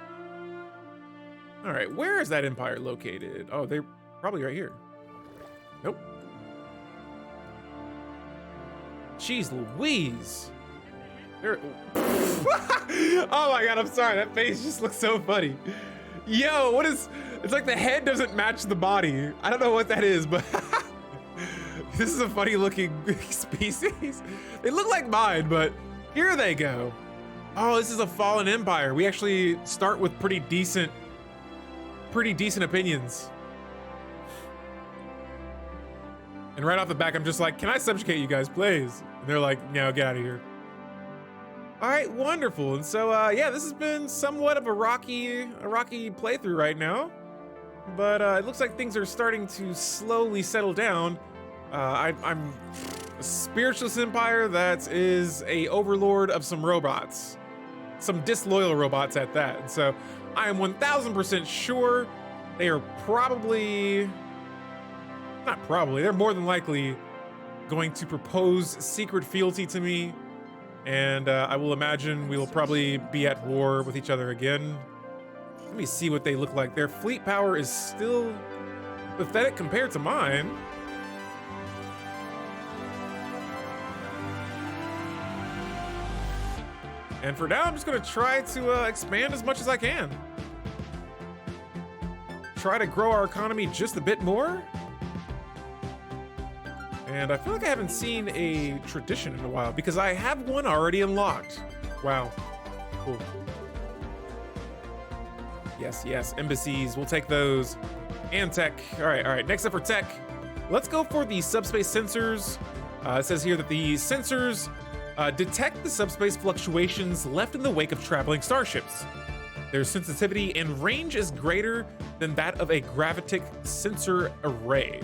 All right, where is that empire located? Oh, they're probably right here. Nope. Jeez Louise. They're... Oh my God, I'm sorry. That face just looks so funny. Yo, what is... It's like the head doesn't match the body. I don't know what that is, but... This is a funny looking species. They look like mine, but here they go. Oh, this is a fallen empire. We actually start with pretty decent opinions. And right off the back, I'm just like, can I subjugate you guys, please? And they're like, no, get out of here. All right, wonderful. And so, yeah, this has been somewhat of a rocky playthrough right now. but it looks like things are starting to slowly settle down. I'm a spiritualist empire that is a overlord of some robots, some disloyal robots at that. And so I am 1000% sure they are they're more than likely going to propose secret fealty to me. And I will imagine we will probably be at war with each other again. Let me see what they look like. Their fleet power is still pathetic compared to mine. And for now, I'm just gonna try to expand as much as I can. Try to grow our economy just a bit more. And I feel like I haven't seen a tradition in a while because I have one already unlocked. Wow, cool. Yes, embassies, we'll take those. And tech, all right, next up for tech. Let's go for the subspace sensors. It says here that the sensors detect the subspace fluctuations left in the wake of traveling starships. Their sensitivity and range is greater than that of a gravitic sensor array.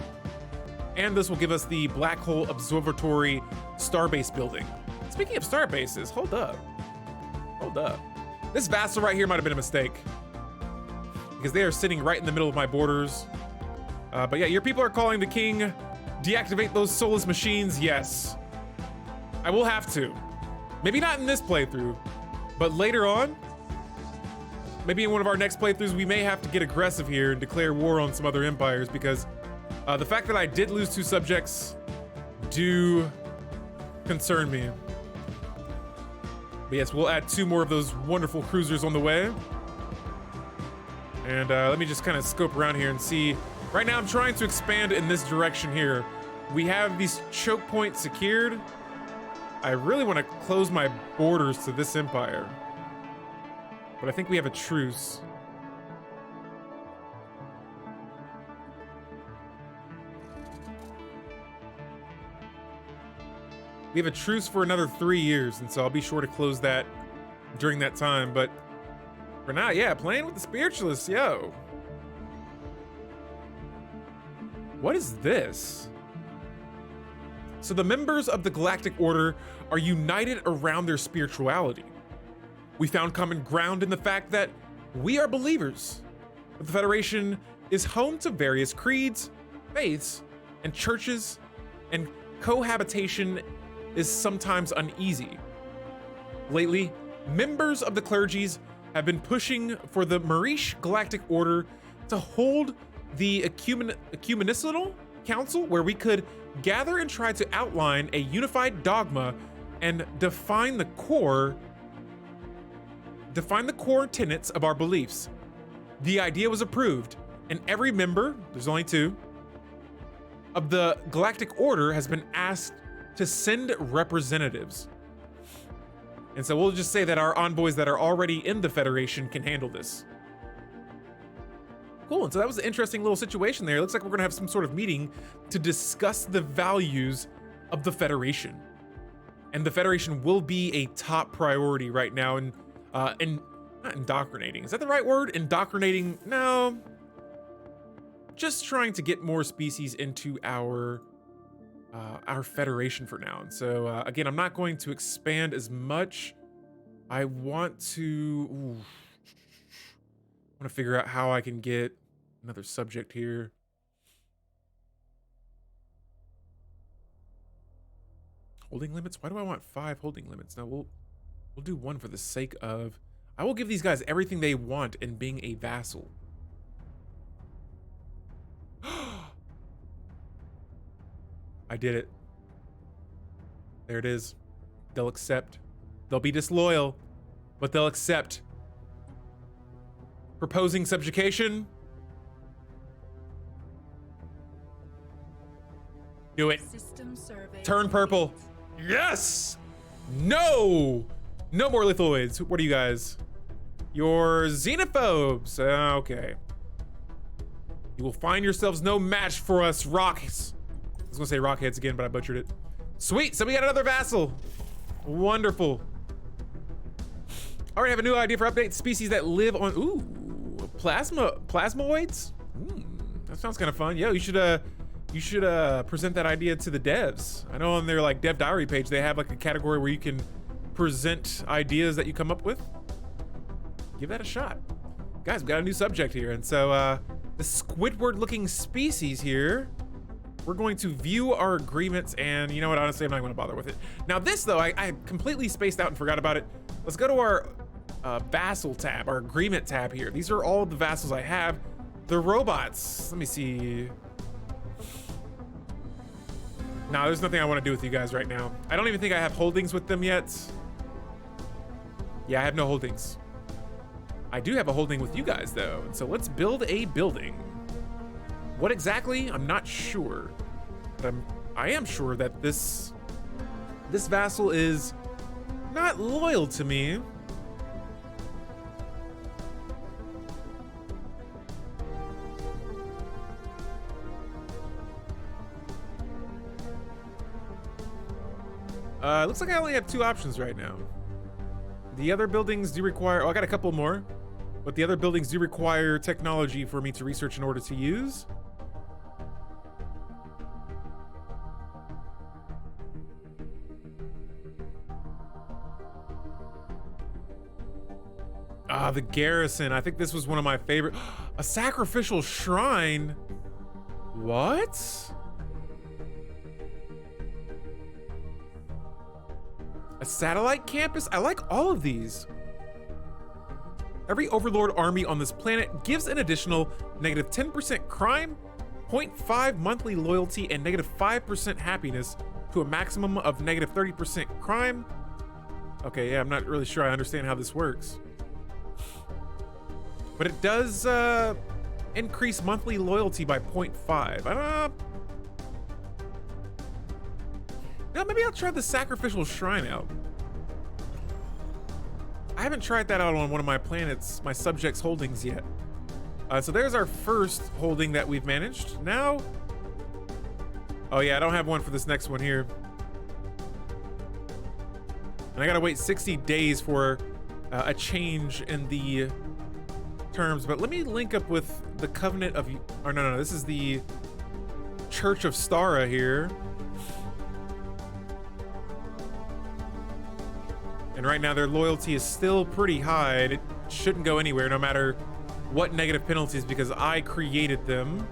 And this will give us the Black Hole Observatory Starbase building. Speaking of starbases, hold up. This vassal right here might have been a mistake because they are sitting right in the middle of my borders. But yeah, your people are calling the king, deactivate those soulless machines. Yes, I will have to. Maybe not in this playthrough, but later on, maybe in one of our next playthroughs, we may have to get aggressive here and declare war on some other empires because the fact that I did lose 2 subjects do concern me. But yes, we'll add 2 more of those wonderful cruisers on the way. And let me just kind of scope around here and see. Right now, I'm trying to expand in this direction here. We have these choke points secured. I really want to close my borders to this empire. But I think we have a truce. We have a truce for another 3 years, and so I'll be sure to close that during that time. But for now, yeah, playing with the spiritualists, yo. What is this? So the members of the Galactic Order are united around their spirituality. We found common ground in the fact that we are believers. But the Federation is home to various creeds, faiths, and churches, and cohabitation is sometimes uneasy. Lately, members of the clergies have been pushing for the Marish Galactic Order to hold the ecumenical council where we could gather and try to outline a unified dogma and define the core tenets of our beliefs. The idea was approved, and every member, there's only 2, of the Galactic Order has been asked to send representatives. And so we'll just say that our envoys that are already in the Federation can handle this. Cool, and so that was an interesting little situation there. It looks like we're gonna have some sort of meeting to discuss the values of the Federation. And the Federation will be a top priority right now in not indoctrinating. Is that the right word? Indoctrinating? No. Just trying to get more species into our Federation for now. And so again, I'm not going to expand as much. I want to figure out how I can get another subject here. Holding limits? Why do I want 5 holding limits? No, we'll do 1 for the sake of, I will give these guys everything they want in being a vassal. I did it. There it is. They'll accept. They'll be disloyal, but they'll accept. Proposing subjugation. Do it. System survey Turn purple. complete. Yes! No! No more lithoids. What are you guys? You're xenophobes. Okay. You will find yourselves no match for us rocks. I was gonna say rockheads again, but I butchered it. Sweet, so we got another vassal. Wonderful. All right, I have a new idea for update. Species that live on, ooh, plasmoids? That sounds kind of fun. Yo, you should present that idea to the devs. I know on their like dev diary page they have like a category where you can present ideas that you come up with. Give that a shot. Guys, we got a new subject here, and so the Squidward looking species here, we're going to view our agreements, and you know what, honestly, I'm not gonna bother with it. Now this though, I completely spaced out and forgot about it. Let's go to our vassal tab, our agreement tab here. These are all the vassals I have. The robots, let me see. No, there's nothing I want to do with you guys right now. I don't even think I have holdings with them yet. Yeah, I have no holdings. I do have a holding with you guys though, and so let's build a building. What exactly? I'm not sure, but I am sure that this vassal is not loyal to me. Looks like I only have 2 options right now. The other buildings do require, oh, I got a couple more, but the other buildings do require technology for me to research in order to use. Ah, the garrison. I think this was one of my favorite. A sacrificial shrine. What? A satellite campus? I like all of these. Every overlord army on this planet gives an additional -10% crime, 0.5 monthly loyalty, and -5% happiness to a maximum of -30% crime. Okay, yeah, I'm not really sure I understand how this works. But it does increase monthly loyalty by 0.5. I don't know. No, maybe I'll try the sacrificial shrine out. I haven't tried that out on one of my planets, my subjects holdings yet. So there's our first holding that we've managed. Now, oh yeah, I don't have one for this next one here. And I gotta wait 60 days for a change in the terms, but let me link up with the Covenant of, or no, this is the Church of Stara here. And right now their loyalty is still pretty high, and it shouldn't go anywhere no matter what negative penalties because I created them.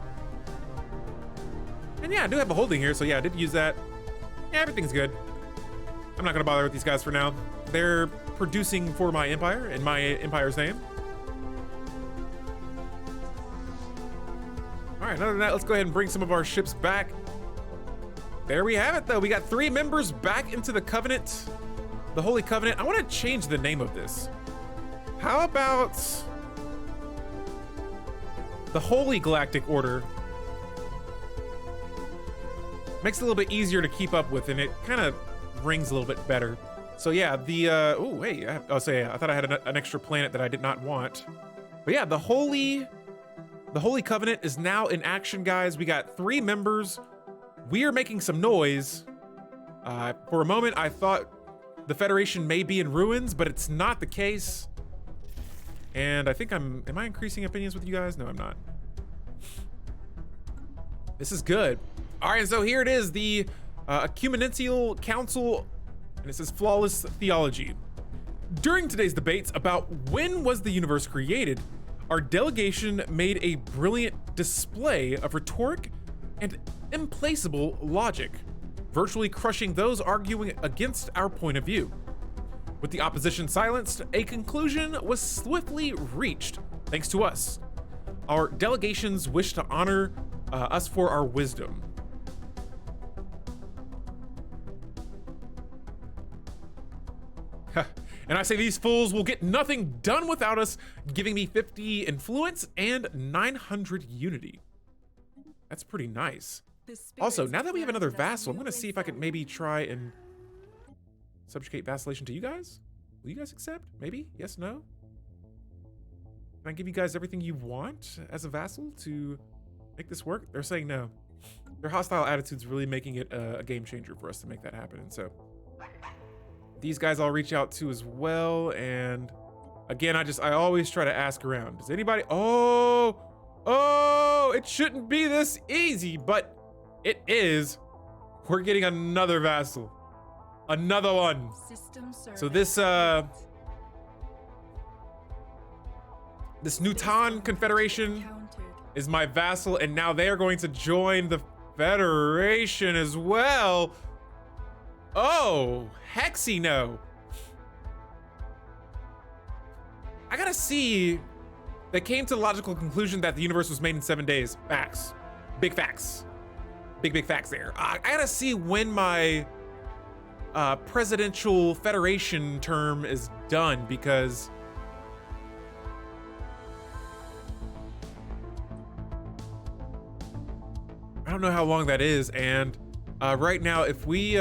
And yeah, I do have a holding here, so yeah, I did use that. Yeah, everything's good. I'm not gonna bother with these guys for now. They're producing for my empire in my empire's name. All right, other than that, let's go ahead and bring some of our ships back. There we have it though. We got 3 members back into the Covenant. The Holy Covenant. I want to change the name of this. How about the Holy Galactic Order? Makes it a little bit easier to keep up with, and it kind of rings a little bit better. So yeah, the oh wait, I thought I had an extra planet that I did not want. But yeah, the Holy Covenant is now in action, guys. We got 3 members. We are making some noise. For a moment, I thought the Federation may be in ruins, but it's not the case. And I think am I increasing opinions with you guys? No, I'm not. This is good. All right, so here it is, the Ecumenical Council, and it says Flawless Theology. During today's debates about when was the universe created, our delegation made a brilliant display of rhetoric and implacable logic, virtually crushing those arguing against our point of view. With the opposition silenced, a conclusion was swiftly reached, thanks to us. Our delegations wish to honor us for our wisdom. And I say these fools will get nothing done without us, giving me 50 influence and 900 unity. That's pretty nice. Also, now that we have another vassal, I'm gonna see if I can maybe try and subjugate vassallation to you guys. Will you guys accept? Maybe? Yes, no? Can I give you guys everything you want as a vassal to make this work? They're saying no. Their hostile attitude's really making it a game changer for us to make that happen. And so these guys I'll reach out to as well. And again, I always try to ask around. Does anybody, oh, Oh, it shouldn't be this easy, but it is. We're getting another vassal. Another one. System So this Nutan Confederation is my vassal, and now they are going to join the Federation as well. Oh, hexy no. I gotta see. They came to the logical conclusion that the universe was made in 7 days. Facts. Big facts. Big facts there. I gotta see when my presidential federation term is done, because I don't know how long that is. And right now, if we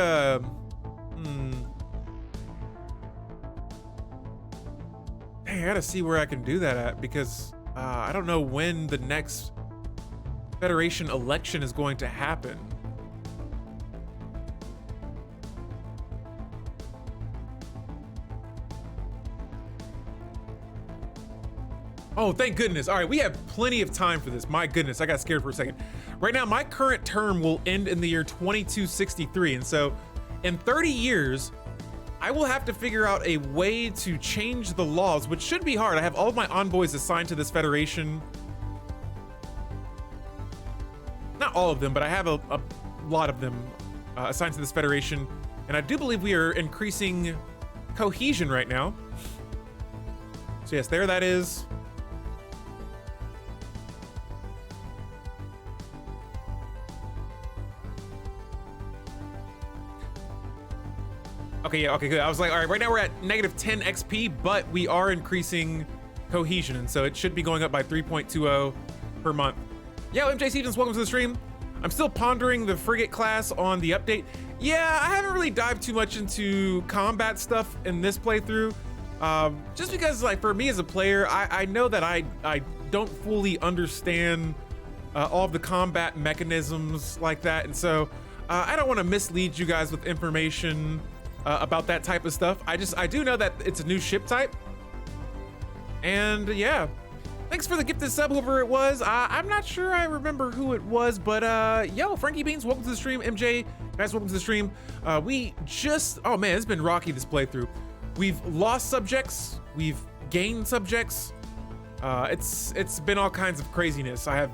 Hey, I gotta see where I can do that at, because I don't know when the next Federation election is going to happen. Oh, thank goodness. All right, we have plenty of time for this. My goodness, I got scared for a second. Right now, my current term will end in the year 2263. And so in 30 years, I will have to figure out a way to change the laws, which should be hard. I have all of my envoys assigned to this federation. Not all of them, but I have a lot of them assigned to this federation. And I do believe we are increasing cohesion right now. So yes, there that is. Okay, yeah, okay, good. I was like, all right, right now we're at negative 10 XP, but we are increasing cohesion, and so it should be going up by 3.20 per month. Yo, MJ Stevens, welcome to the stream. I'm still pondering the frigate class on the update. Yeah, I haven't really dived too much into combat stuff in this playthrough, just because, like, for me as a player, I know that I don't fully understand all of the combat mechanisms like that, and so I don't want to mislead you guys with information about that type of stuff. I do know that it's a new ship type, and yeah, thanks for the gifted sub, whoever it was. I'm not sure I remember who it was, but yo, Frankie Beans, welcome to the stream. MJ, guys, welcome to the stream. We just, oh man, it's been rocky this playthrough. We've lost subjects, we've gained subjects. It's been all kinds of craziness. I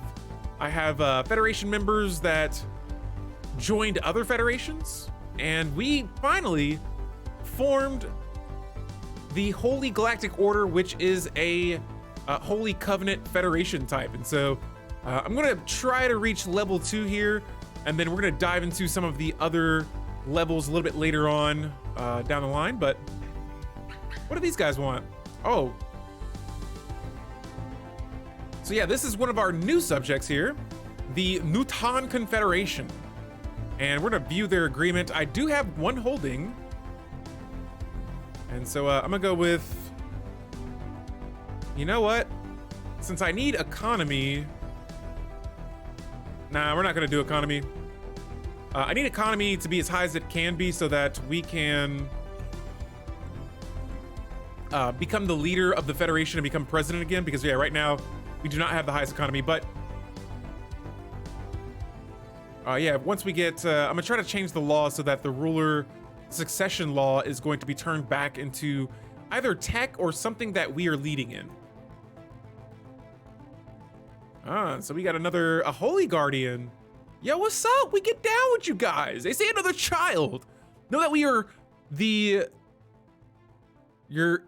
have Federation members that joined other federations, and we finally formed the Holy Galactic Order, which is a Holy Covenant Federation type. And so I'm gonna try to reach level 2 here, and then we're gonna dive into some of the other levels a little bit later on down the line. But what do these guys want? Oh. So yeah, this is one of our new subjects here, the Nutan Confederation. And we're gonna view their agreement. I do have one holding. And so I'm gonna go with, you know what? Since I need economy, nah, we're not gonna do economy. I need economy to be as high as it can be so that we can become the leader of the Federation and become president again, because yeah, right now we do not have the highest economy, but yeah, once we get, I'm gonna try to change the law so that the ruler succession law is going to be turned back into either tech or something that we are leading in. So we got a Holy Guardian. Yo, what's up? We get down with you guys. They say another child. Know that we are the your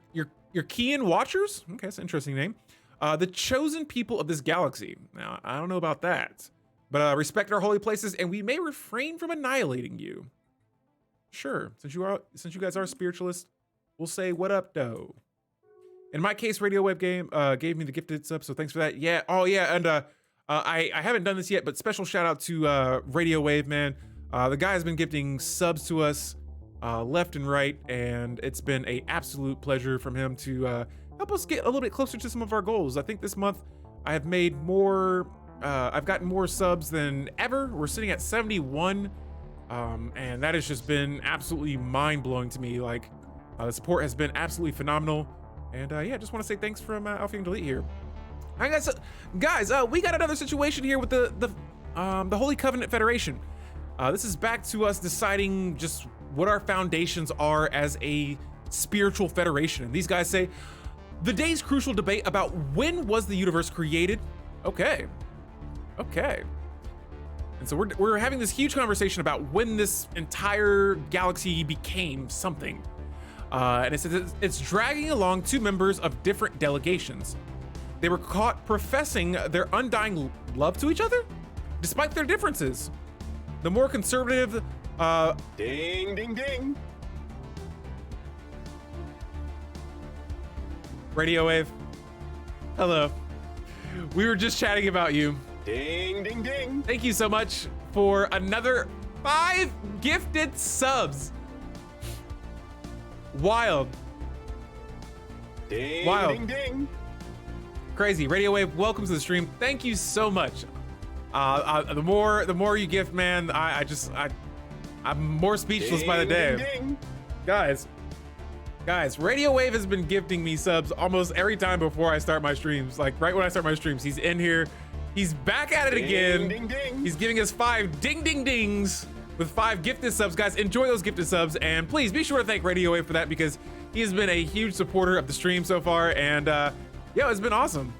Kian Watchers? Okay, that's an interesting name. The chosen people of this galaxy. Now, I don't know about that, but respect our holy places, and we may refrain from annihilating you. Sure, since you guys are spiritualists, we'll say what up, though. In my case, Radio Wave Game gave me the gifted sub, so thanks for that. Yeah, oh yeah, and I haven't done this yet, but special shout out to Radio Wave, man. The guy has been gifting subs to us left and right, and it's been a absolute pleasure from him to help us get a little bit closer to some of our goals. I think this month I have made more, I've gotten more subs than ever. We're sitting at 71, and that has just been absolutely mind-blowing to me. Like, the support has been absolutely phenomenal. And yeah, just want to say thanks from Alfie and Delete here. I guess, guys, we got another situation here with the Holy Covenant Federation. This is back to us deciding just what our foundations are as a spiritual federation. And these guys say, the day's crucial debate about when was the universe created. Okay. And so we're having this huge conversation about when this entire galaxy became something. And it's dragging along two members of different delegations. They were caught professing their undying love to each other, despite their differences. The more conservative, Ding, ding, ding. Radio Wave, hello. We were just chatting about you. Ding, ding, ding. Thank you so much for another 5 gifted subs. Wild. Ding, Wow. ding, ding. Crazy. Radio Wave, welcome to the stream. Thank you so much. The more you gift, man, I'm more speechless by the day. Ding, ding. Guys, Radio Wave has been gifting me subs almost every time before I start my streams. Like right when I start my streams, he's in here. He's back at it again. Ding, ding. He's giving us 5 ding ding dings with 5 gifted subs. Guys, enjoy those gifted subs, and please be sure to thank Radio Wave for that, because he has been a huge supporter of the stream so far, and yeah, it's been awesome.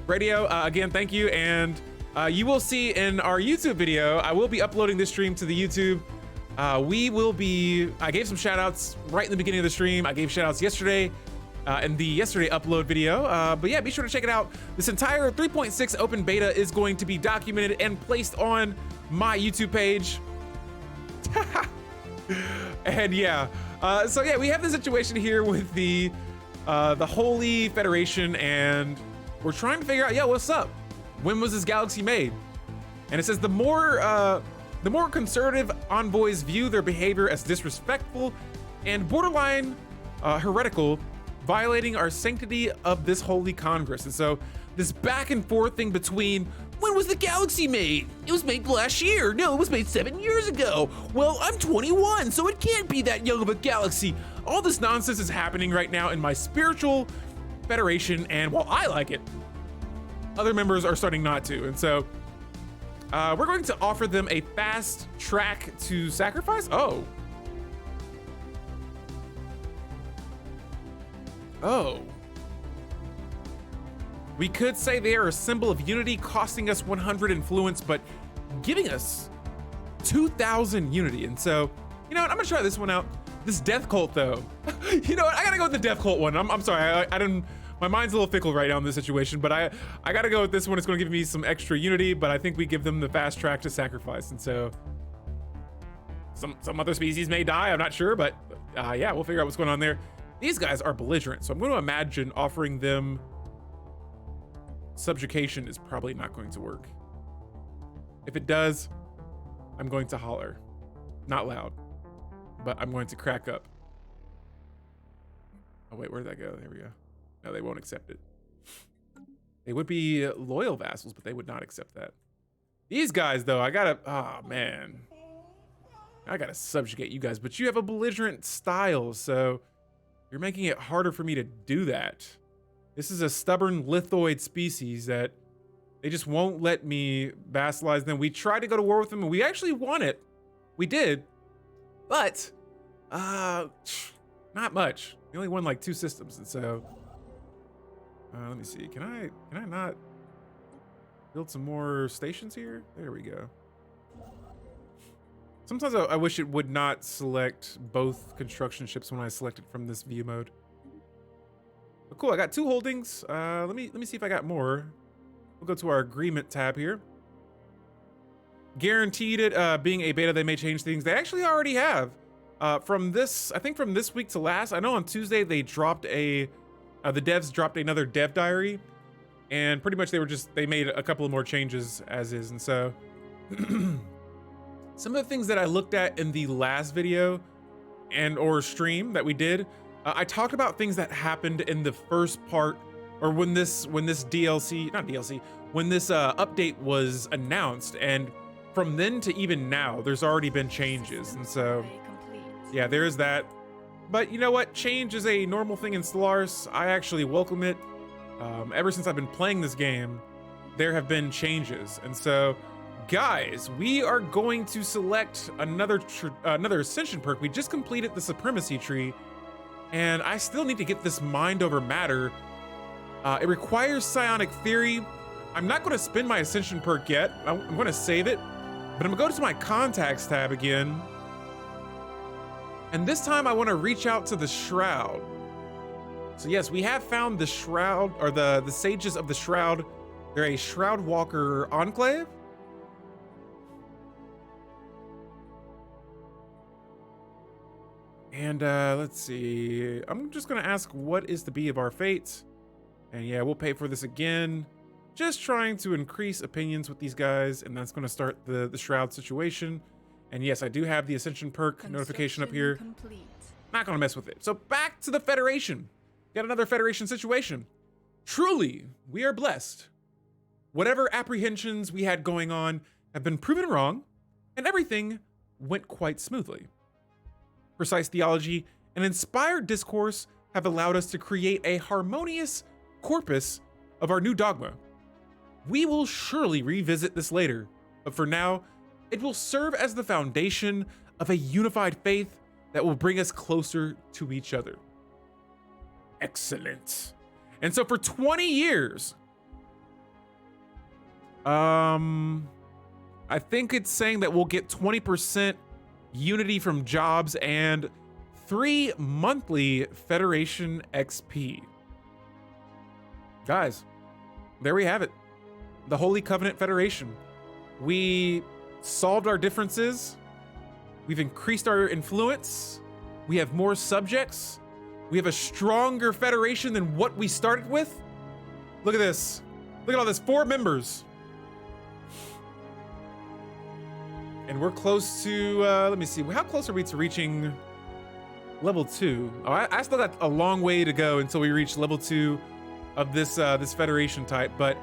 Radio, again, thank you, and you will see in our YouTube video, I will be uploading this stream to the YouTube. I gave some shout outs right in the beginning of the stream. I gave shout outs yesterday in the yesterday upload video. But yeah, be sure to check it out. This entire 3.6 open beta is going to be documented and placed on my YouTube page. And yeah, so yeah, we have the situation here with the Holy Federation, and we're trying to figure out, yeah, what's up? When was this galaxy made? And it says the more conservative envoys view their behavior as disrespectful and borderline heretical, violating our sanctity of this holy congress. And so this back and forth thing between, when was the galaxy made? It was made last year. No, it was made 7 years ago. Well, I'm 21, so it can't be that young of a galaxy. All this nonsense is happening right now in my spiritual federation, and while I like it, other members are starting not to. And so we're going to offer them a fast track to sacrifice. Oh. We could say they are a symbol of unity, costing us 100 influence, but giving us 2,000 unity. And so, you know what? I'm gonna try this one out. This death cult, though. You know what? I gotta go with the death cult one. I'm sorry. I didn't. My mind's a little fickle right now in this situation, but I gotta go with this one. It's gonna give me some extra unity, but I think we give them the fast track to sacrifice. And so some other species may die, I'm not sure, but yeah, we'll figure out what's going on there. These guys are belligerent, so I'm going to imagine offering them subjugation is probably not going to work. If it does, I'm going to holler. Not loud, but I'm going to crack up. Oh wait, where did that go? There we go. No, they won't accept it. They would be loyal vassals, but they would not accept that. These guys, though, oh man. I gotta subjugate you guys, but you have a belligerent style, so you're making it harder for me to do that. This is a stubborn lithoid species that they just won't let me vassalize them. We tried to go to war with them, and we actually won it. We did, but not much. We only won like 2 systems, and so let me see. Can I not build some more stations here? There we go. Sometimes I wish it would not select both construction ships when I select it from this view mode. But cool, I got 2 holdings. Let me see if I got more. We'll go to our agreement tab here. Guaranteed it being a beta, they may change things. They actually already have. From this, I think from this week to last, I know on Tuesday they dropped the devs dropped another dev diary, and pretty much they made a couple of more changes as is. And so some of the things that I looked at in the last video or stream that we did, I talked about things that happened in the first part, or when this DLC, not DLC, when this update was announced, and from then to even now, there's already been changes. And so yeah, there is that. But you know what? Change is a normal thing in Stellaris. I actually welcome it. Ever since I've been playing this game, there have been changes. And so, guys, we are going to select another ascension perk. We just completed the supremacy tree, and I still need to get this mind over matter. It requires psionic theory. I'm not going to spin my ascension perk yet. I'm going to save it, but I'm going to go to my contacts tab again. And this time I want to reach out to the Shroud. So yes, we have found the Shroud, or the Sages of the Shroud. They're a Shroud Walker enclave. And let's see. I'm just going to ask, what is the be of our fate? And yeah, we'll pay for this again. Just trying to increase opinions with these guys, and that's going to start the Shroud situation. And yes, I do have the Ascension perk notification up here. Complete. Not going to mess with it. So back to the Federation. Got another Federation situation. Truly, we are blessed. Whatever apprehensions we had going on have been proven wrong, and everything went quite smoothly. Precise theology and inspired discourse have allowed us to create a harmonious corpus of our new dogma. We will surely revisit this later, but for now, it will serve as the foundation of a unified faith that will bring us closer to each other. Excellent. And so for 20 years, I think it's saying that we'll get 20% unity from jobs and 3 monthly Federation XP. Guys, there we have it. The Holy Covenant Federation. We solved our differences. We've increased our influence. We have more subjects. We have a stronger federation than what we started with. Look at this. Look at all this, 4 members. And we're close to, let me see, how close are we to reaching level 2? Oh, I still got a long way to go until we reach level 2 of this this federation type, but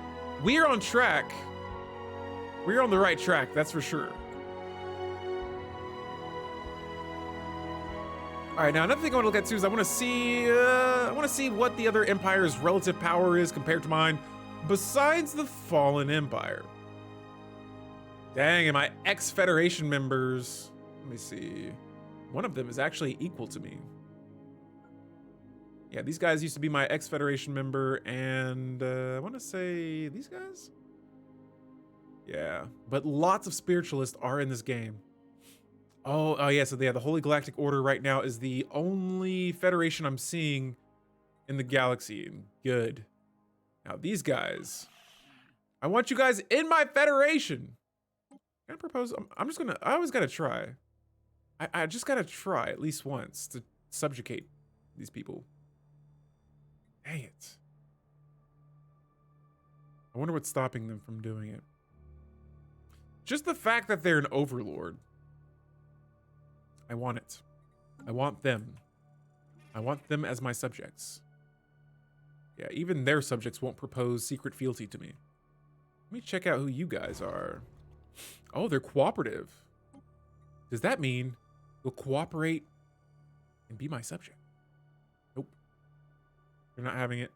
we are on track. We're on the right track, that's for sure. All right, now another thing I want to look at too is I want to see what the other empire's relative power is compared to mine, besides the Fallen Empire. Dang, and my ex-Federation members, let me see. One of them is actually equal to me. Yeah, these guys used to be my ex-Federation member, and I want to say these guys? Yeah, but lots of spiritualists are in this game. Oh yeah, so yeah, the Holy Galactic Order right now is the only Federation I'm seeing in the galaxy. Good. Now these guys, I want you guys in my Federation. Can I propose? I'm just gonna, I always gotta try. I just gotta try at least once to subjugate these people. Dang it. I wonder what's stopping them from doing it. Just the fact that they're an overlord. I want it. I want them. I want them as my subjects. Yeah, even their subjects won't propose secret fealty to me. Let me check out who you guys are. Oh, they're cooperative. Does that mean you'll cooperate and be my subject? Nope. They're not having it.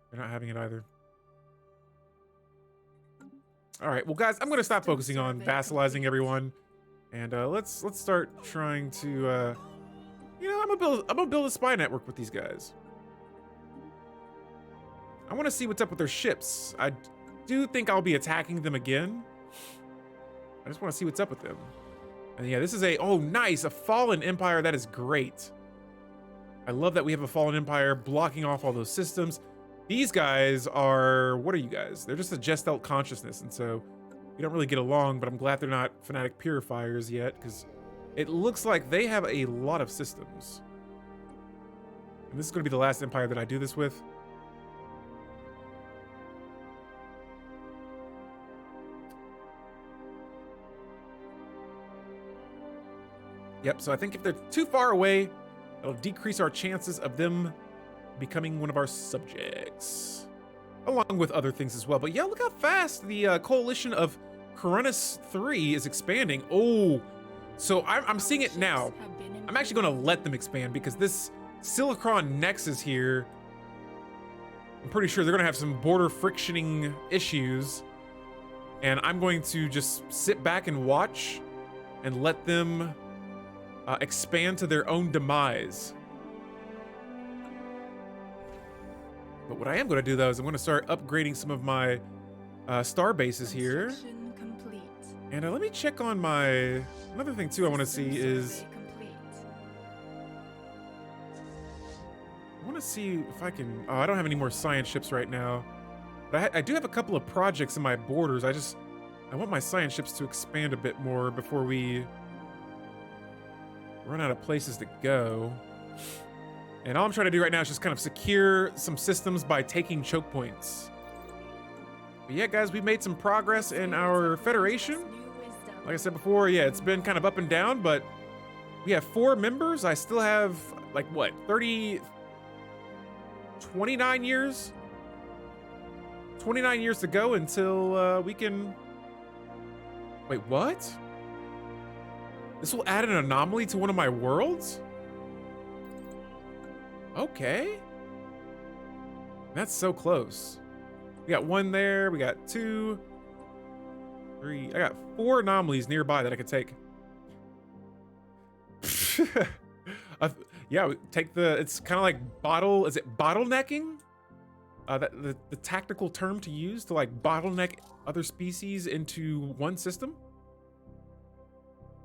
They're not having it either. All right, well, guys, I'm going to stop focusing on vassalizing everyone. And let's start trying to, you know, I'm gonna build a spy network with these guys. I want to see what's up with their ships. I do think I'll be attacking them again. I just want to see what's up with them. And yeah, this is oh nice, a Fallen Empire. That is great. I love that we have a Fallen Empire blocking off all those systems. These guys are, what are you guys? They're just a Gestalt consciousness, and so we don't really get along, but I'm glad they're not fanatic purifiers yet, because it looks like they have a lot of systems. And this is going to be the last empire that I do this with. Yep, so I think if they're too far away, it'll decrease our chances of them becoming one of our subjects. Along with other things as well. But yeah, look how fast the coalition of Coronus 3 is expanding. Oh, so I'm seeing it now. I'm actually going to let them expand because this Silicron Nexus here I'm pretty sure they're gonna have some border frictioning issues, and I'm going to just sit back and watch and let them expand to their own demise. But what I am gonna do though is I'm gonna start upgrading some of my star bases here. Construction complete. And let me check on my, another thing too I wanna see System is, survey complete. I wanna see if I can, oh, I don't have any more science ships right now. But I do have a couple of projects in my borders. I want my science ships to expand a bit more before we run out of places to go. And all I'm trying to do right now is just kind of secure some systems by taking choke points. But yeah, guys, we made some progress in our federation. New wisdom. Like I said before, yeah, it's been kind of up and down, but we have 4 members. I still have, like, what, 29 years? 29 years to go until we can... Wait, what? This will add an anomaly to one of my worlds? Okay. That's so close. We got 1 there, we got 2, 3, I got 4 anomalies nearby that I could take. Yeah, take the, it's kind of like is it bottlenecking? The tactical term to use to like bottleneck other species into one system?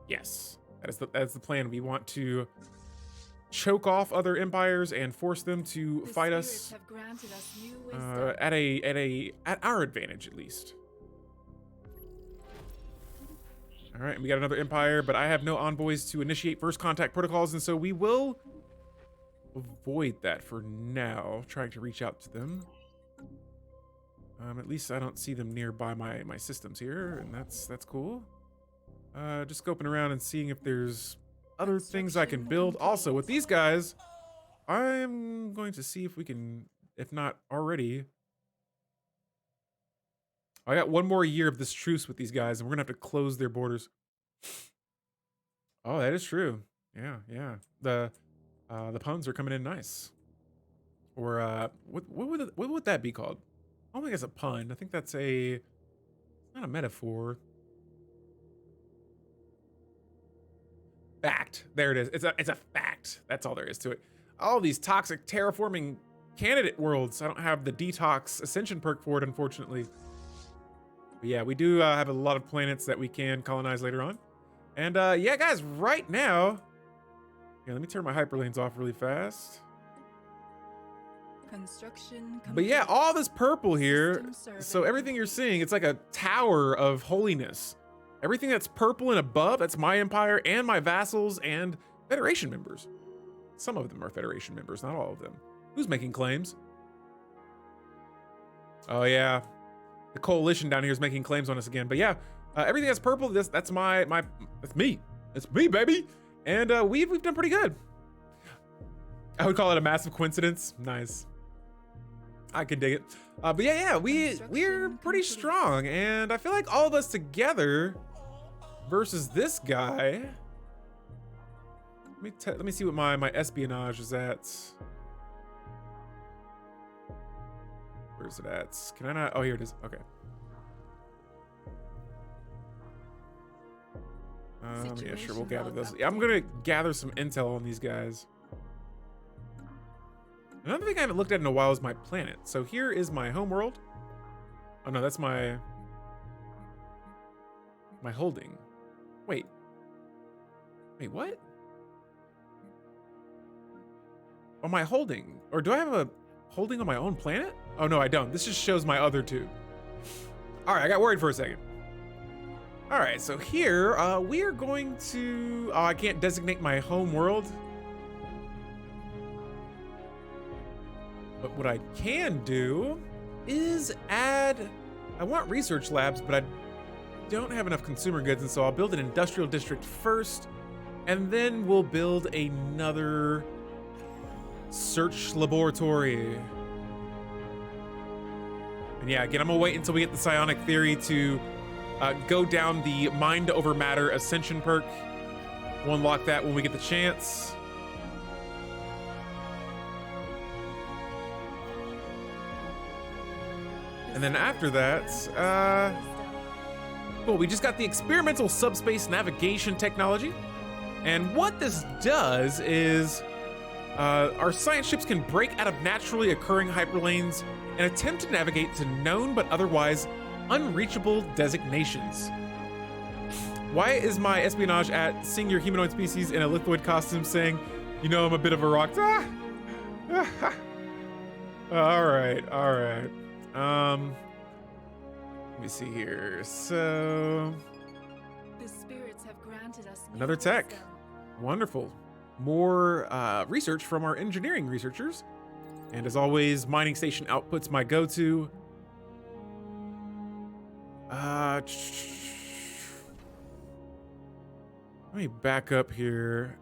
Yes, that is the plan. We want to choke off other empires and force them to The fight spirits us have granted us new wisdom. at our advantage at least. All right, we got another empire, but I have no envoys to initiate first contact protocols, and so we will avoid that for now, trying to reach out to them. At least I don't see them nearby my systems here, and that's cool. Just scoping around and seeing if there's other things I can build. Also, with these guys, I'm going to see if we can, if not already. I got 1 more year of this truce with these guys, and we're gonna have to close their borders. Oh, that is true. Yeah, yeah. The puns are coming in nice. Or what would that be called? I don't think it's a pun. I think that's it's not a metaphor. Fact. There it is. It's a fact. That's all there is to it. All these toxic terraforming candidate worlds. I don't have the detox ascension perk for it, unfortunately. But yeah, we do have a lot of planets that we can colonize later on. And yeah, guys, right now, yeah, let me turn my hyperlanes off really fast. Construction complete. But yeah, all this purple here, System survey. so everything you're seeing, it's like a tower of holiness. Everything that's purple and above, that's my empire and my vassals and Federation members. Some of them are Federation members, not all of them. Who's making claims? Oh yeah, the coalition down here is making claims on us again. But yeah, everything that's purple, that's that's me. It's me, baby. And we've done pretty good. I would call it a massive coincidence. Nice. I can dig it. But yeah, we're pretty strong, and I feel like all of us together versus this guy. Let me see what my espionage is at. Where's it at? Can I not? Oh, here it is. Okay. Yeah, sure, we'll gather those. Yeah, I'm gonna gather some intel on these guys. Another thing I haven't looked at in a while is my planet. So here is my homeworld. Oh no, that's my holding. Wait, what? Oh, my holding. Or do I have a holding on my own planet? Oh no, I don't. This just shows my other 2. All right, I got worried for a second. All right, so here we are going to, oh, I can't designate my home world. But what I can do is add, I want research labs, but I don't have enough consumer goods, and so I'll build an industrial district first, and then we'll build another search laboratory. And yeah, again, I'm gonna wait until we get the psionic theory to go down the mind over matter ascension perk. We'll unlock that when we get the chance. And then after that, well, we just got the experimental subspace navigation technology. And what this does is our science ships can break out of naturally occurring hyperlanes and attempt to navigate to known but otherwise unreachable designations. Why is my espionage at seeing your humanoid species in a lithoid costume saying, you know, I'm a bit of a rock? Ah! All right. Let me see here. So The spirits have granted us new another tech. wisdom. Wonderful. More research from our engineering researchers. And as always, mining station output's my go-to. Let me back up here.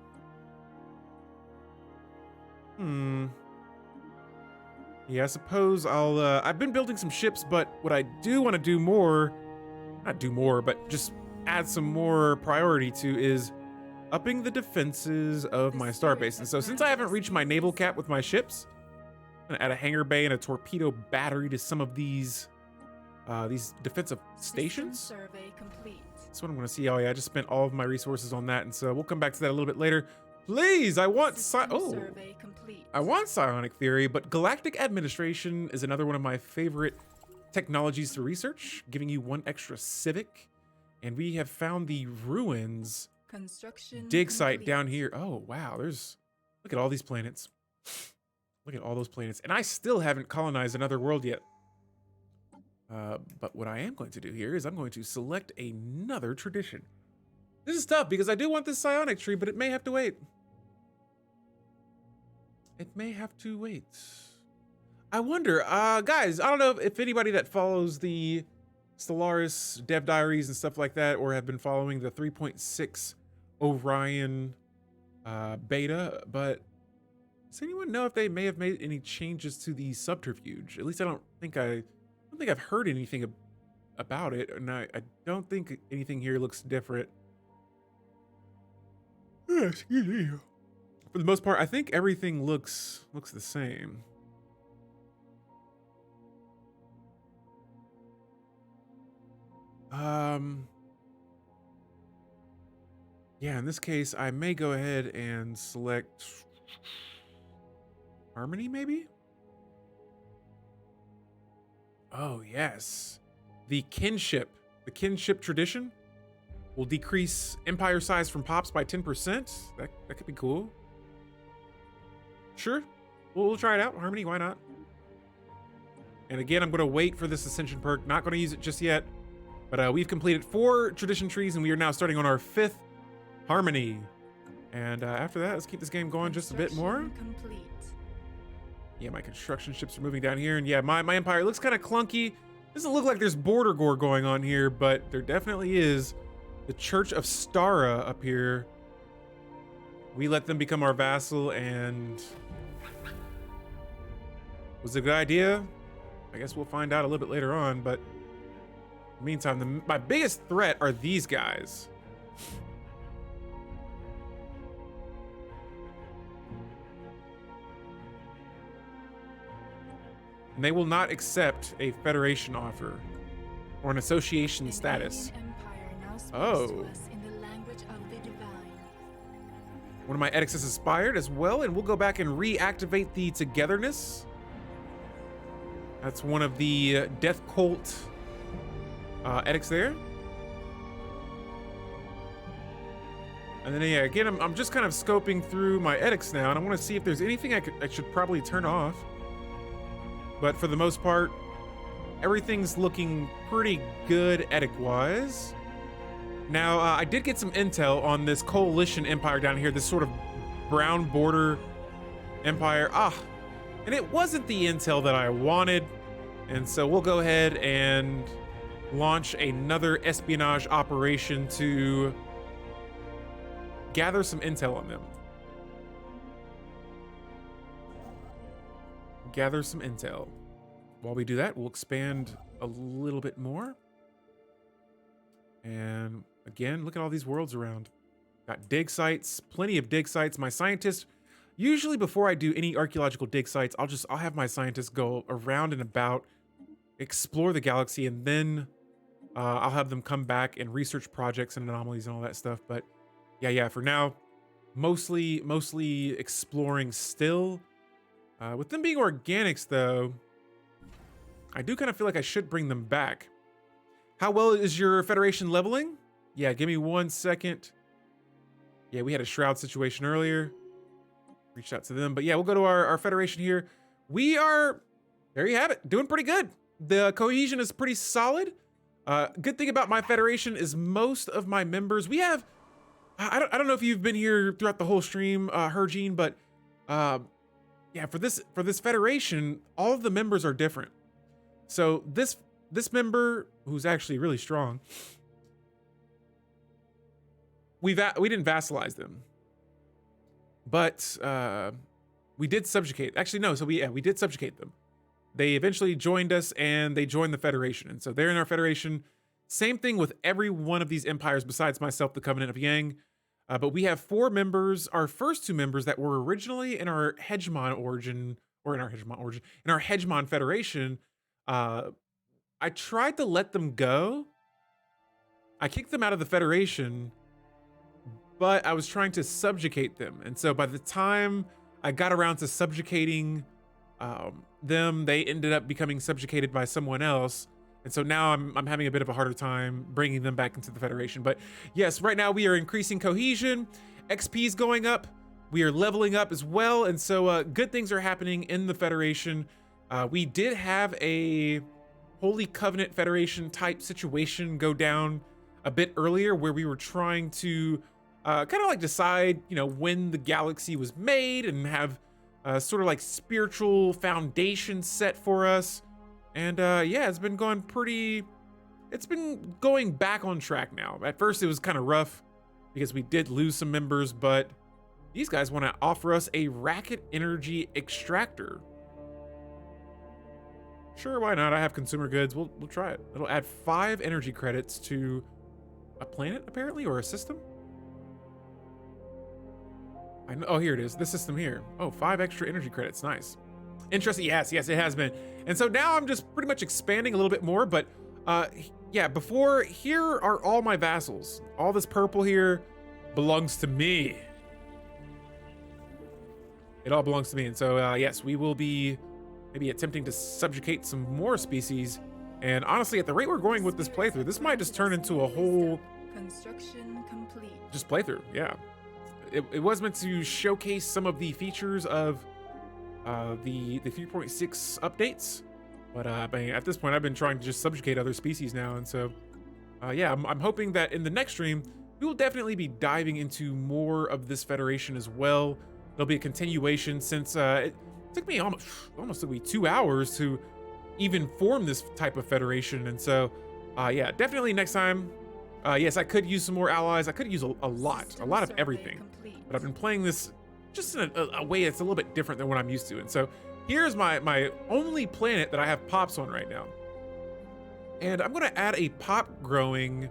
Yeah, I suppose I've been building some ships, but what I do want to do more, not do more, but just add some more priority to is upping the defenses of my starbase. And so since I haven't reached my naval cap with my ships, I'm gonna add a hangar bay and a torpedo battery to some of these defensive stations. System survey complete. That's what I'm gonna see. Oh yeah, I just spent all of my resources on that, and so we'll come back to that a little bit later. Please, I want Survey complete. I want psionic theory, but galactic administration is another one of my favorite technologies to research, giving you one extra civic. And we have found the ruins Construction dig site complete. down here. Oh wow, look at all these planets. Look at all those planets, and I still haven't colonized another world yet. But what I am going to do here is I'm going to select another tradition. This is tough because I do want this psionic tree, but it may have to wait. It may have to wait. I wonder, guys, I don't know if anybody that follows the Stellaris dev diaries and stuff like that, or have been following the 3.6 Orion beta, but does anyone know if they may have made any changes to the subterfuge? At least I don't think I've heard anything about it, and I don't think anything here looks different. Excuse me. For the most part, I think everything looks the same. Yeah, in this case, I may go ahead and select Harmony, maybe? Oh, yes. The kinship tradition will decrease empire size from pops by 10%. That could be cool. Sure, we'll try it out. Harmony, why not? And again, I'm going to wait for this ascension perk. Not going to use it just yet. But we've completed 4 tradition trees, and we are now starting on our 5th Harmony. And after that, let's keep this game going just a bit more. Complete. Yeah, my construction ships are moving down here. And yeah, my empire looks kind of clunky. Doesn't look like there's border gore going on here, but there definitely is. The Church of Stara up here. We let them become our vassal, and was it a good idea? I guess we'll find out a little bit later on, but in the meantime, my biggest threat are these guys. And they will not accept a federation offer or an association An status. alien empire now speaks Oh. to us in the language of the divine. One of my edicts is expired as well, and we'll go back and reactivate the togetherness. That's one of the death cult edicts there. And then yeah, again, I'm just kind of scoping through my edicts now, and I want to see if there's anything I should probably turn off. But for the most part, everything's looking pretty good edict-wise. Now, I did get some intel on this coalition empire down here, this sort of brown border empire. And it wasn't the intel that I wanted. And so we'll go ahead and launch another espionage operation to gather some intel on them. Gather some intel. While we do that, we'll expand a little bit more. And again, look at all these worlds around. Got dig sites, plenty of dig sites. My scientists, usually before I do any archaeological dig sites, I'll have my scientists go around and about explore the galaxy, and then I'll have them come back and research projects and anomalies and all that stuff. But yeah, for now, mostly exploring still. With them being organics, though, I do kind of feel like I should bring them back. How well is your Federation leveling? Yeah, give me 1 second. Yeah, we had a Shroud situation earlier. Reached out to them. But yeah, we'll go to our Federation here. We are, there you have it, doing pretty good. The cohesion is pretty solid. Good thing about my Federation is most of my members, we have, I don't know if you've been here throughout the whole stream, Hergene, but yeah, for this Federation, all of the members are different. So this member, who's actually really strong, we didn't vassalize them, but we did subjugate. Actually, no. So we did subjugate them. They eventually joined us, and they joined the Federation, and so they're in our Federation. Same thing with every one of these empires besides myself, the Covenant of Yang. But we have 4 members. Our first 2 members that were originally in our Hegemon origin, or in our Hegemon Federation. I tried to let them go. I kicked them out of the Federation, but I was trying to subjugate them. And so by the time I got around to subjugating them, they ended up becoming subjugated by someone else. And so now I'm having a bit of a harder time bringing them back into the Federation. But yes, right now we are increasing cohesion. XP is going up. We are leveling up as well. And so good things are happening in the Federation. We did have a Holy Covenant Federation type situation go down a bit earlier, where we were trying to kind of like decide, when the galaxy was made and have sort of like spiritual foundation set for us. And yeah, it's been going back on track now. At first it was kind of rough because we did lose some members, but these guys want to offer us a Racket Energy Extractor. Sure, why not? I have consumer goods. We'll try it. It'll add 5 energy credits to a planet, apparently, or a system. I know. Oh, here it is. This system here. Oh, 5 extra energy credits. Nice. Interesting. Yes, it has been. And so now I'm just pretty much expanding a little bit more. But yeah, before, here are all my vassals. All this purple here belongs to me. It all belongs to me. And so yes, we will be maybe attempting to subjugate some more species. And honestly, at the rate we're going with this playthrough, this might just turn into a whole construction complete. Just playthrough. Yeah, it was meant to showcase some of the features of the 3.6 updates, but at this point I've been trying to just subjugate other species now. And so yeah, I'm hoping that in the next stream we will definitely be diving into more of this Federation as well. There'll be a continuation, since it took me almost took me 2 hours to even form this type of Federation. And so yeah, definitely next time. Yes, I could use some more allies. I could use a lot of everything, but I've been playing this just in a way that's a little bit different than what I'm used to. And so here's my only planet that I have pops on right now, and I'm going to add a pop growing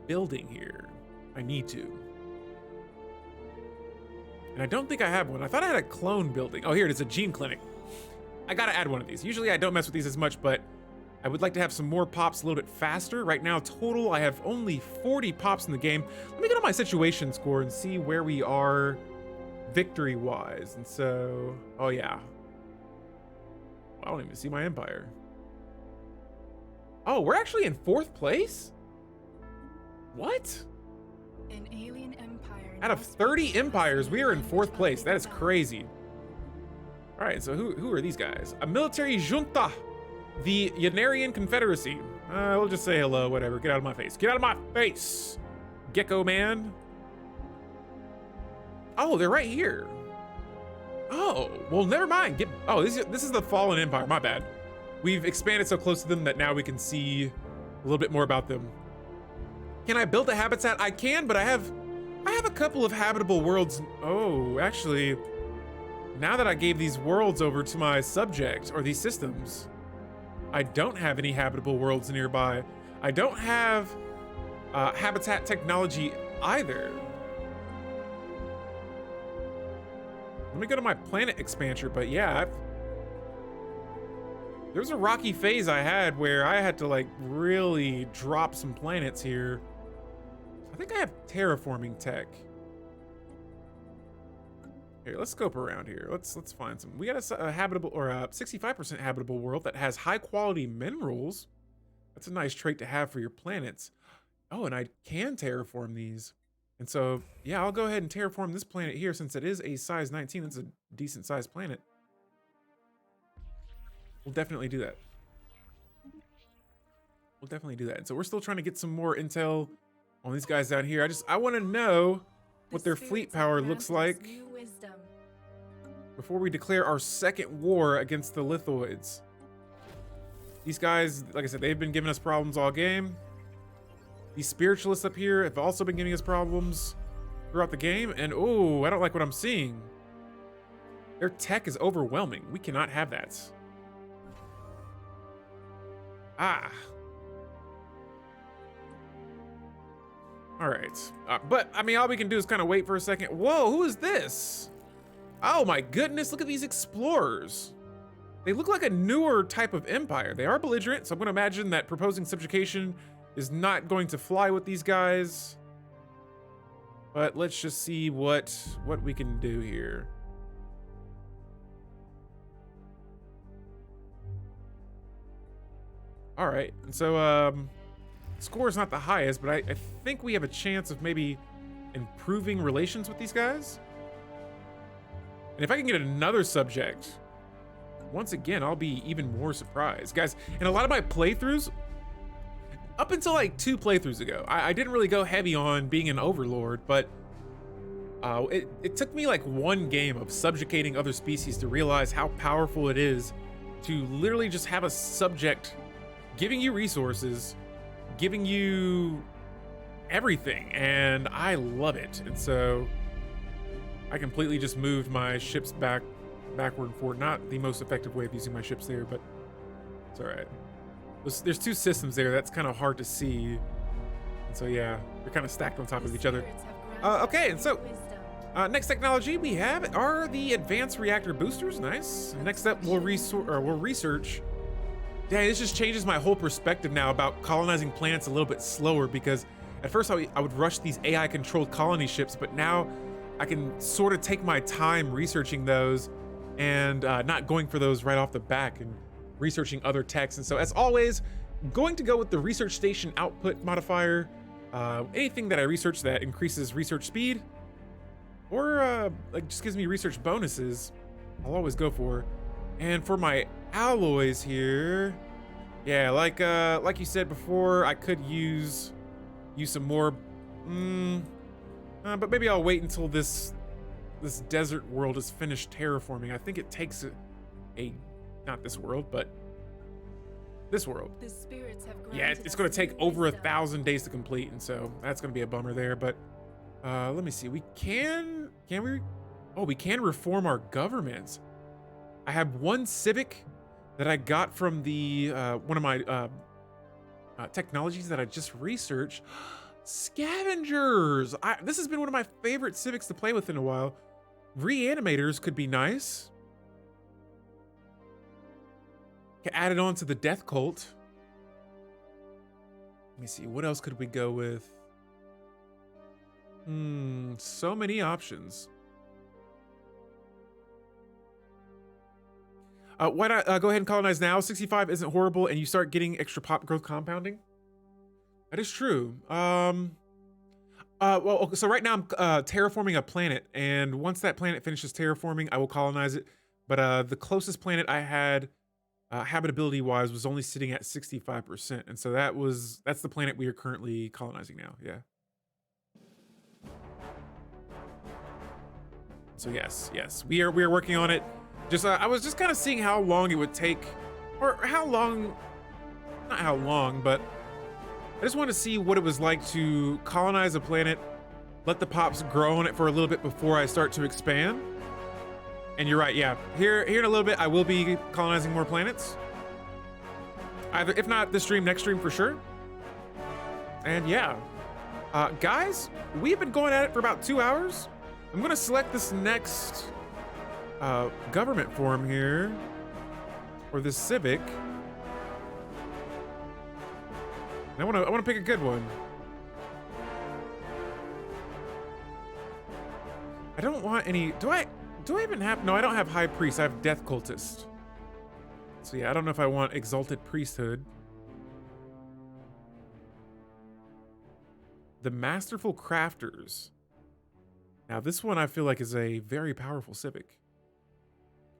building here. I need to. And I don't think I have one. I thought I had a clone building. Oh, here it is, a gene clinic. I gotta add one of these. Usually I don't mess with these as much, but I would like to have some more pops a little bit faster. Right now, total, I have only 40 pops in the game. Let me go to my situation score and see where we are victory-wise. And so, oh yeah. I don't even see my empire. Oh, we're actually in 4th place? What? An alien empire. Out of 30 empires, we are in 4th place. That is crazy. All right, so who are these guys? A military junta, the Yanarian Confederacy. We'll just say hello, whatever. Get out of my face. Get out of my face, Gecko Man. Oh, they're right here. Oh, well, never mind. Oh, this is the Fallen Empire. My bad. We've expanded so close to them that now we can see a little bit more about them. Can I build a habitat? I can, but I have a couple of habitable worlds. Oh, actually, now that I gave these worlds over to my subject, or these systems, I don't have any habitable worlds nearby. I don't have habitat technology either. Let me go to my planet expander, but yeah, There's a rocky phase I had where I had to like really drop some planets here. I think I have terraforming tech. Here, let's scope around here. Let's find some. We got a habitable, or a 65% habitable world that has high quality minerals. That's a nice trait to have for your planets. Oh, and I can terraform these. And so, yeah, I'll go ahead and terraform this planet here since it is a size 19. That's a decent sized planet. We'll definitely do that. We'll definitely do that. And so we're still trying to get some more intel on these guys down here. I want to know what their fleet power looks like before we declare our second war against the Lithoids. These guys, like I said, they've been giving us problems all game. These spiritualists up here have also been giving us problems throughout the game. And oh, I don't like what I'm seeing. Their tech is overwhelming. We cannot have that. Ah. All right. But, I mean, all we can do is kind of wait for a second. Whoa, who is this? Oh my goodness, look at these explorers. They look like a newer type of empire. They are belligerent, so I'm going to imagine that proposing subjugation is not going to fly with these guys. But let's just see what we can do here. All right, and so score is not the highest, but I think we have a chance of maybe improving relations with these guys. And if I can get another subject, once again, I'll be even more surprised. Guys, in a lot of my playthroughs, up until like 2 playthroughs ago, I didn't really go heavy on being an overlord, but it took me like 1 game of subjugating other species to realize how powerful it is to literally just have a subject giving you resources, giving you everything, and I love it. And so I completely just moved my ships backward and forward. Not the most effective way of using my ships there, but it's all right. There's 2 systems there. That's kind of hard to see. And so yeah, they're kind of stacked on top of each other. Okay, and so next technology we have are the advanced reactor boosters. Nice. Next up, we'll research. Dang, this just changes my whole perspective now about colonizing planets a little bit slower, because at first I would rush these AI controlled colony ships, but now I can sort of take my time researching those and not going for those right off the back and researching other techs. And so as always, going to go with the research station output modifier. Anything that I research that increases research speed or like just gives me research bonuses, I'll always go for. And for my alloys here, yeah, like you said before, I could use some more, but maybe I'll wait until this desert world is finished terraforming. I think it takes not this world, but this world. The spirits have Yeah, it's going to take over 1,000 days to complete, and so that's going to be a bummer there. But let me see. We can we? Oh, we can reform our governments. I have 1 civic that I got from the one of my technologies that I just researched. Scavengers. This has been one of my favorite civics to play with in a while. Reanimators could be nice. Can add it on to the death cult. Let me see. What else could we go with? So many options. Why not go ahead and colonize now? 65 isn't horrible, and you start getting extra pop growth compounding. That is true. Well, okay, so right now I'm terraforming a planet, and once that planet finishes terraforming, I will colonize it. But the closest planet I had habitability wise was only sitting at 65%, and so that's the planet we are currently colonizing now. Yeah. So yes, we are working on it. Just I was just kind of seeing how long it would take, or not how long, but I just wanted to see what it was like to colonize a planet, let the pops grow on it for a little bit before I start to expand. And you're right, yeah. Here in a little bit, I will be colonizing more planets. Either, if not this stream, next stream for sure. And yeah, guys, we have been going at it for about 2 hours. I'm gonna select this next government form here. or the civic. And I want to pick a good one. I don't want any. Do I even have? No, I don't have high priest. I have death cultist. So yeah, I don't know if I want exalted priesthood. The masterful crafters. Now this one I feel like is a very powerful civic.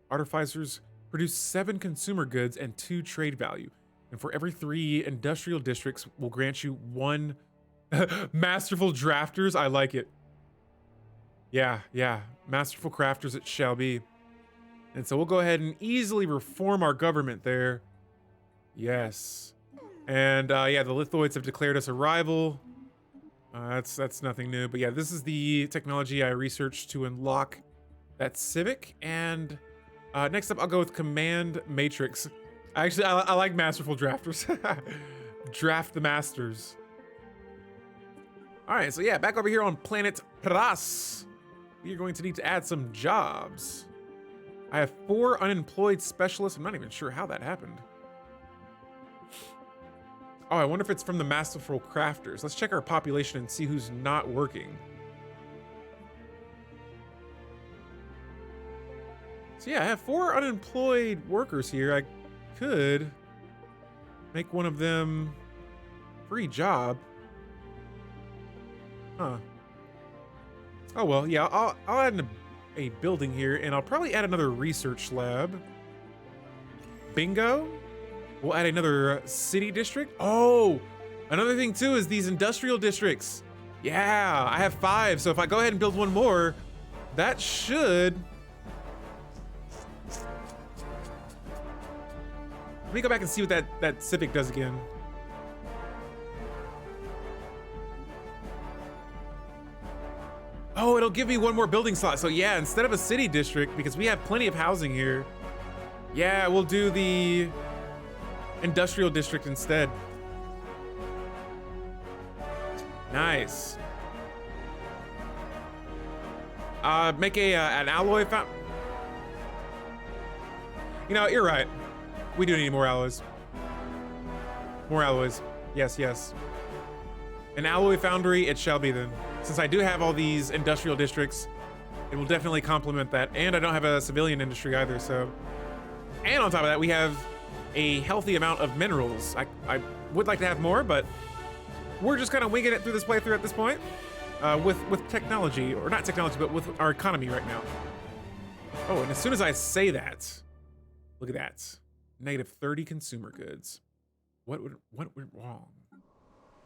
Artificers produce 7 consumer goods and 2 trade value. And for every 3 industrial districts will grant you 1 masterful drafters. I like it. Yeah, masterful crafters it shall be. And so we'll go ahead and easily reform our government there. Yes. And yeah, the Lithoids have declared us a rival. That's nothing new, but yeah, this is the technology I researched to unlock that civic. And next up, I'll go with Command Matrix. Actually, I like masterful drafters. Draft the masters. All right, so yeah, back over here on planet Pras. We are going to need to add some jobs. I have 4 unemployed specialists. I'm not even sure how that happened. Oh, I wonder if it's from the masterful crafters. Let's check our population and see who's not working. So yeah, I have 4 unemployed workers here. I could make one of them free job. Huh. Oh well, yeah, I'll add a building here, and I'll probably add another research lab. Bingo. We'll add another city district. Oh, another thing too is these industrial districts. Yeah, I have 5, so if I go ahead and build one more, that should... Let me go back and see what that civic does again. Oh, it'll give me 1 more building slot. So yeah, instead of a city district, because we have plenty of housing here, yeah, we'll do the industrial district instead. Nice. Make an alloy fountain. You know, you're right. We do need more alloys. More alloys. Yes, yes. An alloy foundry it shall be then. Since I do have all these industrial districts, it will definitely complement that. And I don't have a civilian industry either, so. And on top of that, we have a healthy amount of minerals. I would like to have more, but we're just kind of winging it through this playthrough at this point. With technology, or not technology, but with our economy right now. Oh, and as soon as I say that, look at that. Negative 30 consumer goods. What went wrong?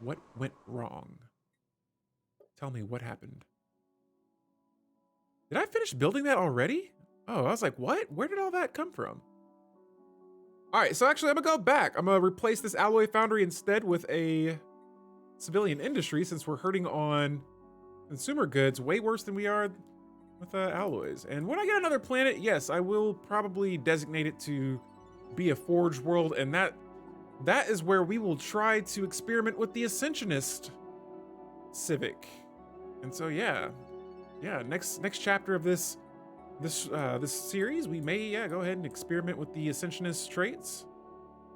What went wrong? Tell me what happened. Did I finish building that already? Oh, I was like, what? Where did all that come from? All right, so actually I'm gonna go back. I'm gonna replace this alloy foundry instead with a civilian industry, since we're hurting on consumer goods way worse than we are with alloys. And when I get another planet, yes, I will probably designate it to be a forge world, and that is where we will try to experiment with the Ascensionist civic. And so yeah, next chapter of this series, we may go ahead and experiment with the Ascensionist traits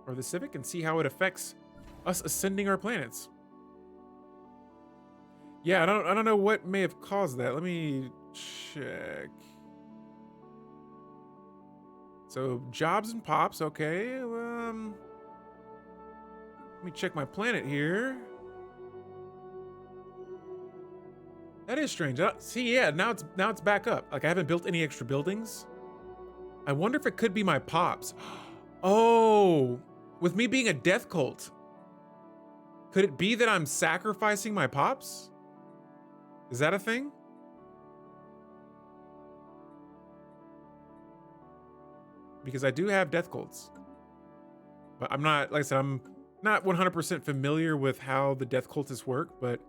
or the civic and see how it affects us ascending our planets. Yeah, I don't know what may have caused that. Let me check. So jobs and pops, okay. Let me check my planet here. That is strange. See, yeah, now it's back up. Like I haven't built any extra buildings. I wonder if it could be my pops. Oh, with me being a death cult, could it be that I'm sacrificing my pops? Is that a thing? Because I do have death cults, but I'm not, like I said, I'm not 100% familiar with how the death cultists work, but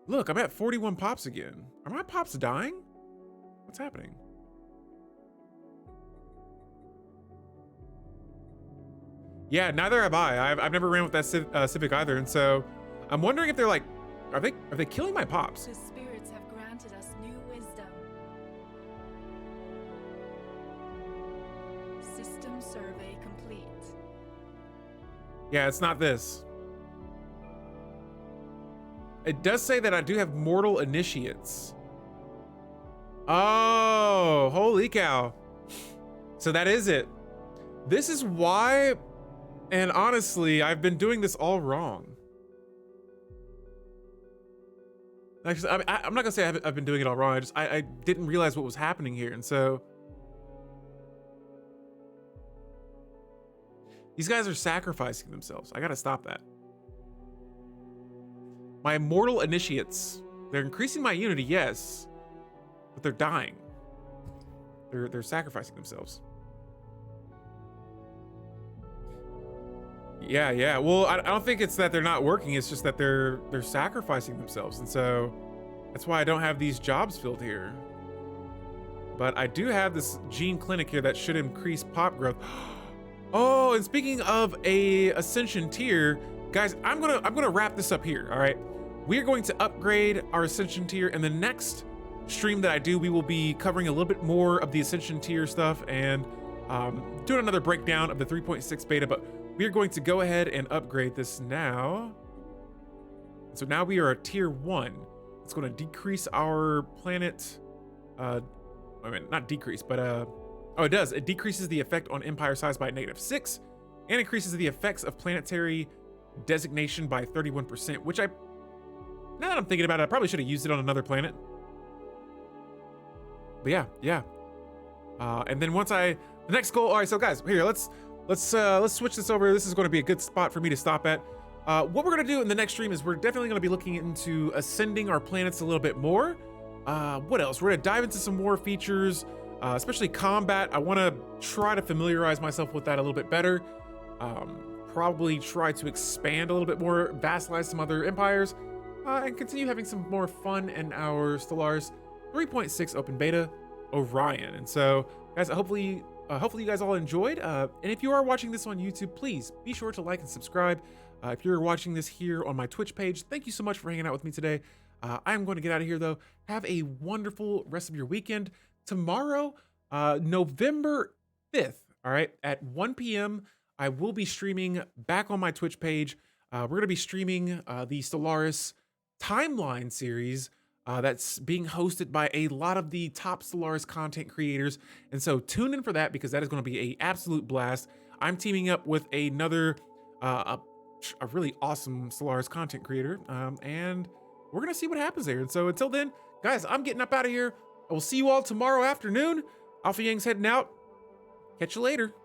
look, I'm at 41 pops again. Are my pops dying? What's happening? Yeah, neither have I. I've never ran with that civic either, and so I'm wondering if they're like, are they killing my pops? The spirits have granted us new wisdom. System system survey complete. Yeah, it's not this. It does say that I do have mortal initiates. Oh, holy cow. So that is it. This is why, and honestly, I've been doing this all wrong. Actually, I'm not gonna say I've been doing it all wrong. I didn't realize what was happening here, and so these guys are sacrificing themselves. I gotta stop that. My immortal initiates. They're increasing my unity, yes, but they're dying. They're sacrificing themselves. Yeah. Well, I don't think it's that they're not working. It's just that they're sacrificing themselves, and so that's why I don't have these jobs filled here. But I do have this gene clinic here that should increase pop growth. Oh, and speaking of a ascension tier, guys, I'm gonna wrap this up here. All right, we are going to upgrade our ascension tier, and the next stream that I do, we will be covering a little bit more of the ascension tier stuff and doing another breakdown of the 3.6 beta. But we are going to go ahead and upgrade this now. So now we are a tier 1. It's going to decrease our planet. I mean, not decrease, but oh, it does. It decreases the effect on empire size by -6 and increases the effects of planetary designation by 31%, which now that I'm thinking about it, I probably should have used it on another planet. But yeah. And then the next goal. All right, so guys, here, let's switch this over. This is going to be a good spot for me to stop at. What we're going to do in the next stream is we're definitely going to be looking into ascending our planets a little bit more. What else? We're going to dive into some more features, especially combat. I want to try to familiarize myself with that a little bit better. Probably try to expand a little bit more, vassalize some other empires, and continue having some more fun in our Stellaris 3.6 open beta Orion. And so, guys, hopefully you guys all enjoyed. And if you are watching this on YouTube, please be sure to like and subscribe. If you're watching this here on my Twitch page, thank you so much for hanging out with me today. I'm going to get out of here, though. Have a wonderful rest of your weekend. Tomorrow, November 5th, all right, at 1 p.m., I will be streaming back on my Twitch page. We're going to be streaming the Stellaris Timeline series that's being hosted by a lot of the top Stellaris content creators. And so tune in for that, because that is going to be an absolute blast. I'm teaming up with another a really awesome Stellaris content creator, and we're going to see what happens there. And so until then, guys, I'm getting up out of here. I will see you all tomorrow afternoon. Alpha Yang's heading out. Catch you later.